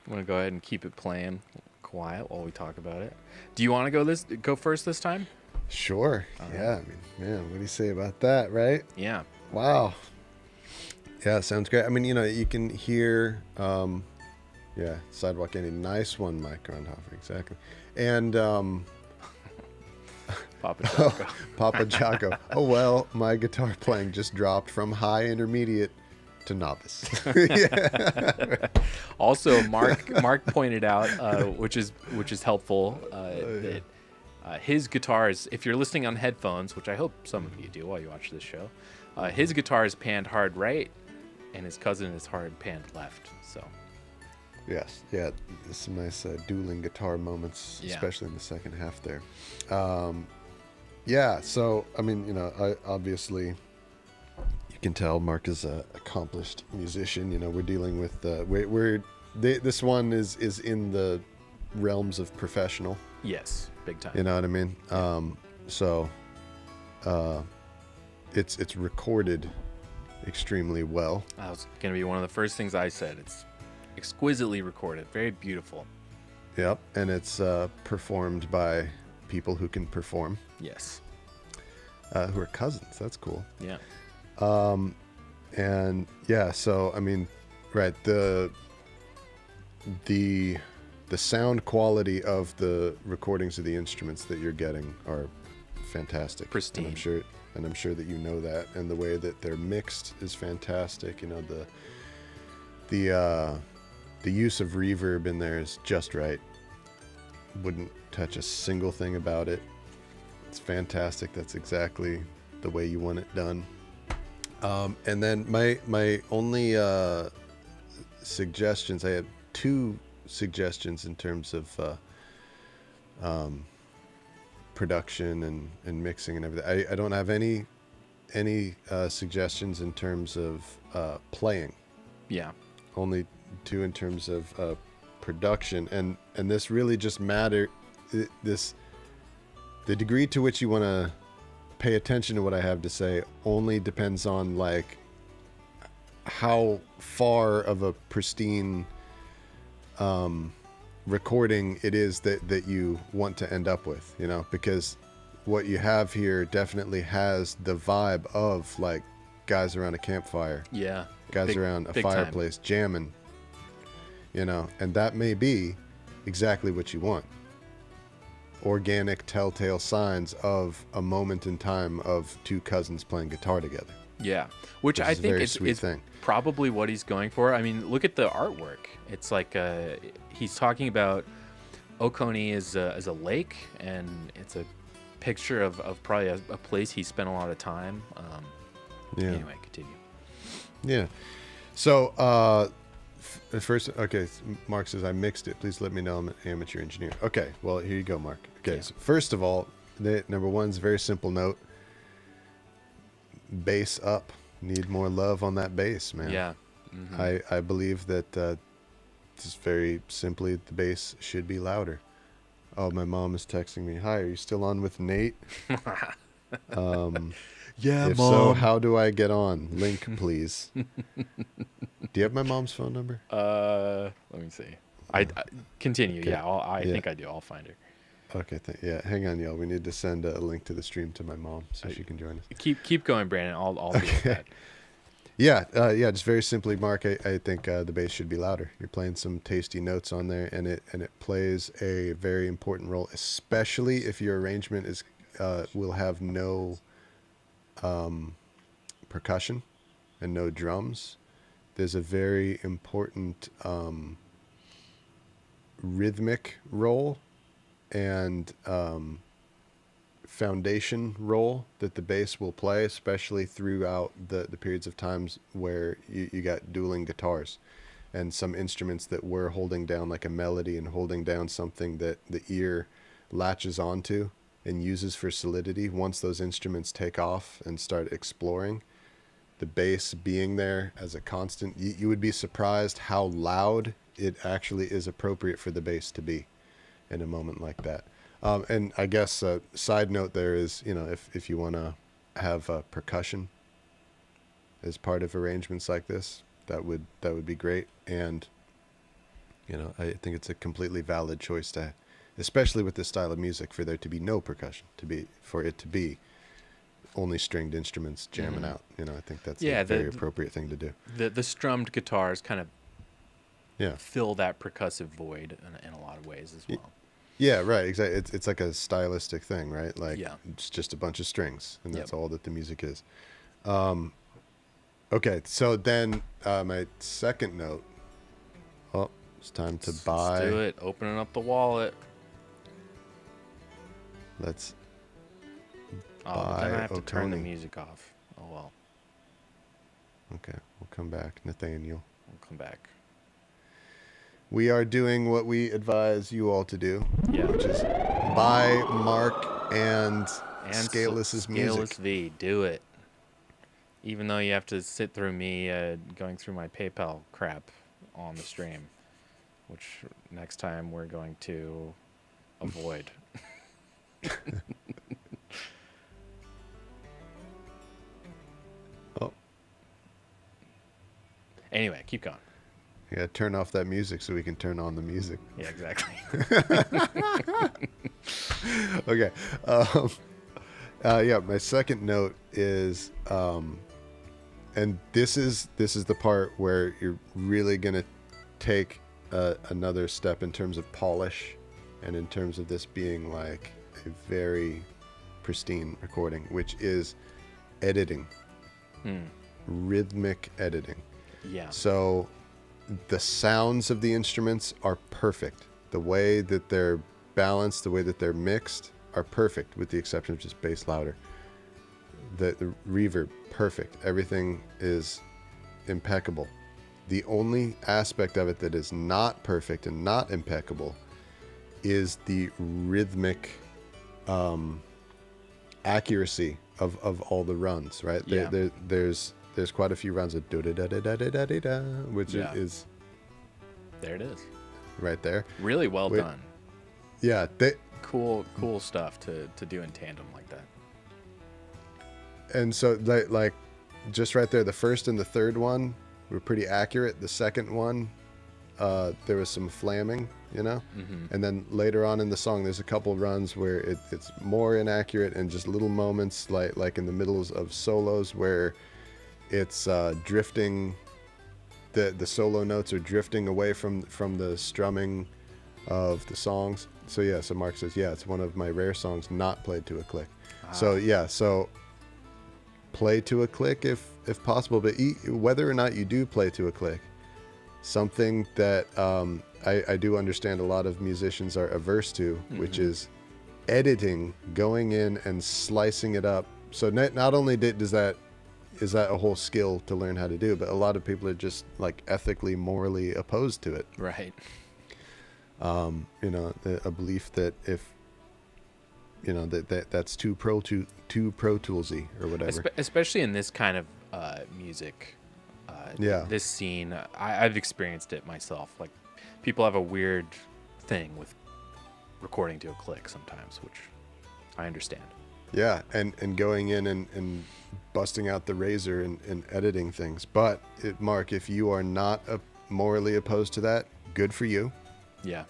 Speaker 1: I'm gonna go ahead and keep it playing quiet while we talk about it. Do you want to go first this time?
Speaker 2: Sure. Yeah. I mean, man, what do you say about that, right?
Speaker 1: Yeah.
Speaker 2: Wow. Yeah, sounds great. I mean, you can hear, Sidewalk Andy. Nice one, Mike Grundhoefer. Exactly. And
Speaker 1: Papa Jocko.
Speaker 2: Papa Jocko. Oh, well, my guitar playing just dropped from high intermediate to novice.
Speaker 1: Also, Mark pointed out, which is helpful, that his guitars, if you're listening on headphones, which I hope some of you do while you watch this show, his guitar is panned hard right, and his cousin is hard panned left. So.
Speaker 2: Yes. Yeah. Some nice dueling guitar moments,
Speaker 1: Yeah.
Speaker 2: especially in the second half there. Yeah. So, I mean, I obviously, you can tell Mark is an accomplished musician. We're dealing with this one is in the realms of professional.
Speaker 1: Yes, big time.
Speaker 2: You know what I mean? It's recorded extremely well.
Speaker 1: That was going to be one of the first things I said. It's exquisitely recorded, very beautiful.
Speaker 2: Yep, and it's performed by people who can perform,
Speaker 1: Yes.
Speaker 2: who are cousins. That's cool.
Speaker 1: Yeah.
Speaker 2: And yeah, so I mean, right, the sound quality of the recordings of the instruments that you're getting are fantastic.
Speaker 1: Pristine.
Speaker 2: And I'm sure that you know that, and the way that they're mixed is fantastic. The use of reverb in there is just right. Wouldn't touch a single thing about it. It's fantastic. That's exactly the way you want it done. And then my only suggestions, I had 2 suggestions in terms of production and mixing and everything. I don't have any suggestions in terms of playing.
Speaker 1: Yeah.
Speaker 2: Only 2 in terms of production, and this really just matter. The degree to which you want to pay attention to what I have to say only depends on like how far of a pristine recording it is that you want to end up with, because what you have here definitely has the vibe of like guys around a campfire,
Speaker 1: Yeah.
Speaker 2: guys around a
Speaker 1: big time.
Speaker 2: fireplace jamming, and that may be exactly what you want. Organic telltale signs of a moment in time of 2 cousins playing guitar together.
Speaker 1: Yeah. Which I
Speaker 2: is a
Speaker 1: think
Speaker 2: very
Speaker 1: is
Speaker 2: sweet thing.
Speaker 1: probably what he's going for. I mean, look at the artwork. It's like he's talking about Oconee as a lake, and it's a picture of probably a place he spent a lot of time.
Speaker 2: Yeah.
Speaker 1: Anyway, continue.
Speaker 2: Yeah. So, first, okay, Mark says, I mixed it. Please let me know I'm an amateur engineer. Okay, well, here you go, Mark. Okay,
Speaker 1: Yeah.
Speaker 2: so first of all, number 1 is a very simple note. Bass up. Need more love on that bass, man.
Speaker 1: Yeah.
Speaker 2: I believe that just very simply, the bass should be louder. Oh, my mom is texting me. Hi, are you still on with Nate?
Speaker 1: Yeah,
Speaker 2: If so, how do I get on? Link, please. Do you have my mom's phone number?
Speaker 1: Let me see. I continue.
Speaker 2: Okay.
Speaker 1: Yeah, I
Speaker 2: Yeah.
Speaker 1: think I do. I'll find her.
Speaker 2: Okay, yeah. Hang on, y'all. We need to send a link to the stream to my mom so she can join us.
Speaker 1: Keep going, Brandon. I'll be with that.
Speaker 2: Yeah, just very simply, Mark. I think the bass should be louder. You're playing some tasty notes on there, and it plays a very important role, especially if your arrangement is will have no percussion and no drums. There's a very important rhythmic role and foundation role that the bass will play, especially throughout the periods of times where you got dueling guitars and some instruments that were holding down like a melody and holding down something that the ear latches onto and uses for solidity. Once those instruments take off and start exploring, the bass being there as a constant, you would be surprised how loud it actually is appropriate for the bass to be in a moment like that. And I guess a side note there is, if you want to have percussion as part of arrangements like this, that would be great. And I think it's a completely valid choice to, especially with this style of music, for there to be no percussion, for it to be only stringed instruments jamming out. I think that's a very appropriate thing to do.
Speaker 1: The strummed guitars kind of
Speaker 2: Yeah.
Speaker 1: fill that percussive void in a lot of ways as well.
Speaker 2: Yeah, right. Exactly. It's like a stylistic thing, right? Like it's just a bunch of strings, and that's all that the music is. Okay, so then my second note. Oh, it's time to buy.
Speaker 1: Let's do it. Opening up the wallet.
Speaker 2: Let's
Speaker 1: Oh, but then I have to turn the
Speaker 2: Oconee.
Speaker 1: music off. Oh well.
Speaker 2: Okay, we'll come back, Nathaniel.
Speaker 1: We'll come back.
Speaker 2: We are doing what we advise you all to do,
Speaker 1: Yeah.
Speaker 2: which is buy, mark, and scaleless's music.
Speaker 1: Scaleless V, do it. Even though you have to sit through me going through my PayPal crap on the stream, which next time we're going to avoid.
Speaker 2: Oh,
Speaker 1: Anyway, keep going.
Speaker 2: you gotta turn off that music so we can turn on the music.
Speaker 1: Yeah, exactly.
Speaker 2: Okay. Yeah, my second note is, and this is the part where you're really gonna take another step in terms of polish, and in terms of this being like a very pristine recording, which is editing, rhythmic editing.
Speaker 1: Yeah.
Speaker 2: So the sounds of the instruments are perfect. The way that they're balanced, the way that they're mixed are perfect, with the exception of just bass louder. The reverb, perfect. Everything is impeccable. The only aspect of it that is not perfect and not impeccable is the rhythmic accuracy of all the runs, right?
Speaker 1: Yeah.
Speaker 2: There's quite a few runs of do da da da da da da da, which is
Speaker 1: There it is.
Speaker 2: right there.
Speaker 1: Really well done.
Speaker 2: Yeah,
Speaker 1: Cool stuff to do in tandem like that.
Speaker 2: and so like just right there, the first and the third one were pretty accurate. The second one, there was some flamming, and then later on in the song, there's a couple runs where it's more inaccurate, and just little moments like in the middles of solos where it's drifting. The solo notes are drifting away from the strumming of the songs. So yeah, so Mark says, yeah, it's one of my rare songs not played to a click. So play to a click if possible, but whether or not you do play to a click, something that I do understand a lot of musicians are averse to, which is editing, going in and slicing it up. So not only is that a whole skill to learn how to do, but a lot of people are just like ethically, morally opposed to it.
Speaker 1: Right.
Speaker 2: A belief that if that's too Pro Toolsy or whatever.
Speaker 1: Especially in this kind of music. This scene, I've experienced it myself. Like, people have a weird thing with recording to a click sometimes, which I understand.
Speaker 2: Yeah, and going in and busting out the razor and editing things. But Mark, if you are not morally opposed to that, good for you.
Speaker 1: Yeah.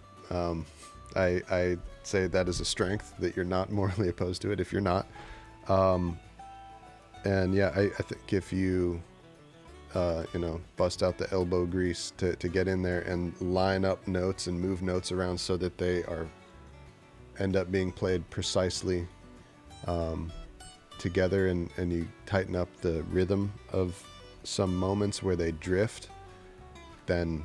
Speaker 2: I say that is a strength, that you're not morally opposed to it if you're not. And yeah, I think if you bust out the elbow grease to get in there and line up notes and move notes around so that they end up being played precisely together, and you tighten up the rhythm of some moments where they drift, then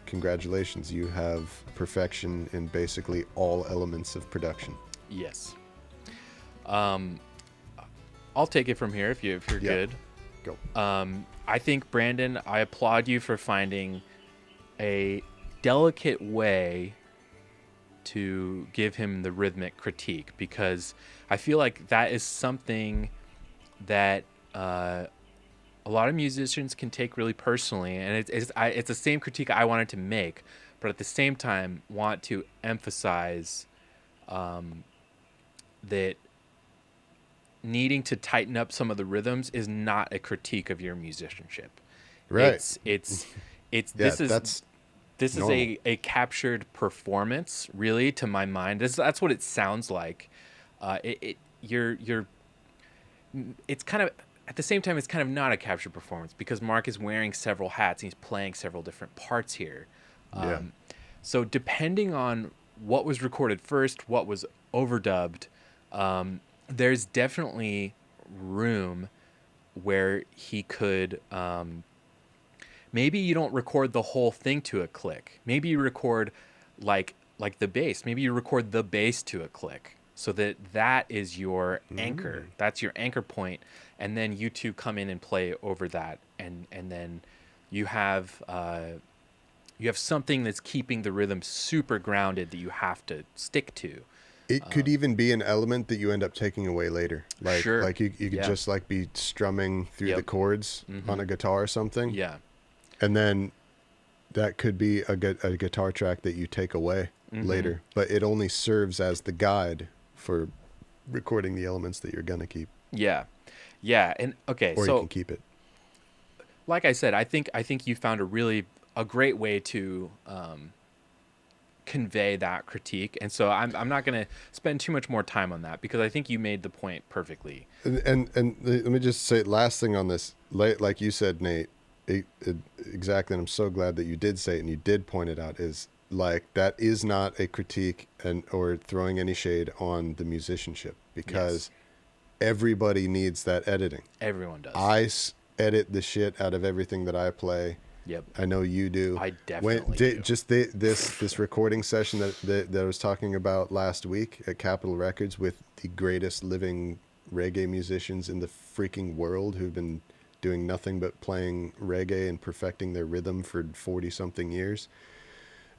Speaker 2: congratulations, you have perfection in basically all elements of production.
Speaker 1: Yes. I'll take it from here if you're good.
Speaker 2: Go.
Speaker 1: I think, Brandon, I applaud you for finding a delicate way to give him the rhythmic critique, because I feel like that is something that a lot of musicians can take really personally, and it's the same critique I wanted to make, but at the same time want to emphasize that needing to tighten up some of the rhythms is not a critique of your musicianship.
Speaker 2: Right.
Speaker 1: It's
Speaker 2: Yeah,
Speaker 1: this is
Speaker 2: that's
Speaker 1: this is
Speaker 2: normal.
Speaker 1: a captured performance, really, to my mind. That's what it sounds like. You're it's kind of, at the same time, it's kind of not a captured performance because Mark is wearing several hats and he's playing several different parts here.
Speaker 2: Yeah.
Speaker 1: So depending on what was recorded first, what was overdubbed, there's definitely room where he could, maybe you don't record the whole thing to a click. Maybe you record like the bass. Maybe you record the bass to a click, so that is your anchor. That's your anchor point, and then you two come in and play over that, and then you have something that's keeping the rhythm super grounded that you have to stick to.
Speaker 2: It could even be an element that you end up taking away later. Like,
Speaker 1: Sure.
Speaker 2: like you could just like be strumming through the
Speaker 1: Yep.
Speaker 2: chords on a guitar or something.
Speaker 1: Yeah.
Speaker 2: And then that could be a guitar track that you take away later, but it only serves as the guide for recording the elements that you're going to keep,
Speaker 1: Yeah. And okay,
Speaker 2: or
Speaker 1: so
Speaker 2: you can keep it.
Speaker 1: like I said, I think you found a great way to convey that critique, and so I'm not going to spend too much more time on that because I think you made the point perfectly.
Speaker 2: And let me just say last thing on this, like you said, Nate, exactly. And I'm so glad that you did say it and you did point it out, is like, that is not a critique or throwing any shade on the musicianship, because everybody needs that editing.
Speaker 1: Everyone does.
Speaker 2: I edit the shit out of everything that I play.
Speaker 1: Yep.
Speaker 2: I know you do.
Speaker 1: I definitely do.
Speaker 2: Just this recording session that I was talking about last week at Capitol Records with the greatest living reggae musicians in the freaking world, who've been doing nothing but playing reggae and perfecting their rhythm for 40 something years.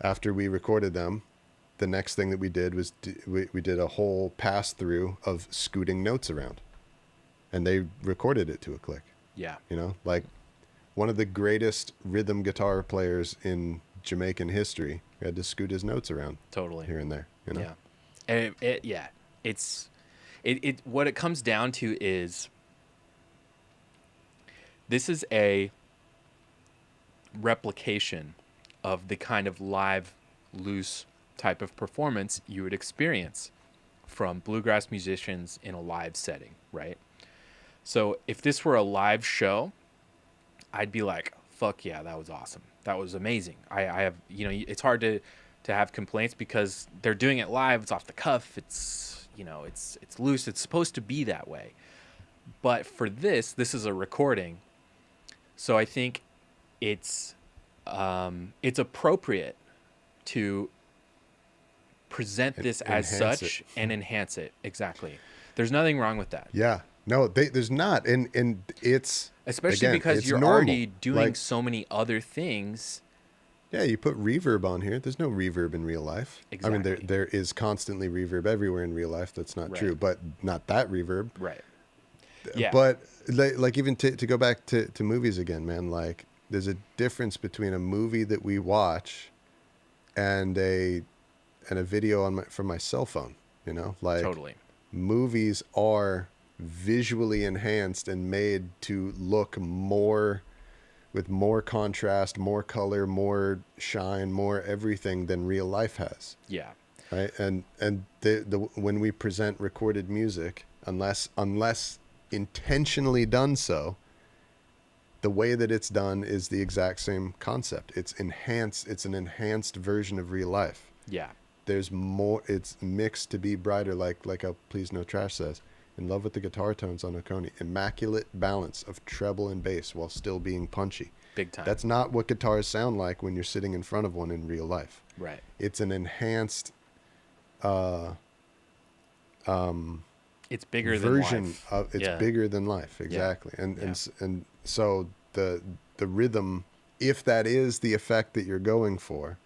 Speaker 2: After we recorded them, the next thing that we did was we did a whole pass through of scooting notes around, and they recorded it to a click.
Speaker 1: Yeah.
Speaker 2: You know, like one of the greatest rhythm guitar players in Jamaican history had to scoot his notes around
Speaker 1: Totally.
Speaker 2: here and there, you know?
Speaker 1: Yeah. And it's what it comes down to is, this is a replication of the kind of live, loose type of performance you would experience from bluegrass musicians in a live setting, right? So if this were a live show, I'd be like, fuck yeah, that was awesome. That was amazing. I have, it's hard to have complaints because they're doing it live. It's off the cuff. It's, it's loose. It's supposed to be that way. But for this is a recording. So I think it's appropriate to present this as such and enhance it. Exactly. There's nothing wrong with that.
Speaker 2: Yeah. No, there's not. And it's...
Speaker 1: Especially
Speaker 2: again,
Speaker 1: because
Speaker 2: it's
Speaker 1: you're
Speaker 2: normal.
Speaker 1: already doing
Speaker 2: Like,
Speaker 1: so many other things.
Speaker 2: yeah, you put reverb on here. There's no reverb in real life.
Speaker 1: Exactly.
Speaker 2: I mean, there is constantly reverb everywhere in real life. That's not
Speaker 1: Right.
Speaker 2: true, but not that reverb.
Speaker 1: Right. Yeah.
Speaker 2: But like even to go back to movies again, man, like there's a difference between a movie that we watch and a video from my cell phone, like
Speaker 1: Totally.
Speaker 2: movies are visually enhanced and made to look more with more contrast, more color, more shine, more everything than real life has.
Speaker 1: Yeah.
Speaker 2: Right. And the when we present recorded music, unless intentionally done so, the way that it's done is the exact same concept. It's enhanced. It's an enhanced version of real life.
Speaker 1: Yeah.
Speaker 2: There's more. It's mixed to be brighter, like how Please No Trash says. In love with the guitar tones on Oconee. Immaculate balance of treble and bass while still being punchy.
Speaker 1: Big time.
Speaker 2: That's not what guitars sound like when you're sitting in front of one in real life.
Speaker 1: right.
Speaker 2: It's an enhanced
Speaker 1: It's bigger
Speaker 2: version
Speaker 1: than life.
Speaker 2: of it's
Speaker 1: Yeah.
Speaker 2: bigger than life, exactly. And so the rhythm, if that is the effect that you're going for,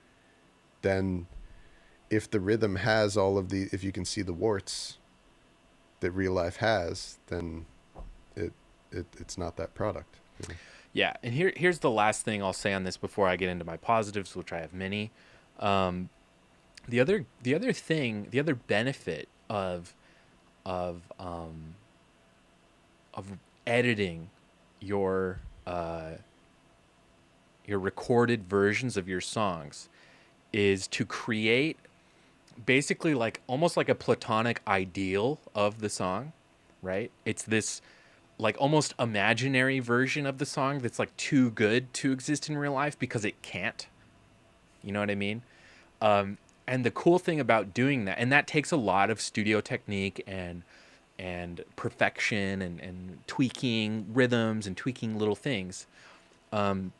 Speaker 2: then if the rhythm has if you can see the warts that real life has, then it's not that product.
Speaker 1: Yeah, and here's the last thing I'll say on this before I get into my positives, which I have many. The other benefit of editing your recorded versions of your songs is to create basically like almost like a platonic ideal of the song, right? It's this like almost imaginary version of the song that's like too good to exist in real life because it can't. You know what I mean? And the cool thing about doing that, and that takes a lot of studio technique and perfection and tweaking rhythms and tweaking little things. And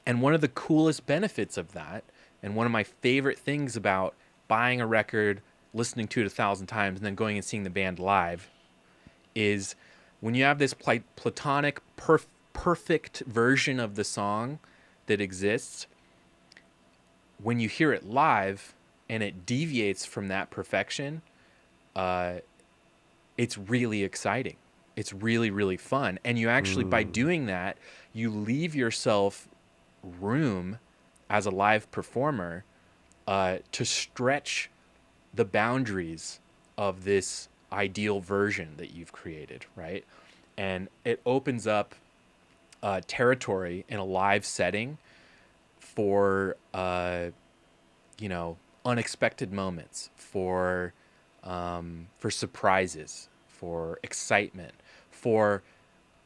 Speaker 1: one of the coolest benefits of that, and one of my favorite things about buying a record, listening to it 1,000 times, and then going and seeing the band live, is when you have this platonic, perfect version of the song that exists, when you hear it live and it deviates from that perfection, it's really exciting. It's really, really fun. And you actually, by doing that, you leave yourself room as a live performer to stretch the boundaries of this ideal version that you've created, right? And it opens up territory in a live setting for unexpected moments, for surprises, for excitement, for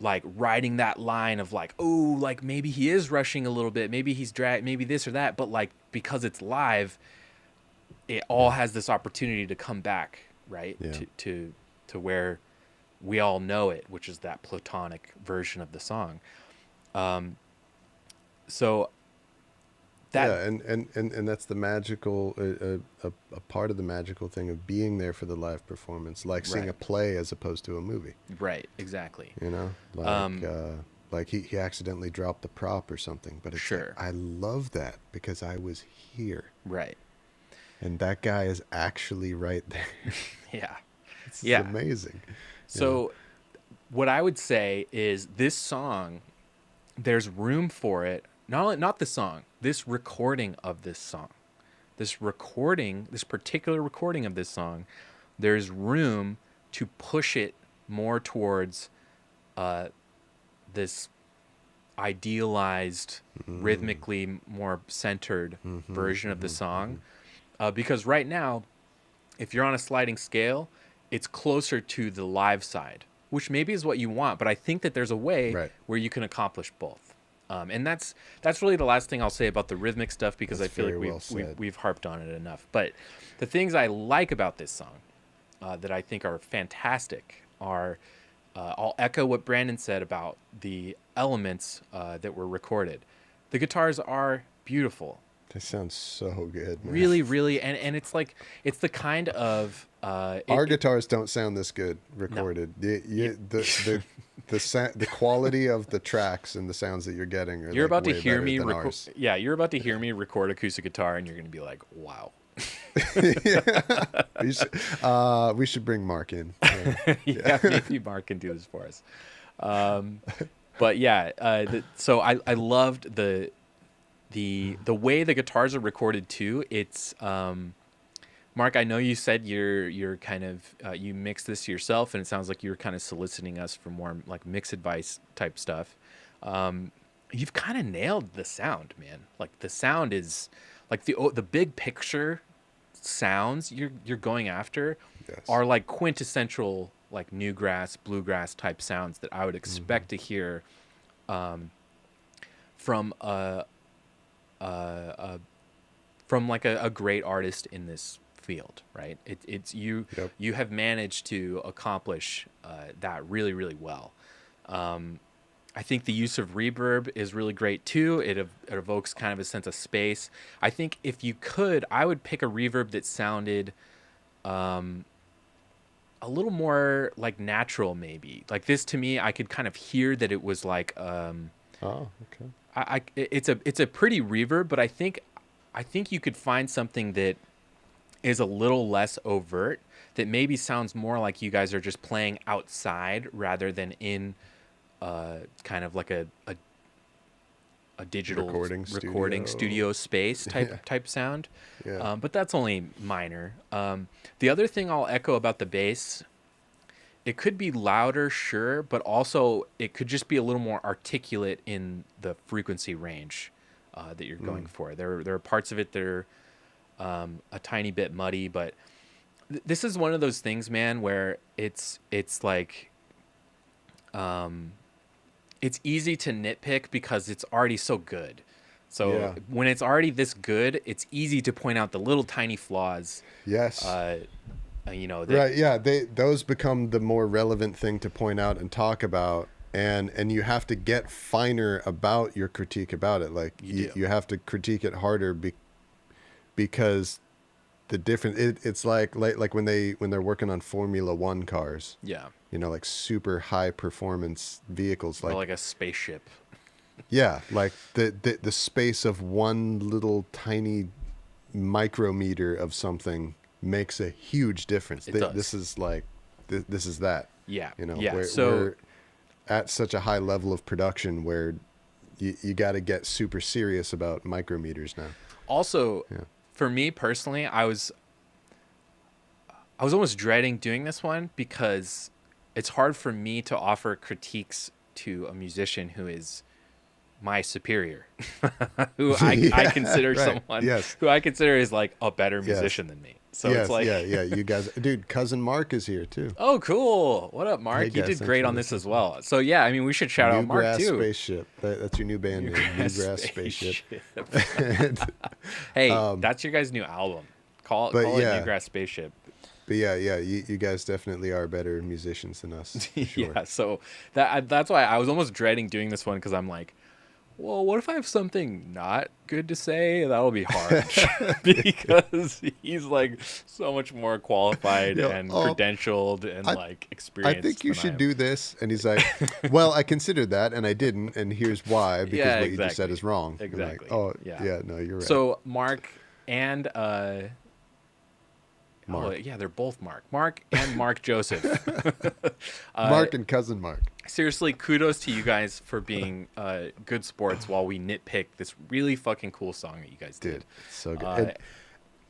Speaker 1: like riding that line of like, oh, like maybe he is rushing a little bit, maybe he's maybe this or that, but like because it's live, it all has this opportunity to come back, right?
Speaker 2: Yeah.
Speaker 1: To where we all know it, which is that platonic version of the song. So that,
Speaker 2: yeah, and that's the magical a part of the magical thing of being there for the live performance, like seeing
Speaker 1: Right.
Speaker 2: a play as opposed to a movie.
Speaker 1: right, exactly.
Speaker 2: You know, like he accidentally dropped the prop or something, but it's
Speaker 1: Sure.
Speaker 2: like, I love that because I was here,
Speaker 1: Right.
Speaker 2: and that guy is actually right there.
Speaker 1: Yeah.
Speaker 2: It's
Speaker 1: Yeah.
Speaker 2: amazing.
Speaker 1: So what I would say is this song, there's room for it. Not the song, this recording of this song. This particular recording of this song, there's room to push it more towards this idealized, rhythmically more centered version of the song. Because right now, if you're on a sliding scale, it's closer to the live side, which maybe is what you want, but I think that there's a way
Speaker 2: Right.
Speaker 1: where you can accomplish both. And that's really the last thing I'll say about the rhythmic stuff, because
Speaker 2: That's
Speaker 1: I feel like
Speaker 2: very well said.
Speaker 1: we've harped on it enough. But the things I like about this song that I think are fantastic are, I'll echo what Brandon said about the elements that were recorded. The guitars are beautiful.
Speaker 2: They sound so good, man.
Speaker 1: Really, really, and it's like, it's the kind of
Speaker 2: Our guitars don't sound this good recorded. The quality of the tracks and the sounds that you're getting are
Speaker 1: you're
Speaker 2: like
Speaker 1: about to
Speaker 2: way
Speaker 1: hear
Speaker 2: better
Speaker 1: me
Speaker 2: than
Speaker 1: record.
Speaker 2: ours.
Speaker 1: Yeah, you're about to hear me record acoustic guitar, and you're gonna be like, wow.
Speaker 2: We should bring Mark in.
Speaker 1: Yeah, maybe Mark can do this for us. But yeah, so I loved the way the guitars are recorded too. It's Mark, I know you said you're kind of you mix this yourself, and it sounds like you're kind of soliciting us for more like mix advice type stuff. You've kind of nailed the sound, man. Like the sound is like the big picture sounds you're going after
Speaker 2: Yes.
Speaker 1: are like quintessential like newgrass, bluegrass type sounds that I would expect to hear from like a great artist in this field, right? It's you.
Speaker 2: Yep.
Speaker 1: You have managed to accomplish that really, really well. I think the use of reverb is really great too. It evokes kind of a sense of space. I think if you could, I would pick a reverb that sounded a little more like natural, maybe. Like this to me, I could kind of hear that it was like
Speaker 2: Oh, okay.
Speaker 1: it's a pretty reverb, but I think you could find something that is a little less overt, that maybe sounds more like you guys are just playing outside rather than in kind of like a a digital
Speaker 2: recording
Speaker 1: studio space type sound.
Speaker 2: Yeah.
Speaker 1: But that's only minor. The other thing I'll echo about the bass, it could be louder, sure, but also it could just be a little more articulate in the frequency range that you're going for. There are parts of it that are a tiny bit muddy, but this is one of those things, man, where it's like it's easy to nitpick because it's already so good. So when it's already this good, it's easy to point out the little tiny flaws.
Speaker 2: Yes.
Speaker 1: Right,
Speaker 2: yeah, those become the more relevant thing to point out and talk about, and you have to get finer about your critique about it. Like you have to critique it harder because the different it's like when they're working on Formula 1 cars.
Speaker 1: Yeah.
Speaker 2: Like super high performance vehicles,
Speaker 1: or like a spaceship.
Speaker 2: Yeah, like the space of one little tiny micrometer of something makes a huge difference. This is like this is that.
Speaker 1: Yeah.
Speaker 2: We're at such a high level of production where you got to get super serious about micrometers now.
Speaker 1: Also, for me personally, I was almost dreading doing this one because it's hard for me to offer critiques to a musician who is my superior, who I consider someone who I consider is like a better musician than me. So it's like,
Speaker 2: you guys, dude, cousin Mark is here too.
Speaker 1: Oh, cool. What up, Mark? You did great on this as well. So yeah, I mean, we should shout out Mark too.
Speaker 2: Spaceship. That's your new band name. Newgrass Spaceship.
Speaker 1: Hey, that's your guys' new album. Call it Newgrass Spaceship.
Speaker 2: But you guys definitely are better musicians than us. Sure.
Speaker 1: Yeah, so that's why I was almost dreading doing this one, because I'm like, well, what if I have something not good to say? That'll be hard because he's like so much more qualified and credentialed and like experienced.
Speaker 2: I think you should do this. And he's like, well, I considered that and I didn't. And here's why, because what you just said is wrong.
Speaker 1: Exactly.
Speaker 2: Like, no, you're right.
Speaker 1: So Mark and Mark. They're both Mark. Mark and Mark Joseph.
Speaker 2: Mark and cousin Mark.
Speaker 1: Seriously, kudos to you guys for being good sports while we nitpick this really fucking cool song that you guys did.
Speaker 2: Dude, so good.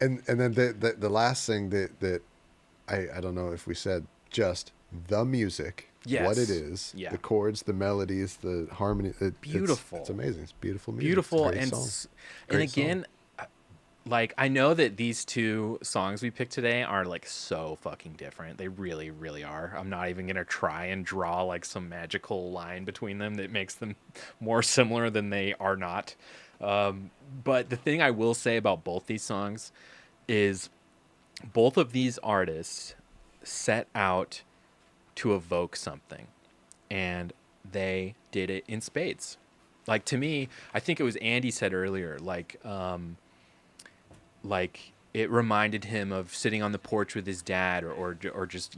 Speaker 2: And then the last thing that I don't know if we said, just the music, what it is, the chords, the melodies, the harmony.
Speaker 1: Beautiful.
Speaker 2: It's amazing. It's beautiful music.
Speaker 1: Beautiful.
Speaker 2: It's
Speaker 1: And again, like, I know that these two songs we picked today are like so fucking different. They really, really are. I'm not even going to try and draw like some magical line between them that makes them more similar than they are not. But the thing I will say about both these songs is both of these artists set out to evoke something, and they did it in spades. Like, to me, I think it was Andy said earlier, like it reminded him of sitting on the porch with his dad, or just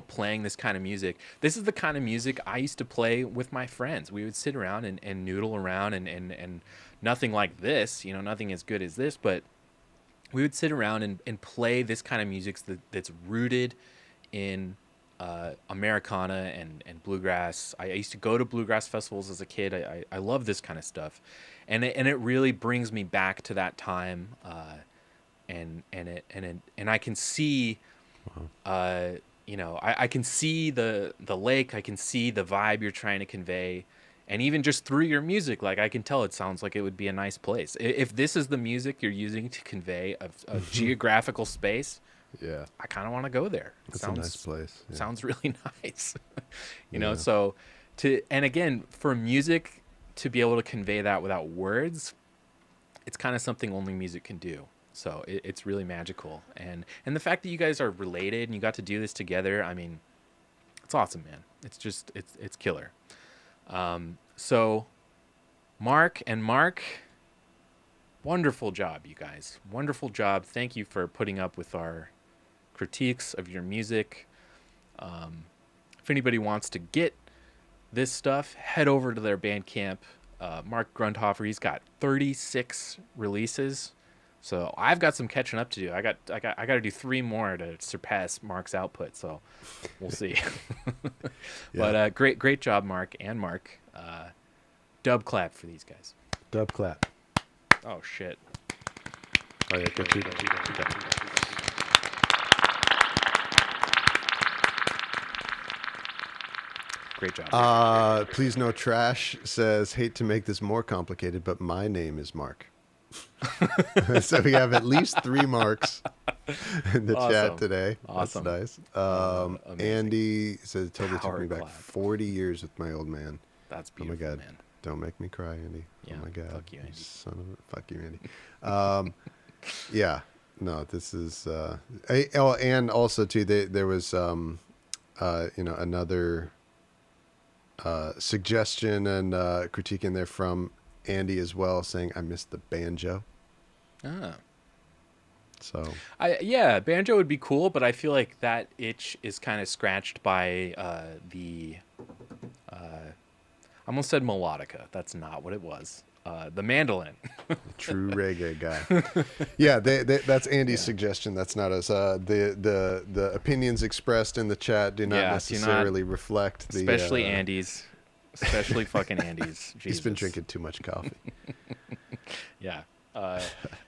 Speaker 1: playing this kind of music. This is the kind of music I used to play with my friends. We would sit around and noodle around and nothing like this, nothing as good as this, but we would sit around and play this kind of music that's rooted in Americana and bluegrass. I used to go to bluegrass festivals as a kid. I love this kind of stuff, and it really brings me back to that time. And I can see, I can see the lake. I can see the vibe you're trying to convey, and even just through your music, like, I can tell it sounds like it would be a nice place. If this is the music you're using to convey a geographical space.
Speaker 2: Yeah,
Speaker 1: I kind of want to go there.
Speaker 2: It's a nice place. Yeah.
Speaker 1: Sounds really nice. So and again, for music to be able to convey that without words, it's kind of something only music can do. So it's really magical. And the fact that you guys are related and you got to do this together, I mean, it's awesome, man. It's just, it's killer. So Mark, wonderful job, you guys. Wonderful job. Thank you for putting up with our critiques of your music. If anybody wants to get this stuff, head over to their Bandcamp. Mark Grundhoefer, he's got 36 releases, so I've got some catching up to do. I got to do 3 more to surpass Mark's output, so we'll see. But great job, Mark and Mark. Dub clap for these guys.
Speaker 2: Dub clap.
Speaker 1: Oh shit.
Speaker 2: Oh, yeah, go to.
Speaker 1: Great job.
Speaker 2: Please no trash says, hate to make this more complicated, but my name is Mark. So we have at least 3 Marks in the chat today.
Speaker 1: Awesome.
Speaker 2: That's nice. Andy says, it totally took
Speaker 1: Power
Speaker 2: me back
Speaker 1: clap.
Speaker 2: 40 years with my old man.
Speaker 1: That's
Speaker 2: Oh my
Speaker 1: beautiful,
Speaker 2: God.
Speaker 1: man.
Speaker 2: Don't make me cry, Andy.
Speaker 1: Yeah,
Speaker 2: Oh my God.
Speaker 1: fuck you, Andy.
Speaker 2: Son of a, fuck you, Andy. Yeah. No, this is, and also too, there was, another, suggestion and, critique in there from Andy as well, saying I missed the banjo.
Speaker 1: Ah.
Speaker 2: So
Speaker 1: Banjo would be cool, but I feel like that itch is kind of scratched by I almost said melodica. That's not what it was. The mandolin.
Speaker 2: True reggae guy. Yeah, that's Andy's suggestion. That's not us. The opinions expressed in the chat do not necessarily reflect the.
Speaker 1: Especially Andy's. Especially fucking Andy's.
Speaker 2: He's been
Speaker 1: Jesus.
Speaker 2: drinking too much coffee.
Speaker 1: Yeah.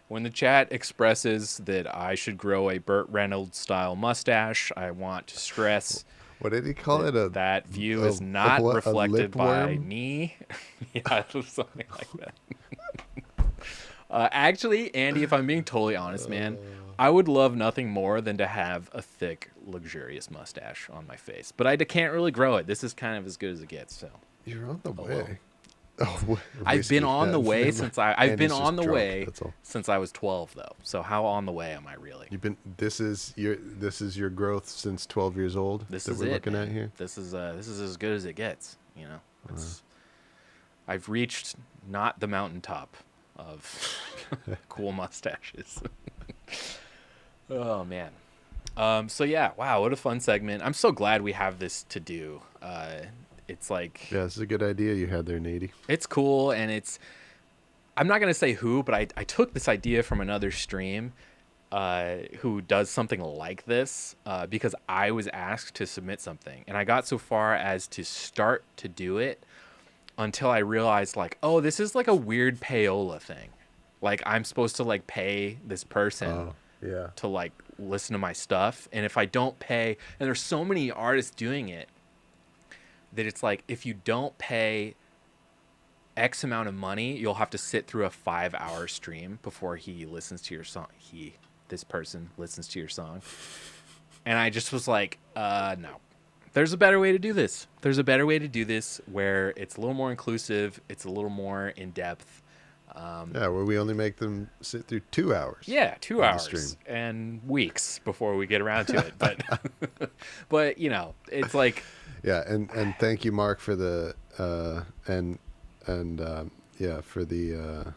Speaker 1: When the chat expresses that I should grow a Burt Reynolds style mustache, I want to stress
Speaker 2: What did he call it?
Speaker 1: that view is not
Speaker 2: a
Speaker 1: reflected by
Speaker 2: lipworm?
Speaker 1: me. Yeah, something like that. Actually, Andy, if I'm being totally honest, man, I would love nothing more than to have a thick, luxurious mustache on my face. But I can't really grow it. This is kind of as good as it gets. So
Speaker 2: You're on the
Speaker 1: well.
Speaker 2: way. Oh,
Speaker 1: I've been on the way since I've been
Speaker 2: Andy's
Speaker 1: on the
Speaker 2: just drunk,
Speaker 1: way
Speaker 2: that's all.
Speaker 1: since I was 12, though. So how on the way am I really?
Speaker 2: You've been. This is your growth since 12 years old.
Speaker 1: This
Speaker 2: that
Speaker 1: is
Speaker 2: we're
Speaker 1: it,
Speaker 2: looking
Speaker 1: man.
Speaker 2: at here.
Speaker 1: This is as good as it gets. You know, I've reached not the mountaintop of cool mustaches. Oh man. So yeah, wow, what a fun segment. I'm so glad we have this to do. It's like
Speaker 2: Yeah, this is a good idea you had there, Nady.
Speaker 1: it's cool, and I'm not gonna say who, but I took this idea from another stream who does something like this because I was asked to submit something, and I got so far as to start to do it until I realized, like, oh, this is like a weird payola thing. Like, I'm supposed to like pay this person
Speaker 2: Yeah.
Speaker 1: to like listen to my stuff, and if I don't pay, and there's so many artists doing it that it's like, if you don't pay X amount of money, you'll have to sit through a 5-hour stream before he listens to your song. This person listens to your song. And I just was like, no. There's a better way to do this. There's a better way to do this where it's a little more inclusive. It's a little more in depth.
Speaker 2: Yeah, where we only make them sit through 2 hours.
Speaker 1: Yeah, 2
Speaker 2: on the
Speaker 1: hours
Speaker 2: stream.
Speaker 1: and weeks before we get around to it. But you know, it's like,
Speaker 2: Yeah, and thank you, Mark, for the for the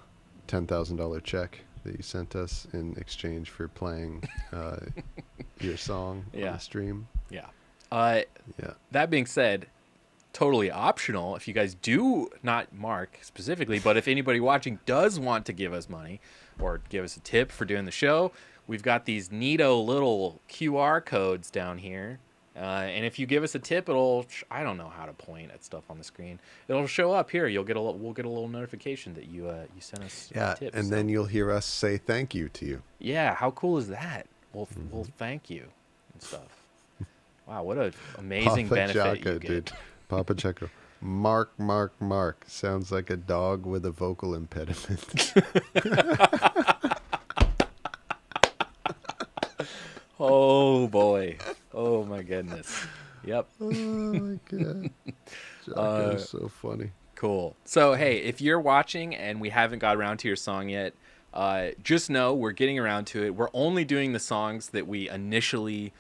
Speaker 2: $10,000 check that you sent us in exchange for playing your song on
Speaker 1: Yeah.
Speaker 2: the stream.
Speaker 1: yeah.
Speaker 2: Yeah.
Speaker 1: That being said, totally optional. If you guys do, not Mark specifically, but if anybody watching does want to give us money or give us a tip for doing the show, we've got these neato little QR codes down here. And if you give us a tip, I don't know how to point at stuff on the screen. It'll show up here. We'll get a little notification that you sent us
Speaker 2: Yeah,
Speaker 1: a tip.
Speaker 2: and
Speaker 1: So,
Speaker 2: then you'll hear us say thank you to you.
Speaker 1: yeah, how cool is that? We'll thank you and stuff. Wow, what an amazing
Speaker 2: Papa
Speaker 1: benefit
Speaker 2: Jacka,
Speaker 1: you get.
Speaker 2: dude. Papa Checo. Mark. Sounds like a dog with a vocal impediment.
Speaker 1: Oh boy. Oh my goodness. Yep.
Speaker 2: Oh my God. Jacka is so funny.
Speaker 1: Cool. So hey, if you're watching and we haven't got around to your song yet, just know we're getting around to it. We're only doing the songs that we initially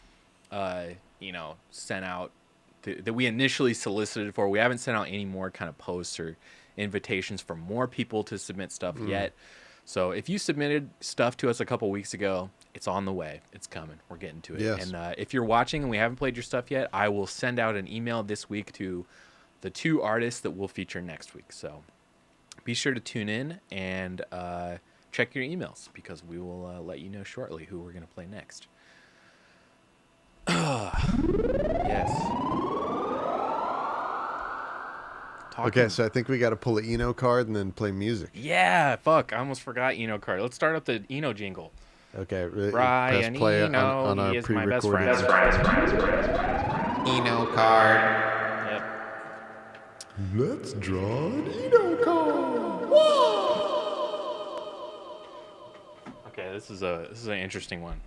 Speaker 1: sent out, that we initially solicited for. We haven't sent out any more kind of posts or invitations for more people to submit stuff yet. So if you submitted stuff to us a couple weeks ago, it's on the way. It's coming. We're getting to it.
Speaker 2: Yes.
Speaker 1: And if you're watching and we haven't played your stuff yet, I will send out an email this week to the 2 artists that we'll feature next week. So be sure to tune in and check your emails, because we will let you know shortly who we're going to play next. Yes. talking.
Speaker 2: Okay, so I think we got to pull a Eno card and then play music.
Speaker 1: Yeah, fuck. I almost forgot Eno card. Let's start up the Eno jingle.
Speaker 2: Okay,
Speaker 1: Brian
Speaker 2: press play
Speaker 1: Eno,
Speaker 2: on our
Speaker 1: he is my best
Speaker 2: pre-recorded.
Speaker 1: friend.
Speaker 2: Eno card.
Speaker 1: Yep.
Speaker 2: Let's draw an Eno card.
Speaker 1: Okay, this is an interesting one.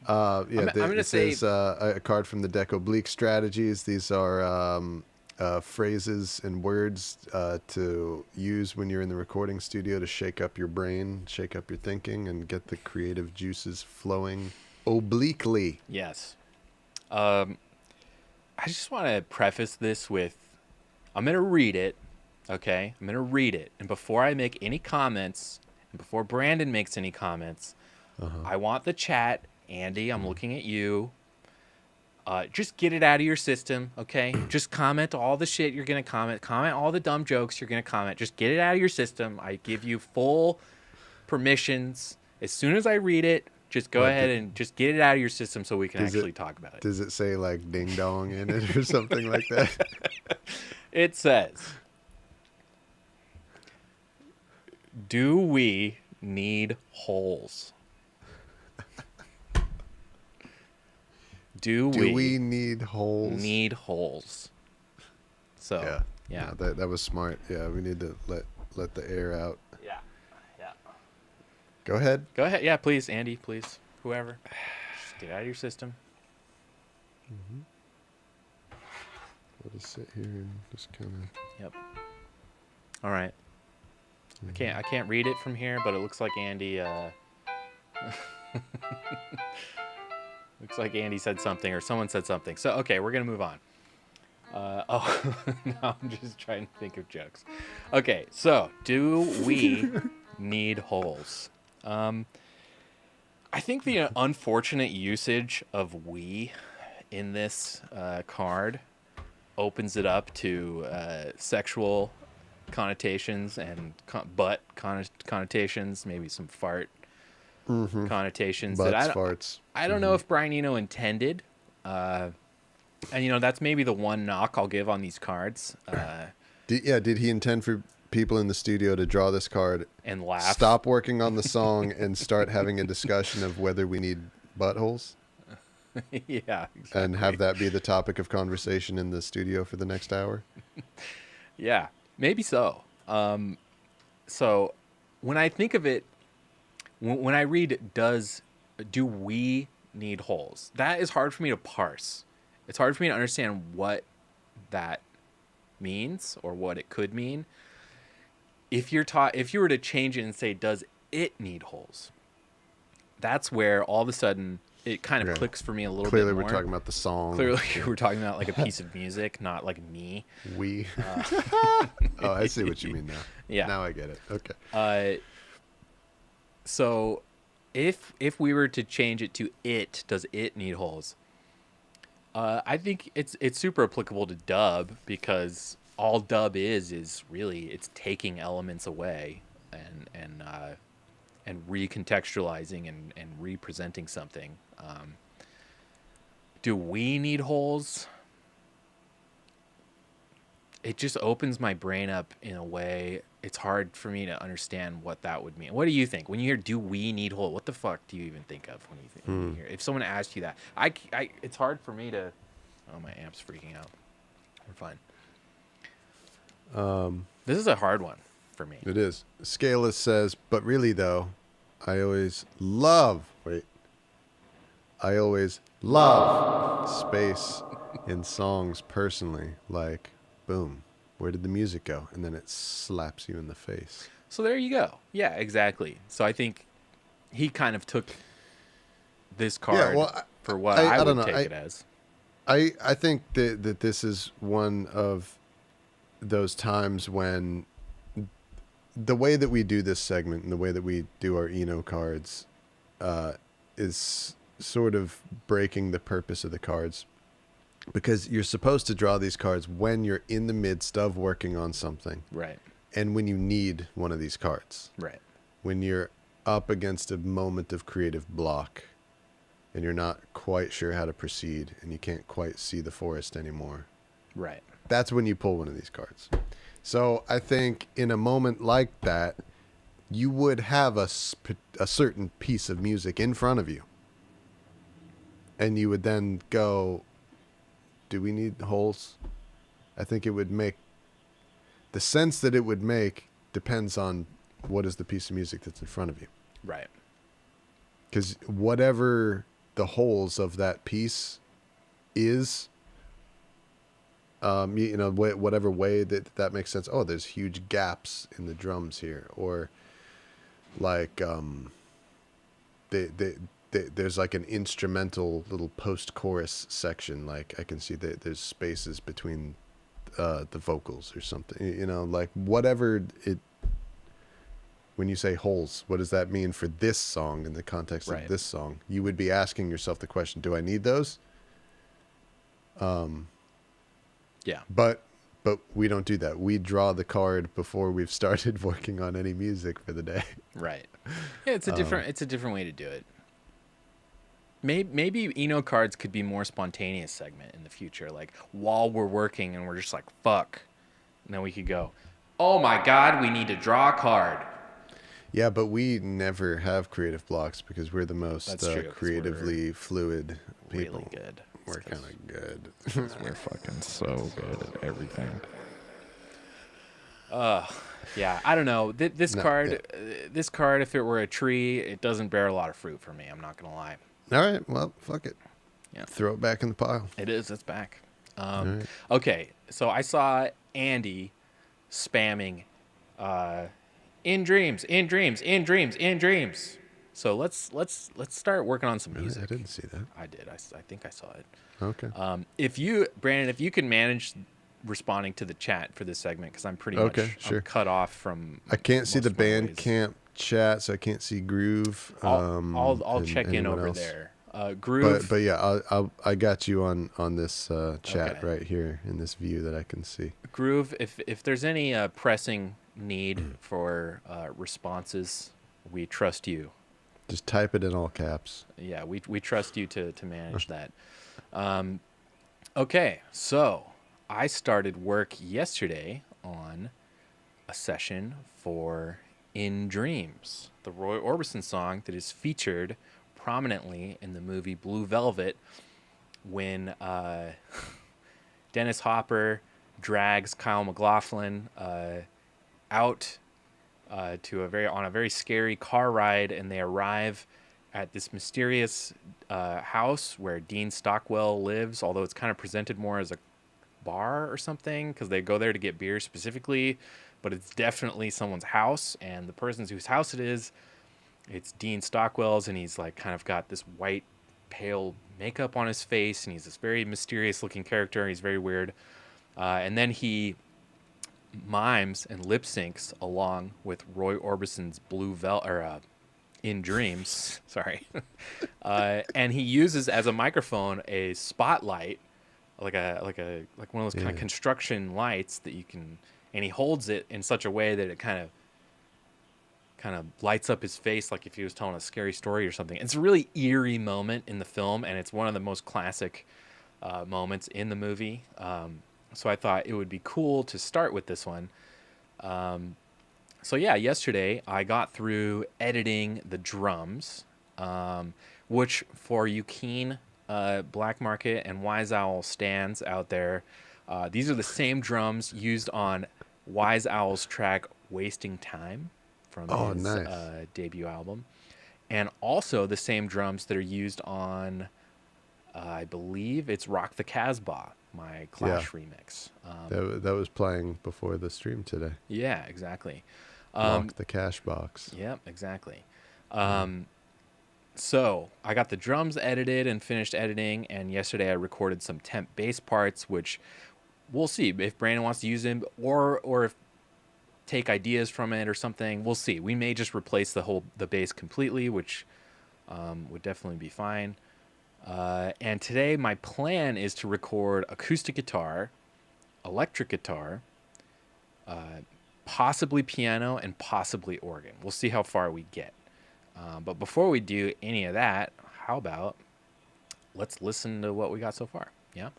Speaker 2: Yeah,
Speaker 1: I'm gonna say
Speaker 2: is a card from the deck Oblique Strategies. These are phrases and words to use when you're in the recording studio to shake up your brain, shake up your thinking, and get the creative juices flowing obliquely.
Speaker 1: yes. I just want to preface this with, I'm gonna read it. Okay, I'm gonna read it, and before I make any comments, and before Brandon makes any comments, I want the chat. Andy, I'm looking at you. Just get it out of your system, okay? Just comment all the shit you're going to comment. Comment all the dumb jokes you're going to comment. Just get it out of your system. I give you full permissions. As soon as I read it, just go ahead and just get it out of your system so we can actually talk about it.
Speaker 2: Does it say like ding dong in it or something like that?
Speaker 1: It says, do we need holes? Do we
Speaker 2: need holes?
Speaker 1: Need holes. So yeah.
Speaker 2: No, that was smart. Yeah, we need to let the air out.
Speaker 1: Yeah.
Speaker 2: Go ahead.
Speaker 1: Go ahead. Yeah, please, Andy, please. Whoever. Just get out of your system.
Speaker 2: Let us sit here and just kind of.
Speaker 1: Yep. All right. I can't read it from here, but it looks like Andy looks like Andy said something or someone said something. So, okay, we're going to move on. Now I'm just trying to think of jokes. Okay, so do we need holes? I think the unfortunate usage of we in this card opens it up to sexual connotations and butt connotations, maybe some fart connotations.
Speaker 2: Farts.
Speaker 1: I don't know if Brian Eno intended, and that's maybe the one knock I'll give on these cards.
Speaker 2: Did he intend for people in the studio to draw this card
Speaker 1: And laugh.
Speaker 2: stop working on the song, and start having a discussion of whether we need buttholes?
Speaker 1: Yeah, exactly.
Speaker 2: And have that be the topic of conversation in the studio for the next hour?
Speaker 1: Yeah, maybe so. So when I think of it, when I read do we need holes? That is hard for me to parse. It's hard for me to understand what that means or what it could mean. If you were to change it and say, does it need holes? That's where all of a sudden it kind of clicks for me a little bit more.
Speaker 2: Clearly, we're talking about the song.
Speaker 1: Clearly, we're talking about like a piece of music, not like me.
Speaker 2: We. Oh, I see what you mean now.
Speaker 1: Yeah.
Speaker 2: Now I get it. Okay.
Speaker 1: So if we were to change it to it, does it need holes? I think it's super applicable to dub, because all dub is really it's taking elements away and recontextualizing and representing something. Do we need holes? It just opens my brain up in a way. It's hard for me to understand what that would mean. What do you think when you hear "do we need holes"? What the fuck do you even think of when you hear? If someone asked you that, it's hard for me to. Oh, my amp's freaking out. We're fine. This is a hard one for me.
Speaker 2: It is. Scaleless says, but really though, I always love space in songs personally. Like, boom, where did the music go? And then it slaps you in the face.
Speaker 1: So there you go. Yeah, exactly. So I think he kind of took this card for what I would take it as.
Speaker 2: I think that this is one of those times when the way that we do this segment and the way that we do our Eno cards is sort of breaking the purpose of the cards, because you're supposed to draw these cards when you're in the midst of working on something.
Speaker 1: Right.
Speaker 2: And when you need one of these cards.
Speaker 1: Right.
Speaker 2: When you're up against a moment of creative block and you're not quite sure how to proceed and you can't quite see the forest anymore.
Speaker 1: Right.
Speaker 2: that's when you pull one of these cards. So I think in a moment like that, you would have a certain piece of music in front of you. And you would then go, do we need holes? I think it would make, the sense that it would make depends on what is the piece of music that's in front of you.
Speaker 1: Right.
Speaker 2: Because whatever the holes of that piece is, whatever way that makes sense. Oh, there's huge gaps in the drums here, or like there's like an instrumental little post-chorus section. Like I can see that there's spaces between the vocals or something. Like whatever it. When you say holes, what does that mean for this song in the context of this song? You would be asking yourself the question, do I need those?
Speaker 1: Yeah.
Speaker 2: But we don't do that. We draw the card before we've started working on any music for the day.
Speaker 1: Right. Yeah, it's a different way to do it. Maybe Eno cards could be more spontaneous segment in the future, like while we're working and we're just like, fuck. And then we could go, oh my God, we need to draw a card.
Speaker 2: Yeah, but we never have creative blocks because we're the most creatively fluid people.
Speaker 1: Really good.
Speaker 2: We're kind of good.
Speaker 6: We're fucking so good at everything.
Speaker 1: Yeah, I don't know. This card, if it were a tree, it doesn't bear a lot of fruit for me. I'm not gonna lie.
Speaker 2: All right, well, fuck it.
Speaker 1: Yeah,
Speaker 2: throw it back in the pile.
Speaker 1: It is. It's back.
Speaker 2: Right.
Speaker 1: Okay, so I saw Andy spamming, in dreams, in dreams, in dreams, in dreams. So let's start working on some music.
Speaker 2: I didn't see that.
Speaker 1: I did. I think I saw it.
Speaker 2: Okay.
Speaker 1: Brandon, if you can manage responding to the chat for this segment, because I'm pretty much I'm cut off from.
Speaker 2: I can't see the
Speaker 1: Bandcamp
Speaker 2: Bandcamp chat, so I can't see Groove.
Speaker 1: I'll check in over
Speaker 2: else.
Speaker 1: there. Groove.
Speaker 2: But yeah, I got you on this chat right here in this view that I can see.
Speaker 1: Groove. If there's any pressing need for responses, we trust you.
Speaker 2: Just type it in all caps.
Speaker 1: Yeah, we trust you to manage that. Okay, so I started work yesterday on a session for In Dreams, the Roy Orbison song that is featured prominently in the movie Blue Velvet when Dennis Hopper drags Kyle MacLachlan out on a very scary car ride, and they arrive at this mysterious house where Dean Stockwell lives, although it's kind of presented more as a bar or something because they go there to get beer specifically, but it's definitely someone's house, and the person whose house it is, it's Dean Stockwell's, and he's like kind of got this white pale makeup on his face, and he's this very mysterious looking character. He's very weird, and then he mimes and lip syncs along with Roy Orbison's Blue Velvet or In Dreams, sorry, and he uses as a microphone a spotlight, like one of those kind of construction lights that you can, and he holds it in such a way that it kind of lights up his face like if he was telling a scary story or something. It's a really eerie moment in the film, and it's one of the most classic moments in the movie. So I thought it would be cool to start with this one. So yeah, yesterday I got through editing the drums, which for you keen Black Market and Wise Owl stands out there, these are the same drums used on Wise Owl's track Wasting Time from his debut album, and also the same drums that are used on, I believe it's Rock the Casbah, my Clash remix.
Speaker 2: That was playing before the stream today.
Speaker 1: Yeah, exactly.
Speaker 2: Rock the Cash Box.
Speaker 1: Yep, exactly. So I got the drums edited and finished editing, and yesterday I recorded some temp bass parts, which we'll see if Brandon wants to use them or if take ideas from it or something. We'll see. We may just replace the bass completely, which would definitely be fine. And today my plan is to record acoustic guitar, electric guitar, possibly piano, and possibly organ. We'll see how far we get. But before we do any of that, how about let's listen to what we got so far? Yeah?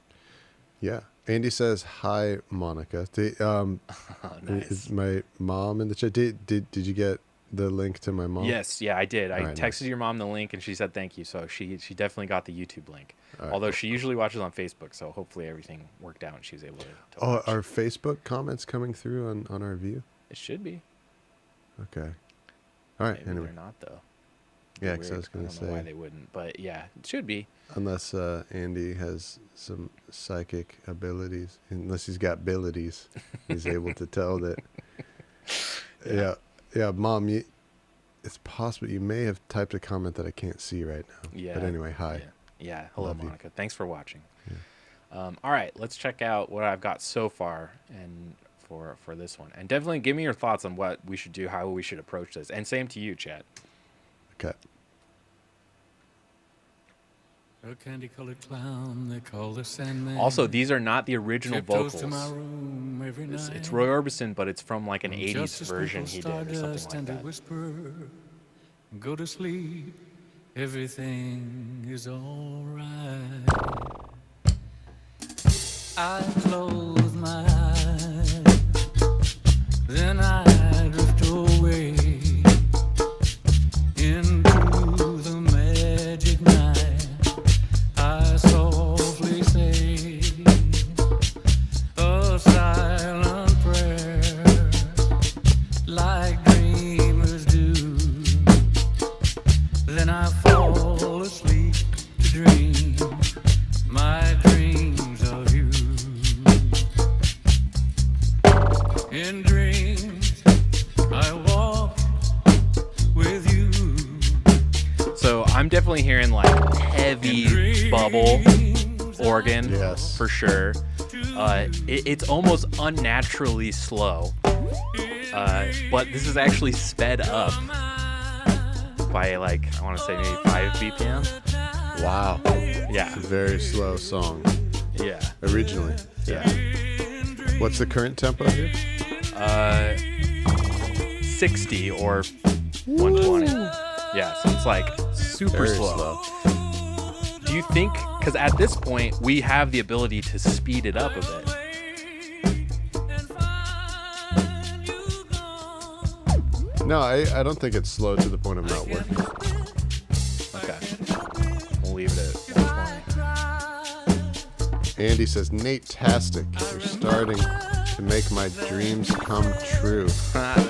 Speaker 2: Yeah. Andy says, hi, Monica.
Speaker 1: Nice.
Speaker 2: Is my mom in the chat? Did you get the link to my mom?
Speaker 1: Yes, yeah, I did. I
Speaker 2: All right,
Speaker 1: texted
Speaker 2: nice.
Speaker 1: your mom the link, and she said thank you. So she definitely got the YouTube link.
Speaker 2: All right,
Speaker 1: Although
Speaker 2: cool.
Speaker 1: she usually watches on Facebook, so hopefully everything worked out and she was able to
Speaker 2: Oh,
Speaker 1: watch.
Speaker 2: are Facebook comments coming through on our view?
Speaker 1: It should be.
Speaker 2: Okay. All right.
Speaker 1: Maybe
Speaker 2: Anyway,
Speaker 1: they're not though.
Speaker 2: yeah, because I was
Speaker 1: I
Speaker 2: gonna
Speaker 1: don't know why
Speaker 2: say,
Speaker 1: they wouldn't, but yeah, it should be.
Speaker 2: unless Andy has some psychic abilities, unless he's got abilities, he's able to tell that. Yeah, Mom, it's possible you may have typed a comment that I can't see right now.
Speaker 1: Yeah.
Speaker 2: But anyway, hi.
Speaker 1: Yeah. Hello,
Speaker 2: Love you.
Speaker 1: Monica. Thanks for watching. All right, let's check out what I've got so far and for this one. And definitely give me your thoughts on what we should do, how we should approach this. And same to you, chat.
Speaker 2: Okay.
Speaker 7: A candy-colored clown they call the Sandman.
Speaker 1: Also, these are not the original
Speaker 7: Tiptoes to
Speaker 1: vocals.
Speaker 7: my room every
Speaker 1: It's
Speaker 7: night.
Speaker 1: Roy Orbison, but it's from like an
Speaker 7: I'm
Speaker 1: 80s
Speaker 7: just a
Speaker 1: version he
Speaker 7: sprinkle
Speaker 1: did or something
Speaker 7: stardust
Speaker 1: like
Speaker 7: and they
Speaker 1: that.
Speaker 7: whisper, go to sleep, everything is all right. I close my eyes, then I drift away into the magic night. I softly say a silent prayer, like dreamers do. Then I fall asleep to dream my dreams of you. In dreams, I walk with you.
Speaker 1: So I'm definitely hearing like heavy bubble organ,
Speaker 2: Yes.
Speaker 1: for sure. It's almost unnaturally slow, but this is actually sped up by like I want to say maybe 5 BPM.
Speaker 2: Wow.
Speaker 1: Yeah,
Speaker 2: It's a very slow song
Speaker 1: yeah,
Speaker 2: originally.
Speaker 1: yeah.
Speaker 2: What's the current tempo here?
Speaker 1: 60 or 120. Yeah, so it's like super
Speaker 2: Very
Speaker 1: slow. Do you think, because at this point we have the ability to speed it up a bit?
Speaker 2: No, I don't think it's slow to the point of not working.
Speaker 1: Okay, we'll leave it at 120.
Speaker 2: Andy says, Nate-tastic. You're starting to make my dreams come true.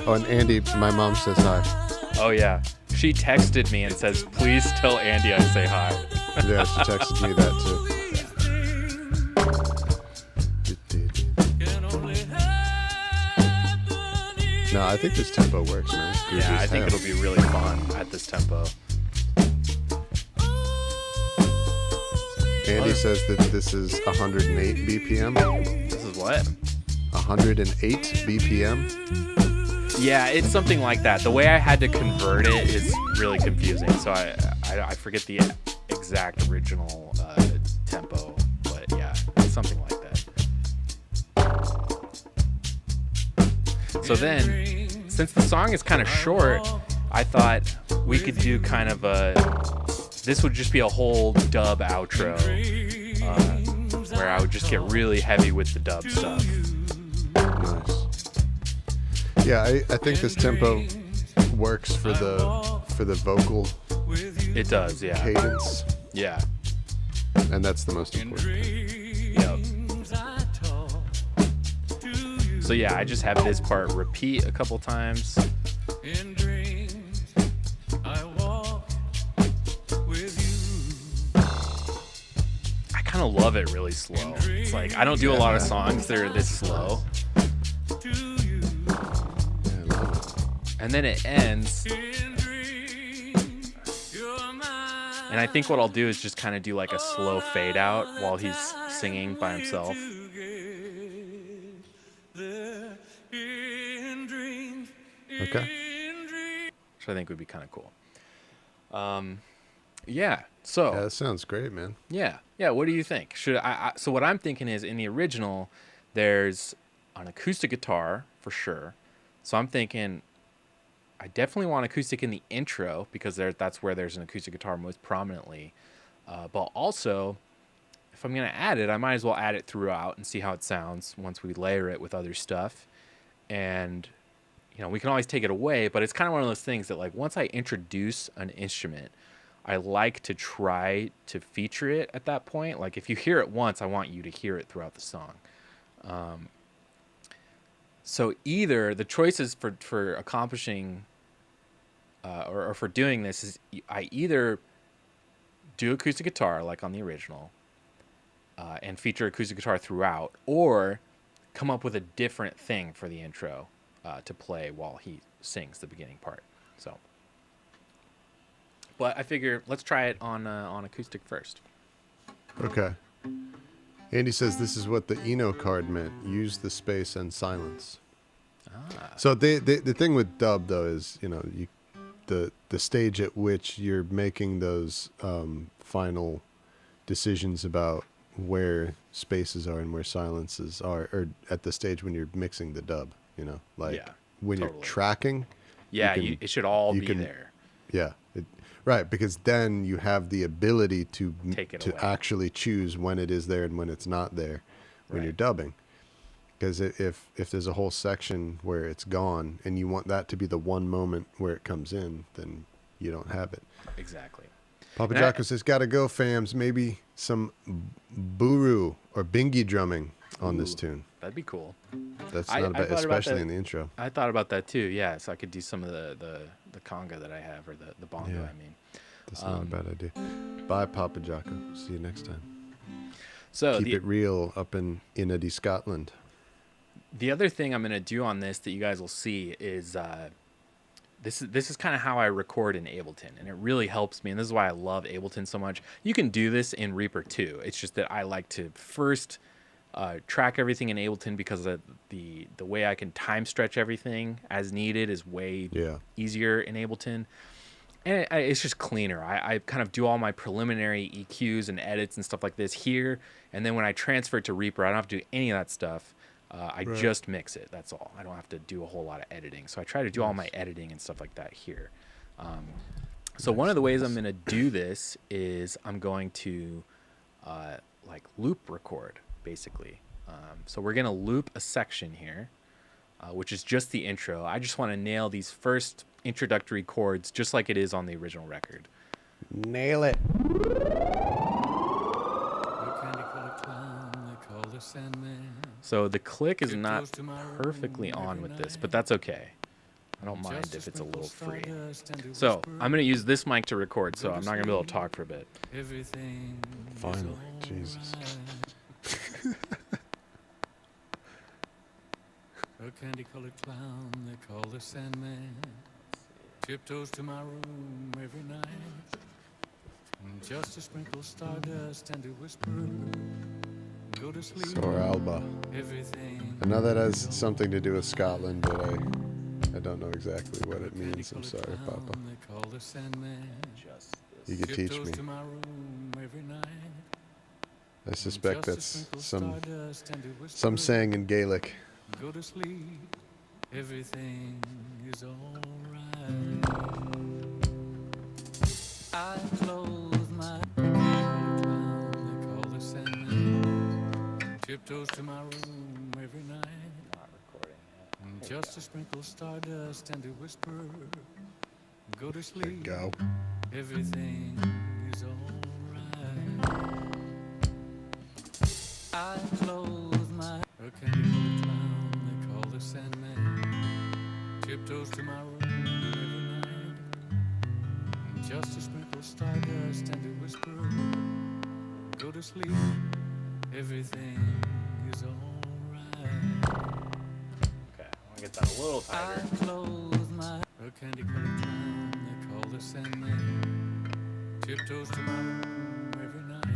Speaker 2: Oh, and Andy, my mom says hi.
Speaker 1: Oh yeah, she texted me and says, "Please tell Andy I say hi."
Speaker 2: Yeah, she texted me that too. No, I think this tempo works, man. It's groovy
Speaker 1: Yeah,
Speaker 2: as
Speaker 1: I think
Speaker 2: hell.
Speaker 1: it'll be really fun at this tempo.
Speaker 2: Andy says that this is 108 BPM.
Speaker 1: This is what?
Speaker 2: 108 BPM.
Speaker 1: Yeah, it's something like that. The way I had to convert it is really confusing. So I forget the exact original tempo, but yeah, it's something like that. So then, since the song is kind of short, I thought we could do kind of this would just be a whole dub outro, where I would just get really heavy with the dub stuff.
Speaker 2: Nice. Yeah, I think this tempo works for the vocal
Speaker 1: It does, yeah.
Speaker 2: cadence,
Speaker 1: Yeah.
Speaker 2: and that's the most important thing.
Speaker 1: Yep. So yeah, I just have this part repeat a couple times.
Speaker 7: In dreams, I walk with you.
Speaker 1: I kind of love it really slow. It's like I don't do a lot of songs that are this slow.
Speaker 2: Yeah, I love it.
Speaker 1: And then it ends. And I think what I'll do is just kind of do like a slow fade out while he's singing by himself.
Speaker 2: Okay.
Speaker 1: Which I think would be kind of cool. Yeah. So
Speaker 2: Yeah, that sounds great, man.
Speaker 1: yeah. What do you think? Should so what I'm thinking is in the original, there's an acoustic guitar for sure. So I'm thinking I definitely want acoustic in the intro because that's where there's an acoustic guitar most prominently. But also if I'm going to add it, I might as well add it throughout and see how it sounds once we layer it with other stuff. And, you know, we can always take it away, but it's kind of one of those things that, like, once I introduce an instrument, I like to try to feature it at that point. Like, if you hear it once, I want you to hear it throughout the song. So either the choices for accomplishing or for doing this is I either do acoustic guitar like on the original and feature acoustic guitar throughout, or come up with a different thing for the intro to play while he sings the beginning part. So, but I figure let's try it on acoustic first.
Speaker 2: Okay. Andy says this is what the Eno card meant. Use the space and silence. So the thing with dub though is, you know, the stage at which you're making those final decisions about where spaces are and where silences are, or at the stage when you're mixing the dub, you know, like when
Speaker 1: totally.
Speaker 2: you're tracking.
Speaker 1: Yeah, it should all be there.
Speaker 2: Yeah, right, because then you have the ability to
Speaker 1: away.
Speaker 2: actually choose when it is there and when it's not there when you're dubbing. Because if there's a whole section where it's gone and you want that to be the one moment where it comes in, then you don't have it.
Speaker 1: Exactly.
Speaker 2: Papa Jocko says, gotta go, fams. Maybe some buru or bingy drumming on this tune.
Speaker 1: That'd be cool.
Speaker 2: That's not bad, especially in the intro.
Speaker 1: I thought about that too, yeah. So I could do some of the conga that I have, or the bongo,
Speaker 2: Yeah.
Speaker 1: I mean.
Speaker 2: That's not a bad idea. Bye, Papa Jocko. See you next time.
Speaker 1: So
Speaker 2: Keep it real up in Inady, Scotland.
Speaker 1: The other thing I'm going to do on this that you guys will see is this is kind of how I record in Ableton, and it really helps me, and this is why I love Ableton so much. You can do this in Reaper too. It's just that I like to first track everything in Ableton because the way I can time stretch everything as needed is way easier in Ableton. And it's just cleaner. I kind of do all my preliminary EQs and edits and stuff like this here, and then when I transfer it to Reaper, I don't have to do any of that stuff. I just mix it. That's all. I don't have to do a whole lot of editing. So I try to do all my editing and stuff like that here. So one of the ways I'm going to do this is I'm going to like loop record, basically. So we're going to loop a section here, which is just the intro. I just want to nail these first introductory chords just like it is on the original record.
Speaker 2: Nail it.
Speaker 1: So the click is not perfectly on with this, but that's okay. I don't mind if it's a little free. So I'm going to use this mic to record, so I'm not going to be able to talk for a bit.
Speaker 2: Finally, Jesus.
Speaker 7: A candy-colored clown they call the Sandman tiptoes to my room every night, just to sprinkle stardust and to whisper, go to sleep.
Speaker 2: Sore Alba.
Speaker 7: Everything.
Speaker 2: I know that has something to do with Scotland, but I don't know exactly what it means. I'm sorry, Papa.
Speaker 7: They call the Sandman.
Speaker 2: You could teach me.
Speaker 7: To my room every night,
Speaker 2: I suspect that's some saying in Gaelic.
Speaker 7: go to sleep. Everything is alright. I close my clown they call the Sandman tiptoes to my room every night,
Speaker 1: Not recording yet.
Speaker 7: just to sprinkle stardust and to whisper, go to
Speaker 2: There
Speaker 7: sleep.
Speaker 2: you go.
Speaker 7: Everything is alright. I close my candy-colored clown they call the Sandman tiptoes to my room every night, just to sprinkle stardust and to whisper, go to sleep. Everything is alright.
Speaker 1: Okay, I want to get that a little
Speaker 7: I
Speaker 1: tighter.
Speaker 7: close my candy-colored clown they call the Sandman tiptoes to my room every night,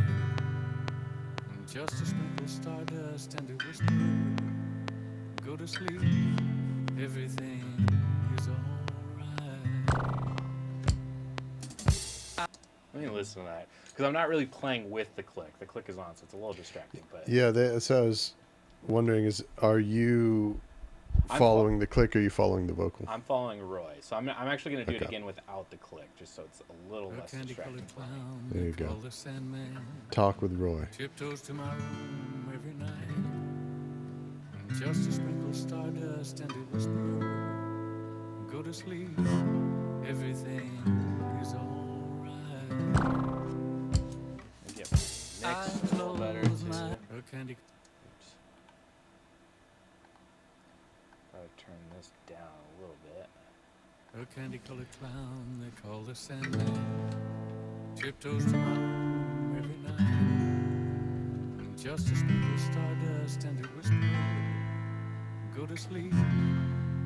Speaker 7: just to sprinkle stardust and to whisper, go to sleep. Everything is alright.
Speaker 1: Let me listen to that, because I'm not really playing with the click. The click is on, so it's a little distracting. But
Speaker 2: Yeah, so I was wondering, are you following the click, or are you following the vocal?
Speaker 1: I'm following Roy, so I'm actually going to do it
Speaker 2: Okay.
Speaker 1: again without the click, just so it's a little less distracting.
Speaker 7: Candy-colored clown
Speaker 2: There you
Speaker 7: they
Speaker 2: go.
Speaker 7: call the Sandman.
Speaker 2: Talk with Roy.
Speaker 7: Tiptoes to my room every night. Just to sprinkle stardust and to whisper, go to sleep, everything is alright.
Speaker 1: Maybe mix a little better too.
Speaker 7: A candy
Speaker 1: Oops. Probably turn this down a little bit.
Speaker 7: A candy-colored clown they call the Sandman. Tiptoes to my room every night. Just to sprinkle stardust and to whisper, go to sleep,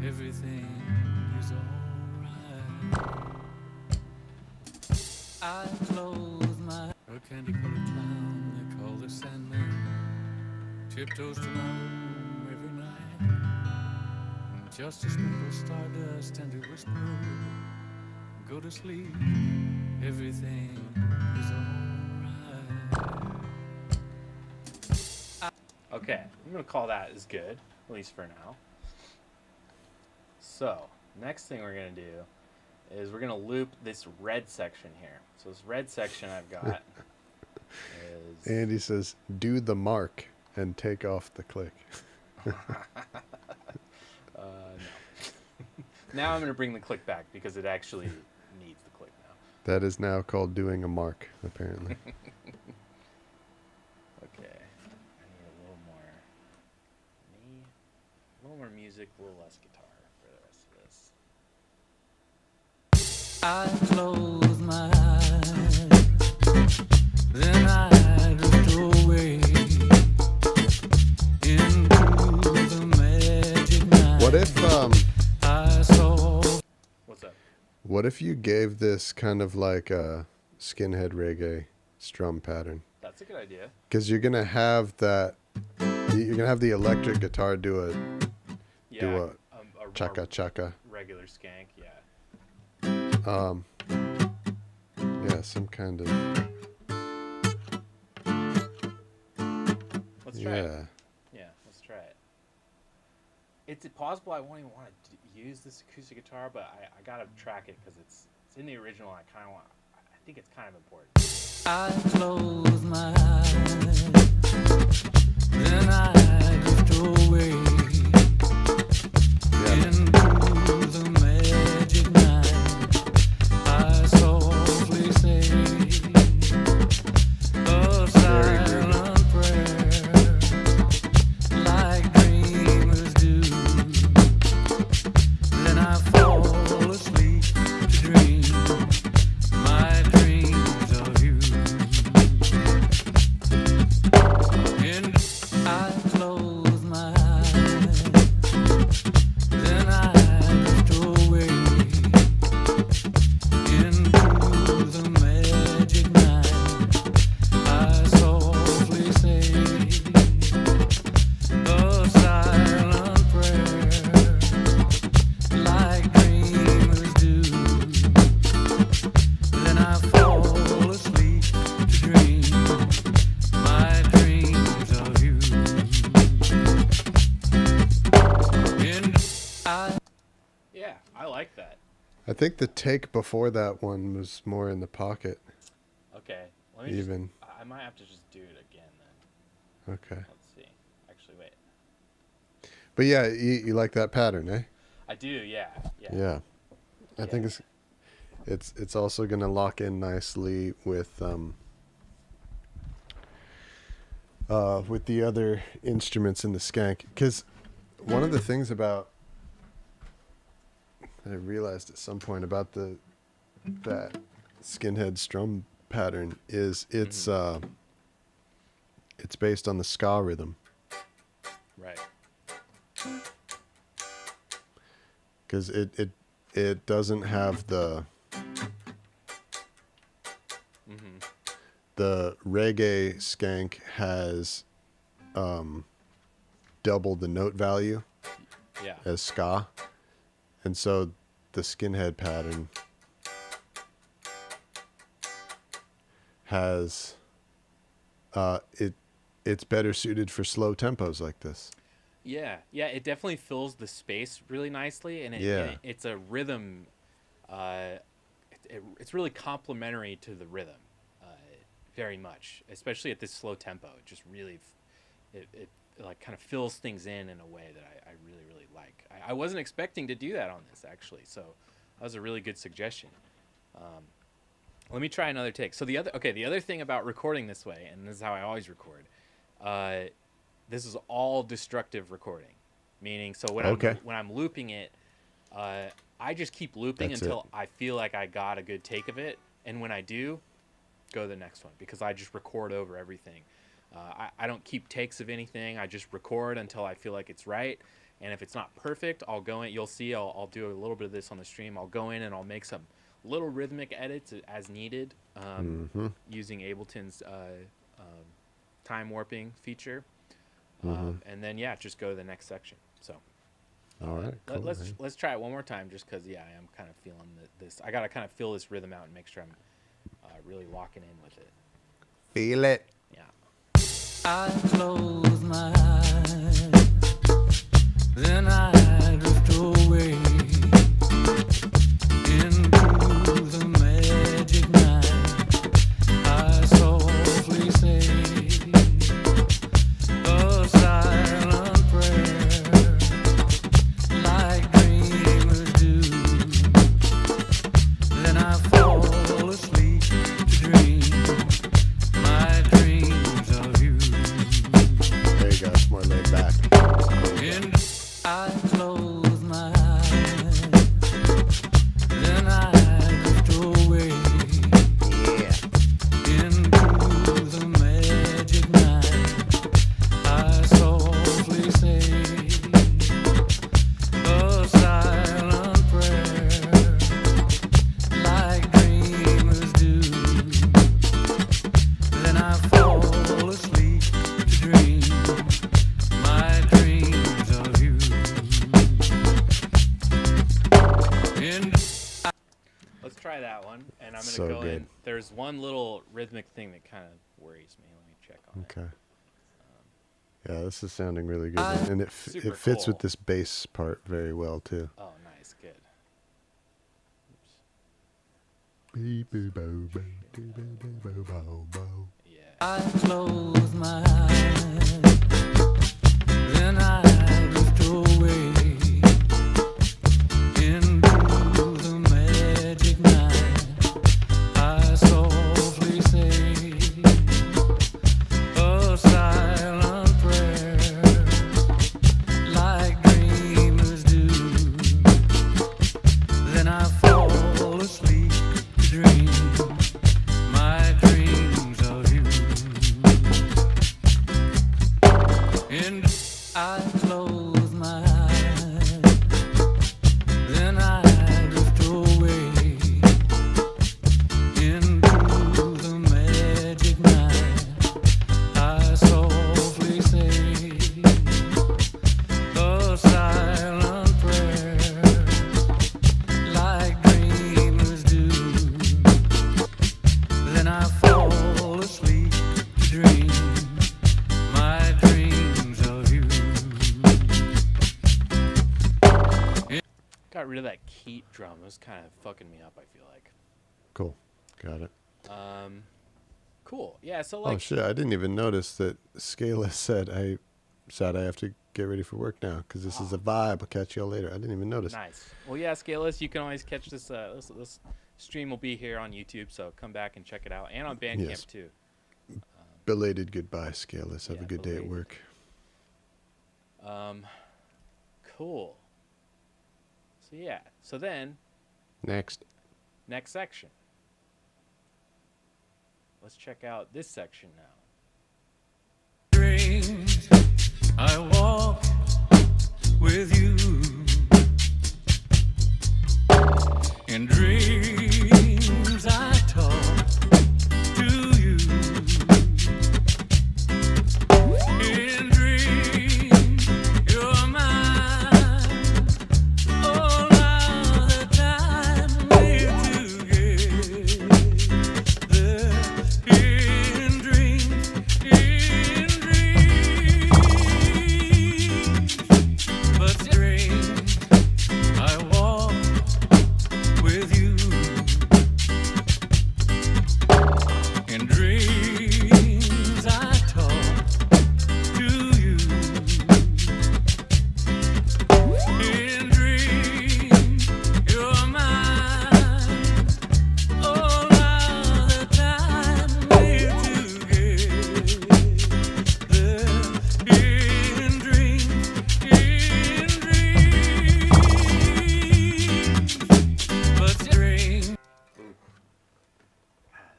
Speaker 7: everything is alright. I close my... A candy-colored clown they call the Sandman. Tiptoes to my room every night. Just to sprinkle stardust and to whisper, go to sleep, everything is alright.
Speaker 1: Okay, I'm gonna call that as good, at least for now. So, next thing we're gonna do is we're gonna loop this red section here. So this red section I've got is...
Speaker 2: Andy says, do the mark and take off the click.
Speaker 1: No. Now I'm gonna bring the click back because it actually needs the click now.
Speaker 2: That is now called doing a mark, apparently.
Speaker 1: Okay, I need a little more music, a little less guitar for the rest of this.
Speaker 7: I close my eyes, then I drift away into the magic night.
Speaker 2: What if
Speaker 7: I saw
Speaker 1: What's up?
Speaker 2: what if you gave this kind of like a skinhead reggae strum pattern?
Speaker 1: That's a good idea.
Speaker 2: Because you're gonna have that. You're gonna have the electric guitar do a
Speaker 1: Yeah, a
Speaker 2: chaka chaka.
Speaker 1: regular skank, yeah.
Speaker 2: Yeah, some kind of.
Speaker 1: Let's try
Speaker 2: Yeah.
Speaker 1: it. Yeah, let's try it. It's possible I won't even want to use this acoustic guitar, but I gotta track it because it's in the original. I think it's kind of important.
Speaker 7: I close my eyes, then I drift away into the magic night. I softly say a silent prayer, like dreamers do. Then I fall asleep to dream my dreams of you. And I close my eyes, then I drift away into the magic night. I softly say a silent prayer, like dreamers do. Then I fall asleep to dream my dreams of you. And
Speaker 1: Yeah, I like that.
Speaker 2: I think the take before that one was more in the pocket.
Speaker 1: Okay, let me
Speaker 2: Even.
Speaker 1: I might have to just do it again then.
Speaker 2: Okay.
Speaker 1: Let's see. Actually, wait.
Speaker 2: But yeah, you like that pattern, eh?
Speaker 1: I do, yeah.
Speaker 2: Yeah. I think it's also gonna lock in nicely with the other instruments in the skank. Because one of the things about that I realized at some point about that skinhead strum pattern is it's based on the ska rhythm.
Speaker 1: Right.
Speaker 2: Because it doesn't have the reggae skank has double the note value
Speaker 1: Yeah.
Speaker 2: as ska, and so the skinhead pattern has it's better suited for slow tempos like this.
Speaker 1: Yeah, yeah, it definitely fills the space really nicely, and it's a rhythm. It's really complementary to the rhythm, very much, especially at this slow tempo. It just really, it like kind of fills things in a way that I really really like. I wasn't expecting to do that on this actually, so that was a really good suggestion. Let me try another take. So the other thing about recording this way, and this is how I always record. This is all destructive recording, meaning so when I'm looping it, I just keep looping until I feel like I got a good take of it, and when I do, go to the next one because I just record over everything. I don't keep takes of anything. I just record until I feel like it's right, and if it's not perfect, I'll go in. You'll see I'll do a little bit of this on the stream. I'll go in and I'll make some little rhythmic edits as needed, using Ableton's time warping feature. And then just go to the next section. So
Speaker 2: all right, cool,
Speaker 1: let's try it one more time just because I am kind of feeling this. I gotta kind of feel this rhythm out and make sure I'm really locking in with it.
Speaker 2: Feel it.
Speaker 1: Yeah.
Speaker 7: I close my eyes, then I drift away into the magic night. I softly say a silent prayer, like dreamers do. Then I fall asleep to dream my dreams of you.
Speaker 2: There you go. It's more laid back.
Speaker 7: And I close my eyes, then I drift away into the magic night. I softly say a silent prayer, like dreamers do. Then I fall asleep to dream my dreams of you. And
Speaker 1: Let's try that one, and I'm gonna
Speaker 2: So
Speaker 1: go
Speaker 2: good.
Speaker 1: in. There's one little rhythmic thing that kind of worries me. Let me check on it.
Speaker 2: Okay. Yeah, this is sounding really good, and it
Speaker 1: Super
Speaker 2: fits
Speaker 1: cool.
Speaker 2: with this bass part very well too.
Speaker 1: Oh, nice, good. Yeah.
Speaker 7: I close my eyes, then I drift away into the magic night. I softly say a silent prayer, like dreamers do. Then I fall asleep to dream my dreams of you. And I close my eyes, then I drift away into the magic night. I softly say a silent prayer, like dreamers do. Then I fall asleep to dream my dreams of you.
Speaker 1: Got rid of that keep drum. It was kind of fucking me up, I feel like.
Speaker 2: Cool. Got it.
Speaker 1: Cool. Yeah, so like
Speaker 2: Oh shit! I didn't even notice that Scaleless said I have to get ready for work now because this is a vibe. I'll catch y'all later. I didn't even notice.
Speaker 1: nice. Well, yeah, Scaleless, you can always catch this this stream will be here on YouTube, so come back and check it out, and on Bandcamp
Speaker 2: Yes.
Speaker 1: too.
Speaker 2: Belated goodbye, Scaleless. Have
Speaker 1: Yeah,
Speaker 2: a good day at
Speaker 1: belated.
Speaker 2: work.
Speaker 1: Cool. So yeah, so then
Speaker 2: Next.
Speaker 1: next section. Let's check out this section now.
Speaker 7: Dreams, I walk with you. In dreams, I talk to you. In dreams, you're mine. All of the time we're together. In dreams, in dreams.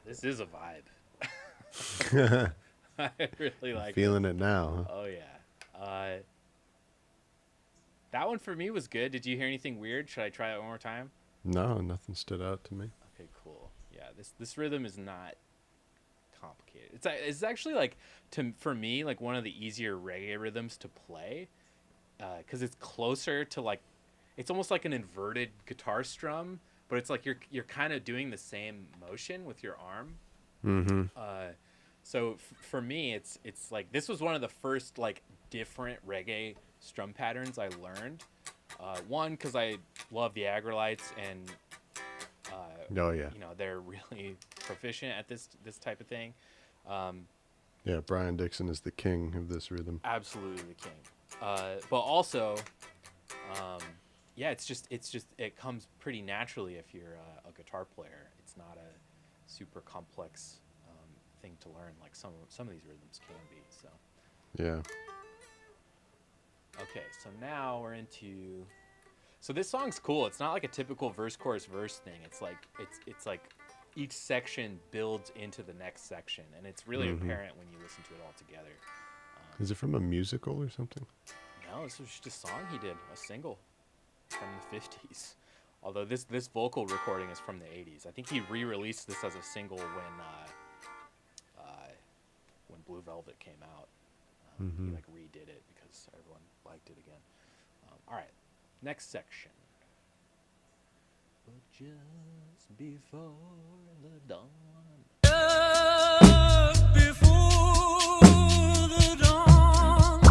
Speaker 1: This is a vibe. I really like
Speaker 2: Feeling it now. Huh?
Speaker 1: Oh yeah. That one for me was good. Did you hear anything weird? Should I try it one more time?
Speaker 2: No, nothing stood out to me.
Speaker 1: Okay, cool. Yeah, this rhythm is not complicated. It's actually like for me like one of the easier reggae rhythms to play, because it's closer to like, it's almost like an inverted guitar strum, but it's like you're kind of doing the same motion with your arm.
Speaker 2: Mm-hmm.
Speaker 1: So for me, it's like this was one of the first like different reggae strum patterns I learned. One, because I love the Agrolites, and
Speaker 2: Oh yeah.
Speaker 1: you know, they're really proficient at this type of thing.
Speaker 2: Yeah, Brian Dixon is the king of this rhythm.
Speaker 1: Absolutely the king. But also, yeah, it's just it comes pretty naturally if you're a guitar player. It's not a super complex thing to learn like some of these rhythms can be. So
Speaker 2: Yeah.
Speaker 1: okay, so now we're into. So this song's cool. It's not like a typical verse chorus verse thing. It's like each section builds into the next section, and it's really apparent when you listen to it all together.
Speaker 2: Is it from a musical or something?
Speaker 1: No, this was just a song he did, a single from the 50s. Although this vocal recording is from the 80s. I think he re-released this as a single when Blue Velvet came out. He like redid it because everyone liked it again. All right, next section. But just before the dawn.
Speaker 7: Just before the dawn,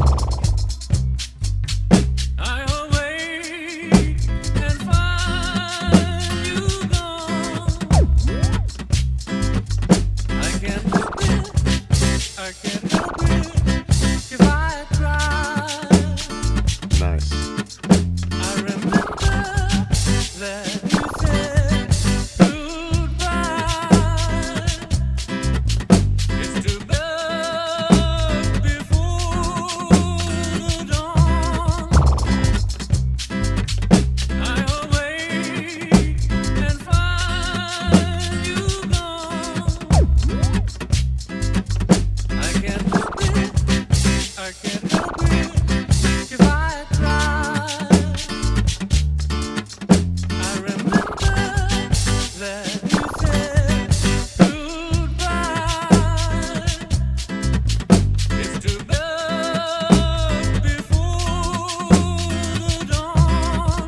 Speaker 7: I awake and find you gone. I can't help it, I can't help it if I try.
Speaker 2: Nice.
Speaker 7: I remember that you said goodbye. It's too bad before the dawn. I awake and find you gone. I can't help it, I can't help it if I try. I remember that you said goodbye. It's too bad before the dawn.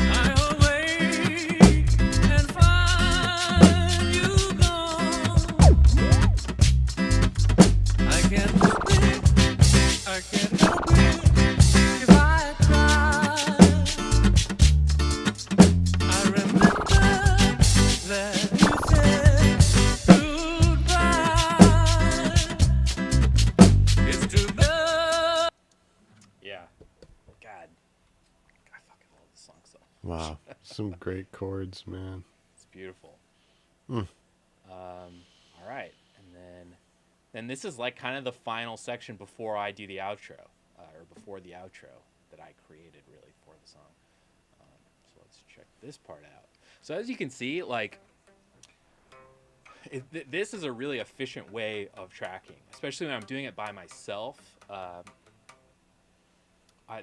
Speaker 7: I awake and find you gone. I can't help it, I can't help it if I try. I remember that you said goodbye. It's too bad.
Speaker 1: Yeah. God, I fucking love this song so.
Speaker 2: Wow. Some great chords, man.
Speaker 1: It's beautiful.
Speaker 2: Mm.
Speaker 1: All right, and then this is like kind of the final section before I do the outro, or before the outro that I created really for the song. So let's check this part out. So as you can see, like this is a really efficient way of tracking, especially when I'm doing it by myself.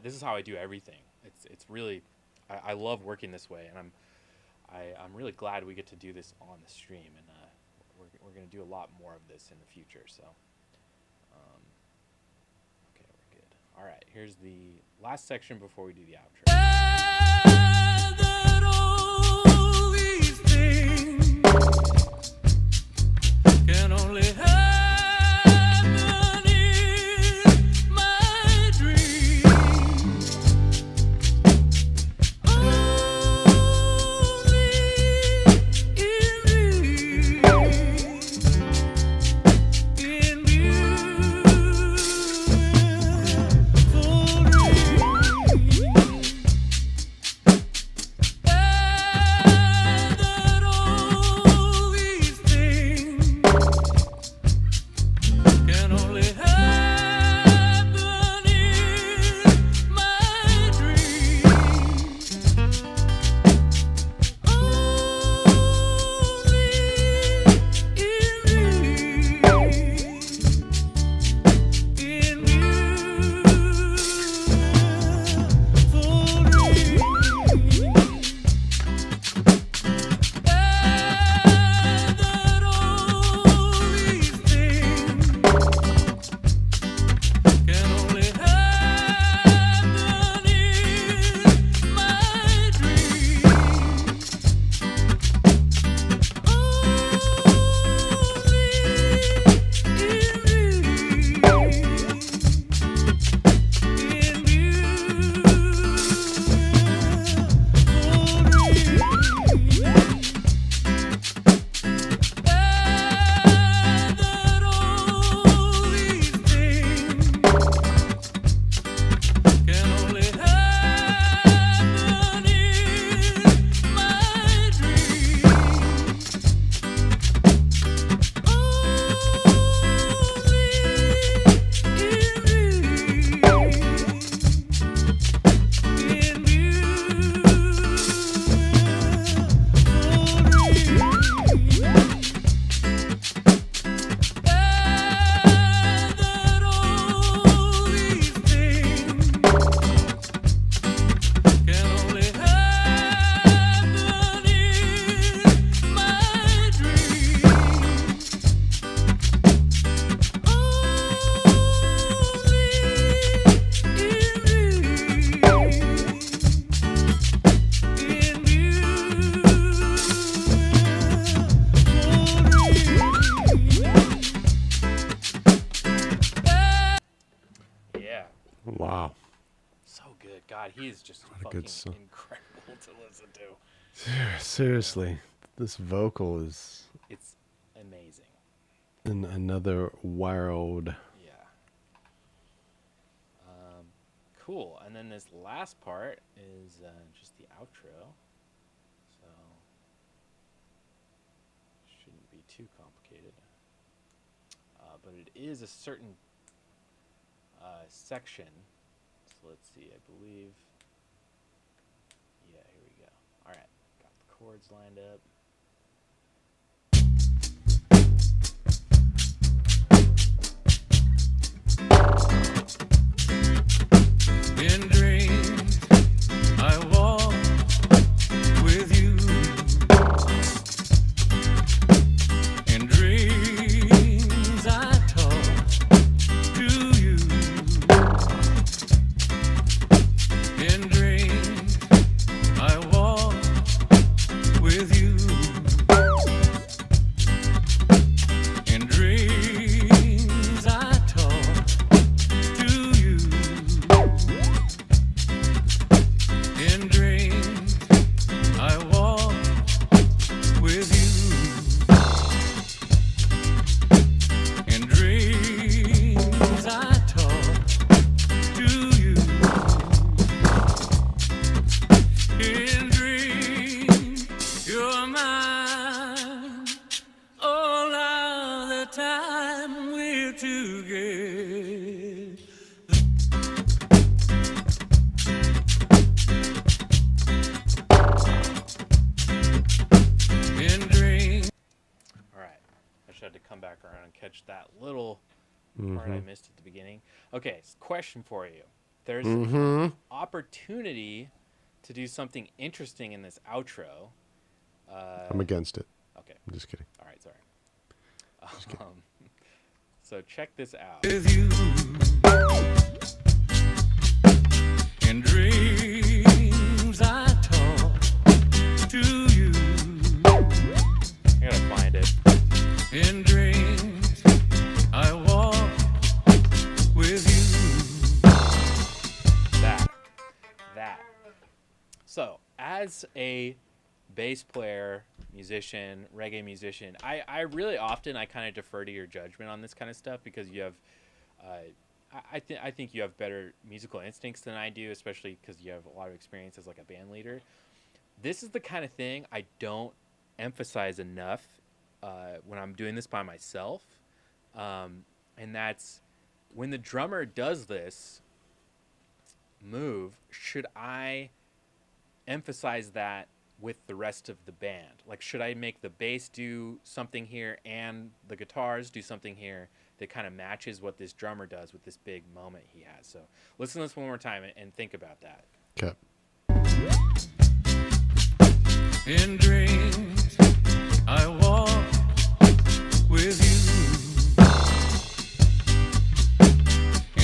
Speaker 1: This is how I do everything. It's really, I love working this way, and I'm really glad we get to do this on the stream, and we're going to do a lot more of this in the future. So, okay, we're good. All right, here's the last section before we do the outro.
Speaker 7: That all these things can only happen in my dreams. Only in beautiful dreams.
Speaker 1: God, he is just
Speaker 2: a
Speaker 1: fucking
Speaker 2: good song.
Speaker 1: incredible to listen to.
Speaker 2: Seriously, this vocal is
Speaker 1: It's amazing.
Speaker 2: in another world.
Speaker 1: Yeah. Cool. And then this last part is just the outro. So shouldn't be too complicated. But it is a certain section. So let's see. I believe. Yeah, here we go. All right. Got the chords lined up.
Speaker 7: In dreams, I walk with you. In dreams, I talk to you. In dreams, I walk with you. In dreams, I talk to you. In dreams, I walk with you. In dreams, I talk to you. In dreams, you're mine. All of the time we're together. In dreams.
Speaker 1: All right. I just had to come back around and catch that little part I missed at the beginning. Okay, question for you. There's an opportunity to do something interesting in this outro.
Speaker 2: I'm against it.
Speaker 1: Okay.
Speaker 2: I'm just kidding.
Speaker 1: All right, sorry. So check this out.
Speaker 7: With you. In dreams, I talk to you.
Speaker 1: I gotta find it.
Speaker 7: In dreams, I walk with you.
Speaker 1: That. So, as a bass player, musician, reggae musician, I really often I kind of defer to your judgment on this kind of stuff because you have, I think you have better musical instincts than I do, especially because you have a lot of experience as like a band leader. This is the kind of thing I don't emphasize enough when I'm doing this by myself, and that's when the drummer does this move, should I emphasize that with the rest of the band? Like, should I make the bass do something here and the guitars do something here that kind of matches what this drummer does with this big moment he has? So listen to this one more time and think about that.
Speaker 2: Okay.
Speaker 7: In dreams, I walk with you.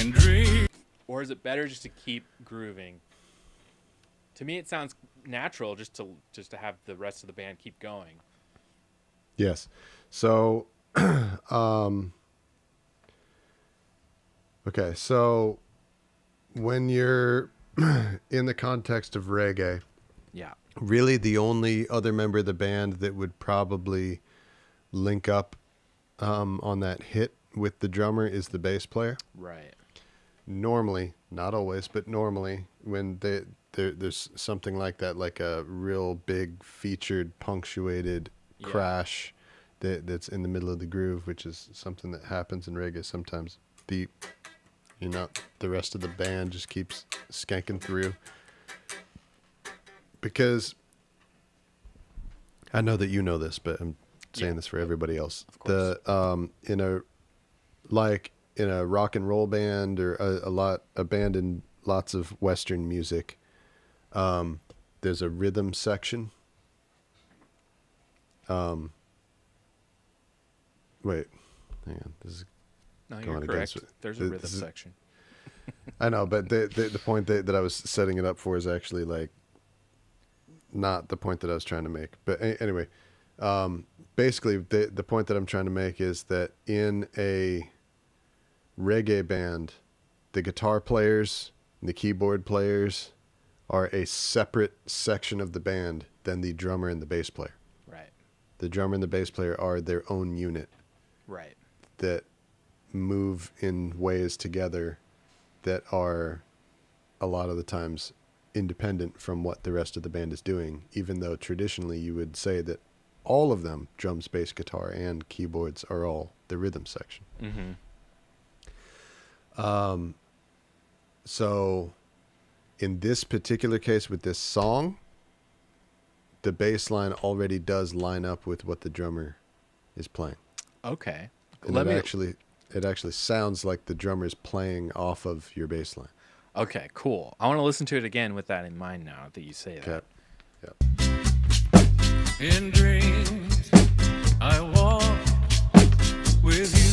Speaker 7: In dreams.
Speaker 1: Or is it better just to keep grooving? To me, it sounds natural just to have the rest of the band keep going.
Speaker 2: Yes. So, okay. So when you're in the context of reggae,
Speaker 1: Yeah.
Speaker 2: really the only other member of the band that would probably link up on that hit with the drummer is the bass player.
Speaker 1: Right.
Speaker 2: Normally, not always, but normally when there's something like that, like a real big featured punctuated crash that's in the middle of the groove, which is something that happens in reggae sometimes. The rest of the band just keeps skanking through. Because I know that you know this, but I'm saying this for everybody else.
Speaker 1: Of course.
Speaker 2: In a rock and roll band or a band in lots of Western music, there's a rhythm section. Wait, hang on. This is
Speaker 1: No,
Speaker 2: going
Speaker 1: you're correct.
Speaker 2: against
Speaker 1: There's a rhythm section.
Speaker 2: I know, but the point that I was setting it up for is actually like not the point that I was trying to make. But anyway, basically the point that I'm trying to make is that in a reggae band, the guitar players, the keyboard players, are a separate section of the band than the drummer and the bass player.
Speaker 1: Right.
Speaker 2: The drummer and the bass player are their own unit
Speaker 1: Right.
Speaker 2: that move in ways together that are a lot of the times independent from what the rest of the band is doing, even though traditionally you would say that all of them, drums, bass, guitar, and keyboards, are all the rhythm section. So in this particular case with this song, the bass line already does line up with what the drummer is playing.
Speaker 1: Okay.
Speaker 2: And it actually sounds like the drummer is playing off of your bass line.
Speaker 1: Okay, cool. I want to listen to it again with that in mind now that you say that.
Speaker 2: Yep.
Speaker 7: In dreams, I walk with you.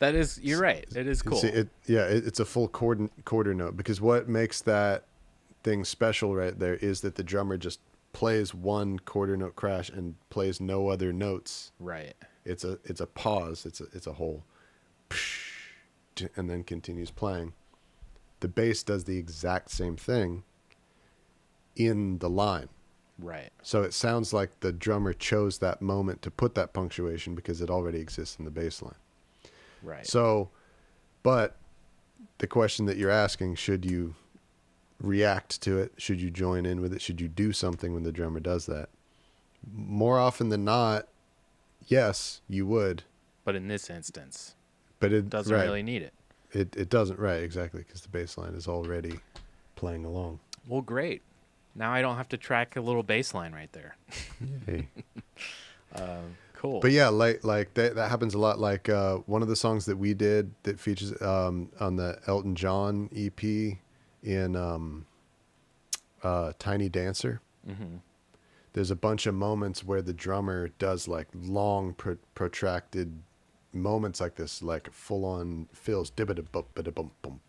Speaker 1: That is, you're right. It is cool.
Speaker 2: See, it's a full quarter note, because what makes that thing special right there is that the drummer just plays one quarter note crash and plays no other notes.
Speaker 1: Right.
Speaker 2: It's a pause. It's a whole, and then continues playing. The bass does the exact same thing in the line.
Speaker 1: Right.
Speaker 2: So it sounds like the drummer chose that moment to put that punctuation because it already exists in the bass line.
Speaker 1: Right.
Speaker 2: So, but the question that you're asking, should you react to it? Should you join in with it? Should you do something when the drummer does that? More often than not, yes, you would.
Speaker 1: But in this instance,
Speaker 2: but it
Speaker 1: doesn't really need it.
Speaker 2: It doesn't, right, exactly, because the bass line is already playing along.
Speaker 1: Well, great. Now I don't have to track a little bass line right there.
Speaker 2: Hey.
Speaker 1: Cool.
Speaker 2: But yeah, like that happens a lot. Like one of the songs that we did that features on the Elton John EP in Tiny Dancer.
Speaker 1: Mm-hmm.
Speaker 2: There's a bunch of moments where the drummer does like long protracted moments like this, like full on fills,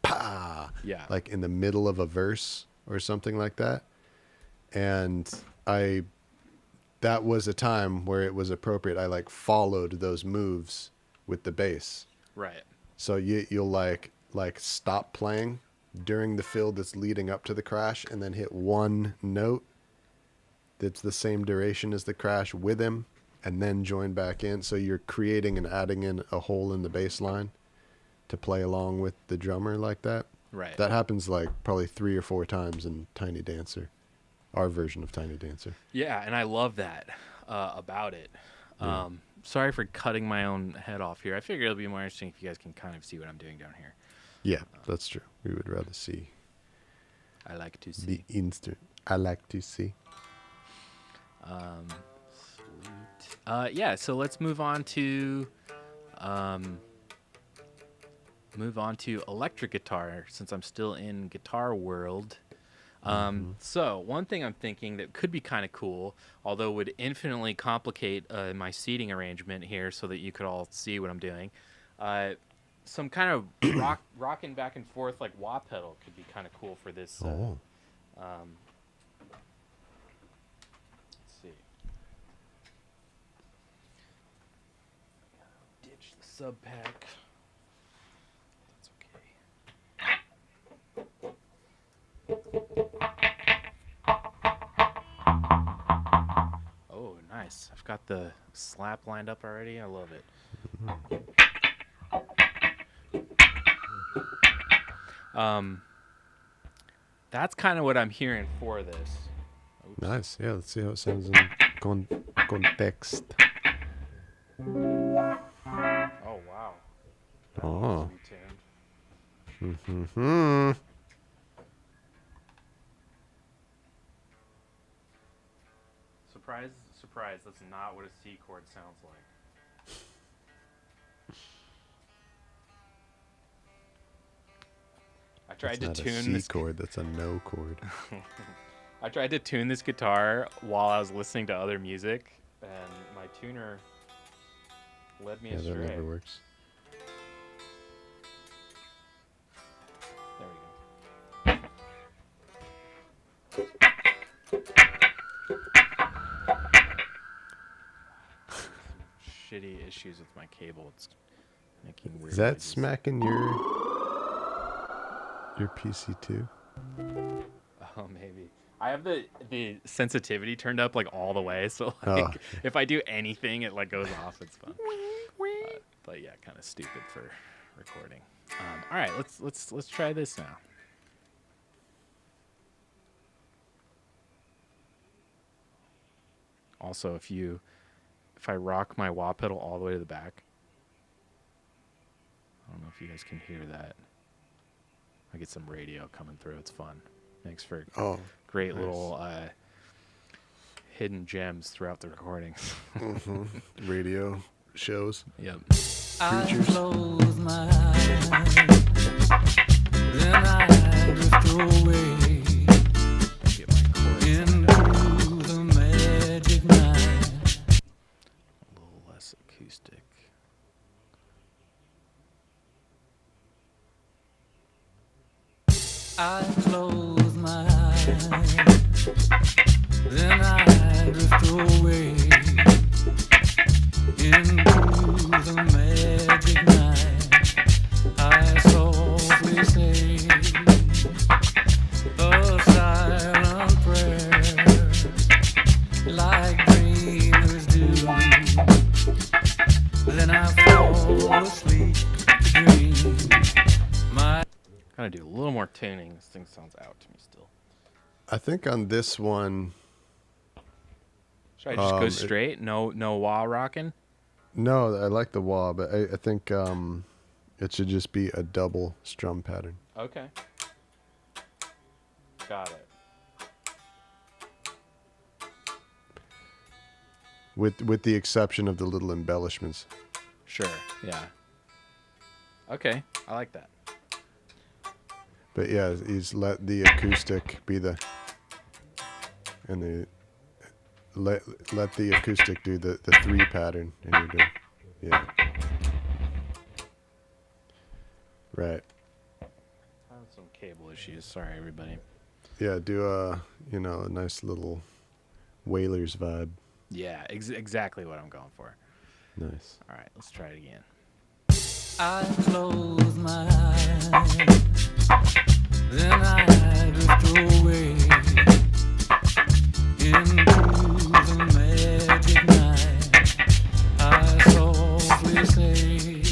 Speaker 2: pa,
Speaker 1: Yeah.
Speaker 2: like in the middle of a verse or something like that. And that was a time where it was appropriate. I like followed those moves with the bass.
Speaker 1: Right.
Speaker 2: So you'll like stop playing during the fill that's leading up to the crash and then hit one note that's the same duration as the crash with him and then join back in. So you're creating and adding in a hole in the bass line to play along with the drummer like that.
Speaker 1: Right.
Speaker 2: That happens like probably 3 or 4 times in Tiny Dancer. Our version of Tiny Dancer.
Speaker 1: Yeah, and I love that about it. Sorry for cutting my own head off here. I figure it'll be more interesting if you guys can kind of see what I'm doing down here.
Speaker 2: Yeah, that's true. We would rather see.
Speaker 1: I like to see.
Speaker 2: The instant. I like to see.
Speaker 1: Sweet. Yeah, so let's move on to electric guitar since I'm still in guitar world. So one thing I'm thinking that could be kind of cool, although would infinitely complicate my seating arrangement here so that you could all see what I'm doing. Some kind of rocking back and forth like wah pedal could be kind of cool for this. Let's see. Ditch the sub pack. That's okay. Oh, nice. I've got the slap lined up already. I love it. That's kind of what I'm hearing for this. Oops.
Speaker 2: Nice. Yeah, let's see how it sounds in context.
Speaker 1: Oh, wow. That
Speaker 2: Oh.
Speaker 1: tuned.
Speaker 2: Mm-hmm.
Speaker 1: Surprise, surprise. That's not what a C chord sounds like. I tried to tune this
Speaker 2: chord. That's a no chord.
Speaker 1: I tried to tune this guitar while I was listening to other music, and my tuner led me astray.
Speaker 2: That never works.
Speaker 1: There we go. Shitty issues with my cable. It's making weird
Speaker 2: Is that
Speaker 1: noises.
Speaker 2: smacking your... your PC too?
Speaker 1: Oh, maybe. I have the sensitivity turned up like all the way, so like
Speaker 2: Oh.
Speaker 1: if I do anything, it like goes off. It's fun. But yeah, kind of stupid for recording. All right, let's try this now. Also, if I rock my wah pedal all the way to the back, I don't know if you guys can hear that. I get some radio coming through. It's fun. Makes for great
Speaker 2: nice.
Speaker 1: little hidden gems throughout the recordings.
Speaker 2: Radio shows.
Speaker 1: Yep.
Speaker 7: I close my eyes, then I drift away
Speaker 1: Get my chords lined
Speaker 7: into
Speaker 1: up.
Speaker 7: the magic night.
Speaker 1: A little less acoustic.
Speaker 7: I close my eyes, then I drift away into the magic night. I softly say a silent prayer, like dreamers do. Then I fall asleep to dream. My
Speaker 1: Gotta do a little more tuning. This thing sounds out to me still.
Speaker 2: I think on this one,
Speaker 1: Should I just go straight? No wah rocking?
Speaker 2: no, I like the wah, but I think it should just be a double strum pattern.
Speaker 1: Okay. Got it.
Speaker 2: With the exception of the little embellishments.
Speaker 1: Sure. Yeah. Okay. I like that.
Speaker 2: But yeah, he's let the acoustic be the, and the let the acoustic do the 3 pattern, and you're good. Yeah. Right.
Speaker 1: I have some cable issues. Sorry, everybody.
Speaker 2: Yeah, do a nice little Whalers vibe.
Speaker 1: Yeah, exactly what I'm going for.
Speaker 2: Nice.
Speaker 1: All right, let's try it again.
Speaker 7: I close my eyes, then I drift away into the magic night. I softly say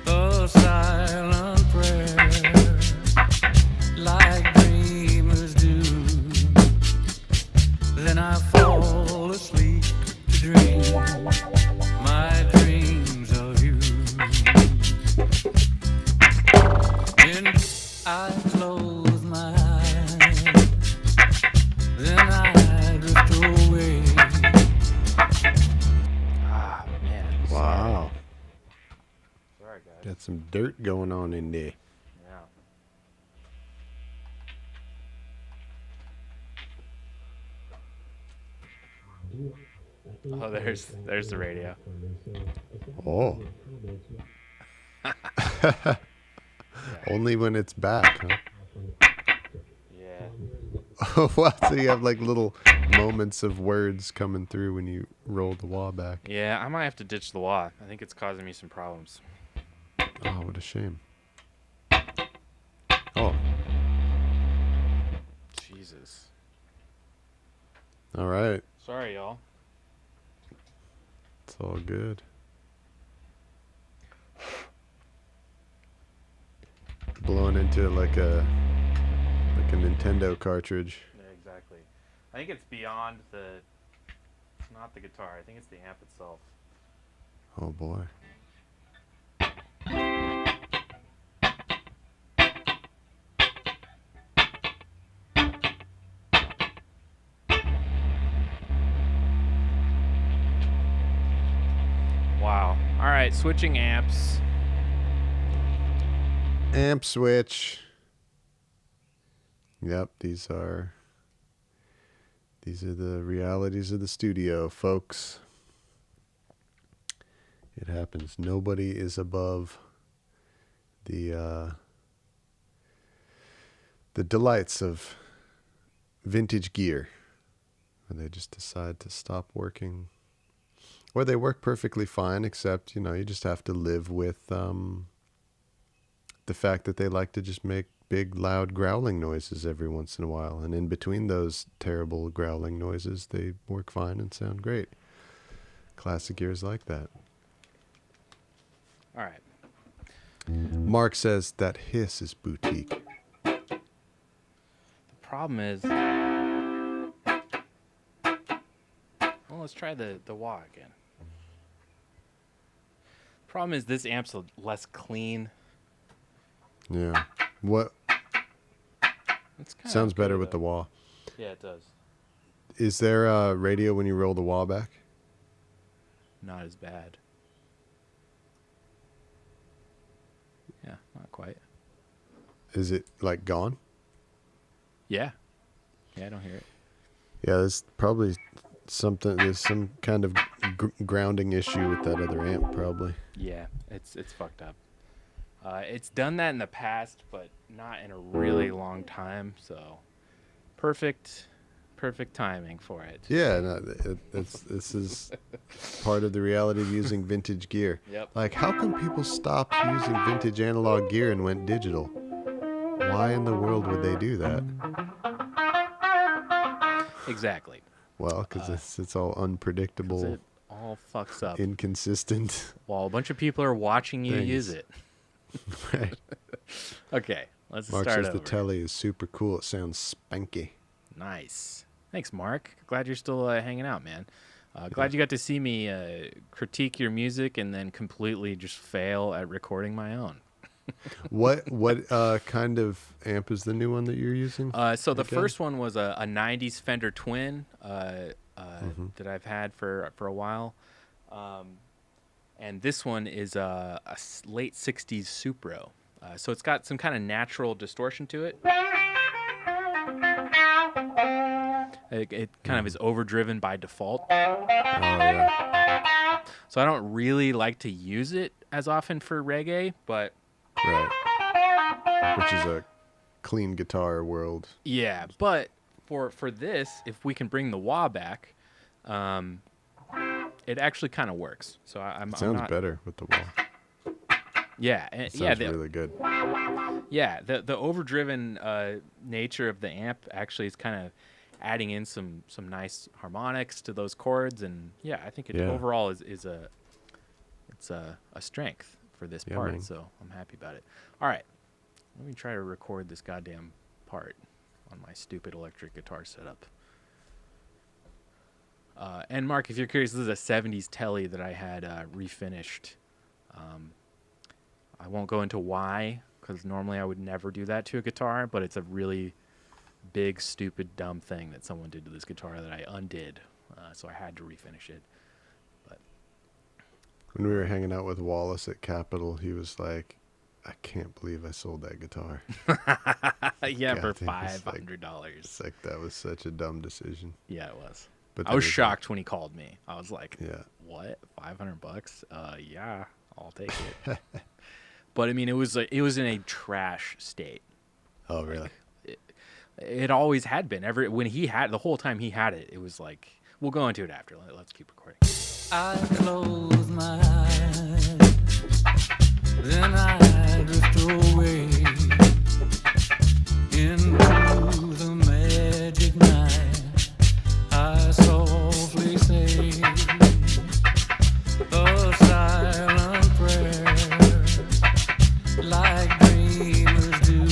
Speaker 7: a silent prayer, like dreamers do. Then I fall asleep to dream my dreams of you. And I close my eyes, then I drift away.
Speaker 1: Ah, man.
Speaker 2: Wow.
Speaker 1: Sorry, guys.
Speaker 2: Got some dirt going on in there.
Speaker 1: Yeah. Oh, there's the radio.
Speaker 2: Oh. Only when it's back, huh?
Speaker 1: Yeah.
Speaker 2: Wow, so you have like little moments of words coming through when you roll the wah back.
Speaker 1: Yeah, I might have to ditch the wah. I think it's causing me some problems.
Speaker 2: Oh, what a shame. Oh,
Speaker 1: Jesus.
Speaker 2: all right.
Speaker 1: Sorry, y'all.
Speaker 2: It's all good. Blowing into like a Nintendo cartridge.
Speaker 1: Yeah, exactly. I think it's beyond the... It's not the guitar. I think it's the amp itself.
Speaker 2: Oh boy.
Speaker 1: Wow. All right, switching amps.
Speaker 2: Amp switch. Yep, these are the realities of the studio, folks. It happens. Nobody is above the delights of vintage gear. When they just decide to stop working. Or they work perfectly fine, except, you just have to live with the the fact that they like to just make big, loud growling noises every once in a while. And in between those terrible growling noises, they work fine and sound great. Classic ears like that.
Speaker 1: All right.
Speaker 2: Mark says that hiss is boutique.
Speaker 1: The problem is... Well, let's try the wah again. Problem is this amp's less clean.
Speaker 2: Yeah. What?
Speaker 1: It's kinda
Speaker 2: Sounds
Speaker 1: okay,
Speaker 2: better with
Speaker 1: though.
Speaker 2: the wah.
Speaker 1: Yeah, it does.
Speaker 2: Is there a radio when you roll the wah back?
Speaker 1: Not as bad. Yeah, not quite.
Speaker 2: Is it like gone?
Speaker 1: Yeah. Yeah, I don't hear it.
Speaker 2: Yeah, there's probably something. There's some kind of grounding issue with that other amp, probably.
Speaker 1: Yeah, it's fucked up. It's done that in the past, but not in a really long time. So, perfect timing for it.
Speaker 2: Yeah, no, this is part of the reality of using vintage gear.
Speaker 1: Yep.
Speaker 2: Like, how come people stopped using vintage analog gear and went digital? Why in the world would they do that?
Speaker 1: Exactly.
Speaker 2: Well, because it's all unpredictable,
Speaker 1: It all fucks up.
Speaker 2: inconsistent.
Speaker 1: While a bunch of people are watching you
Speaker 2: Things.
Speaker 1: use it.
Speaker 2: Right.
Speaker 1: Okay, let's
Speaker 2: Mark
Speaker 1: start
Speaker 2: says
Speaker 1: over.
Speaker 2: the telly is super cool. It sounds spanky.
Speaker 1: Nice. Thanks, Mark. Glad you're still hanging out, man. Glad you got to see me critique your music and then completely just fail at recording my own.
Speaker 2: What kind of amp is the new one that you're using?
Speaker 1: So the
Speaker 2: again?
Speaker 1: first one was a 90s Fender Twin that I've had for a while. And this one is a late 60s Supro. So it's got some kind of natural distortion to it. It kind of is overdriven by default.
Speaker 2: Oh, yeah.
Speaker 1: So I don't really like to use it as often for reggae, but
Speaker 2: Right. Which is a clean guitar world.
Speaker 1: yeah. But for this, if we can bring the wah back, it actually kind of works. So I'm
Speaker 2: Sounds
Speaker 1: not,
Speaker 2: better with the wall.
Speaker 1: Yeah, and,
Speaker 2: It
Speaker 1: yeah,
Speaker 2: sounds really good.
Speaker 1: yeah. The overdriven nature of the amp actually is kind of adding in some nice harmonics to those chords, and yeah, I think it
Speaker 2: Yeah.
Speaker 1: overall is a strength for this
Speaker 2: Yeah,
Speaker 1: part.
Speaker 2: man.
Speaker 1: So I'm happy about it. All right, let me try to record this goddamn part on my stupid electric guitar setup. And Mark, if you're curious, this is a 70s telly that I had refinished. I won't go into why, because normally I would never do that to a guitar, but it's a really big, stupid, dumb thing that someone did to this guitar that I undid. So I had to refinish it. But
Speaker 2: When we were hanging out with Wallace at Capitol, he was like, I can't believe I sold that guitar.
Speaker 1: yeah, for
Speaker 2: Goddamn, it's like-
Speaker 1: $500.
Speaker 2: It's like, that was such a dumb decision.
Speaker 1: Yeah, it was.
Speaker 2: But
Speaker 1: I
Speaker 2: then
Speaker 1: was
Speaker 2: he's
Speaker 1: shocked when he called me. I was like,
Speaker 2: Yeah.
Speaker 1: "What? $500? Yeah, I'll take it." But I mean, it was in a trash state.
Speaker 2: Oh, really?
Speaker 1: It always had been. The whole time he had it, it was like, we'll go into it after. Let's keep recording.
Speaker 7: I close my eyes, then I drift away into the magic night. I softly say a silent prayer, like dreamers do.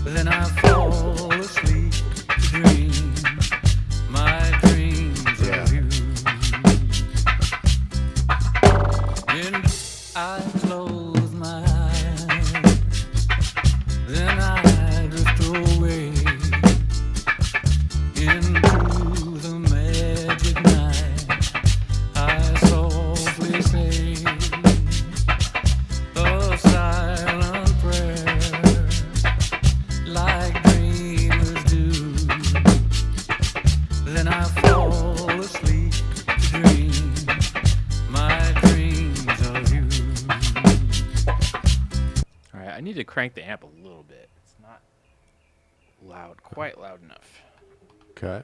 Speaker 7: Then I fall asleep to dream my dreams of you. And I close my eyes, then I drift away into the magic night. I softly say a silent prayer, like dreamers do. Then I fall asleep to dream my dreams of you.
Speaker 1: All right, I need to crank the amp a little bit. It's not quite loud enough.
Speaker 2: Okay.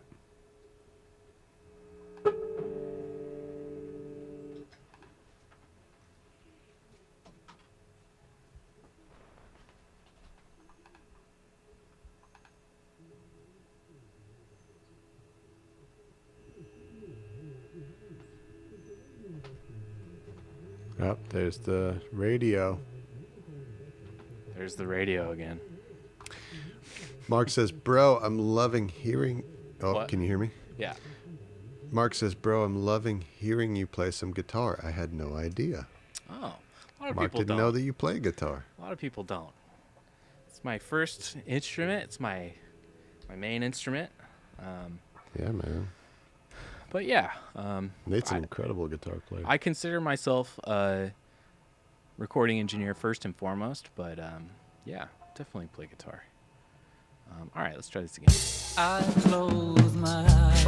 Speaker 2: Yep, there's the radio.
Speaker 1: There's the radio again.
Speaker 2: Mark says, bro, I'm loving hearing... Oh,
Speaker 1: What?
Speaker 2: Can you hear me?
Speaker 1: Yeah.
Speaker 2: Mark says, bro, I'm loving hearing you play some guitar. I had no idea.
Speaker 1: Oh, a lot of
Speaker 2: Mark
Speaker 1: people
Speaker 2: didn't
Speaker 1: don't.
Speaker 2: know that you play guitar.
Speaker 1: A lot of people don't. It's my first instrument. It's my main instrument.
Speaker 2: Yeah, man.
Speaker 1: But yeah,
Speaker 2: Nate's an incredible guitar player.
Speaker 1: I consider myself a recording engineer first and foremost. But yeah, definitely play guitar. All right, let's try this again.
Speaker 7: I close my eyes,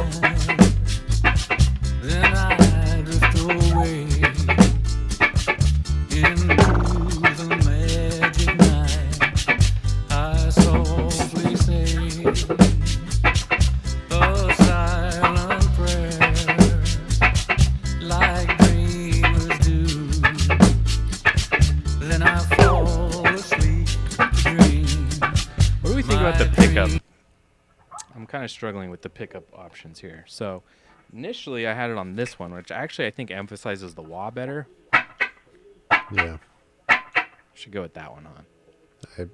Speaker 7: then I drift away into the magic night. I softly say a silent prayer, like dreamers do. Then I fall asleep to dream.
Speaker 1: What do we think about the pickup? I'm kind of struggling with the pickup options here. So initially I had it on this one, which actually I think emphasizes the wah better.
Speaker 2: Yeah,
Speaker 1: Should go with that one on.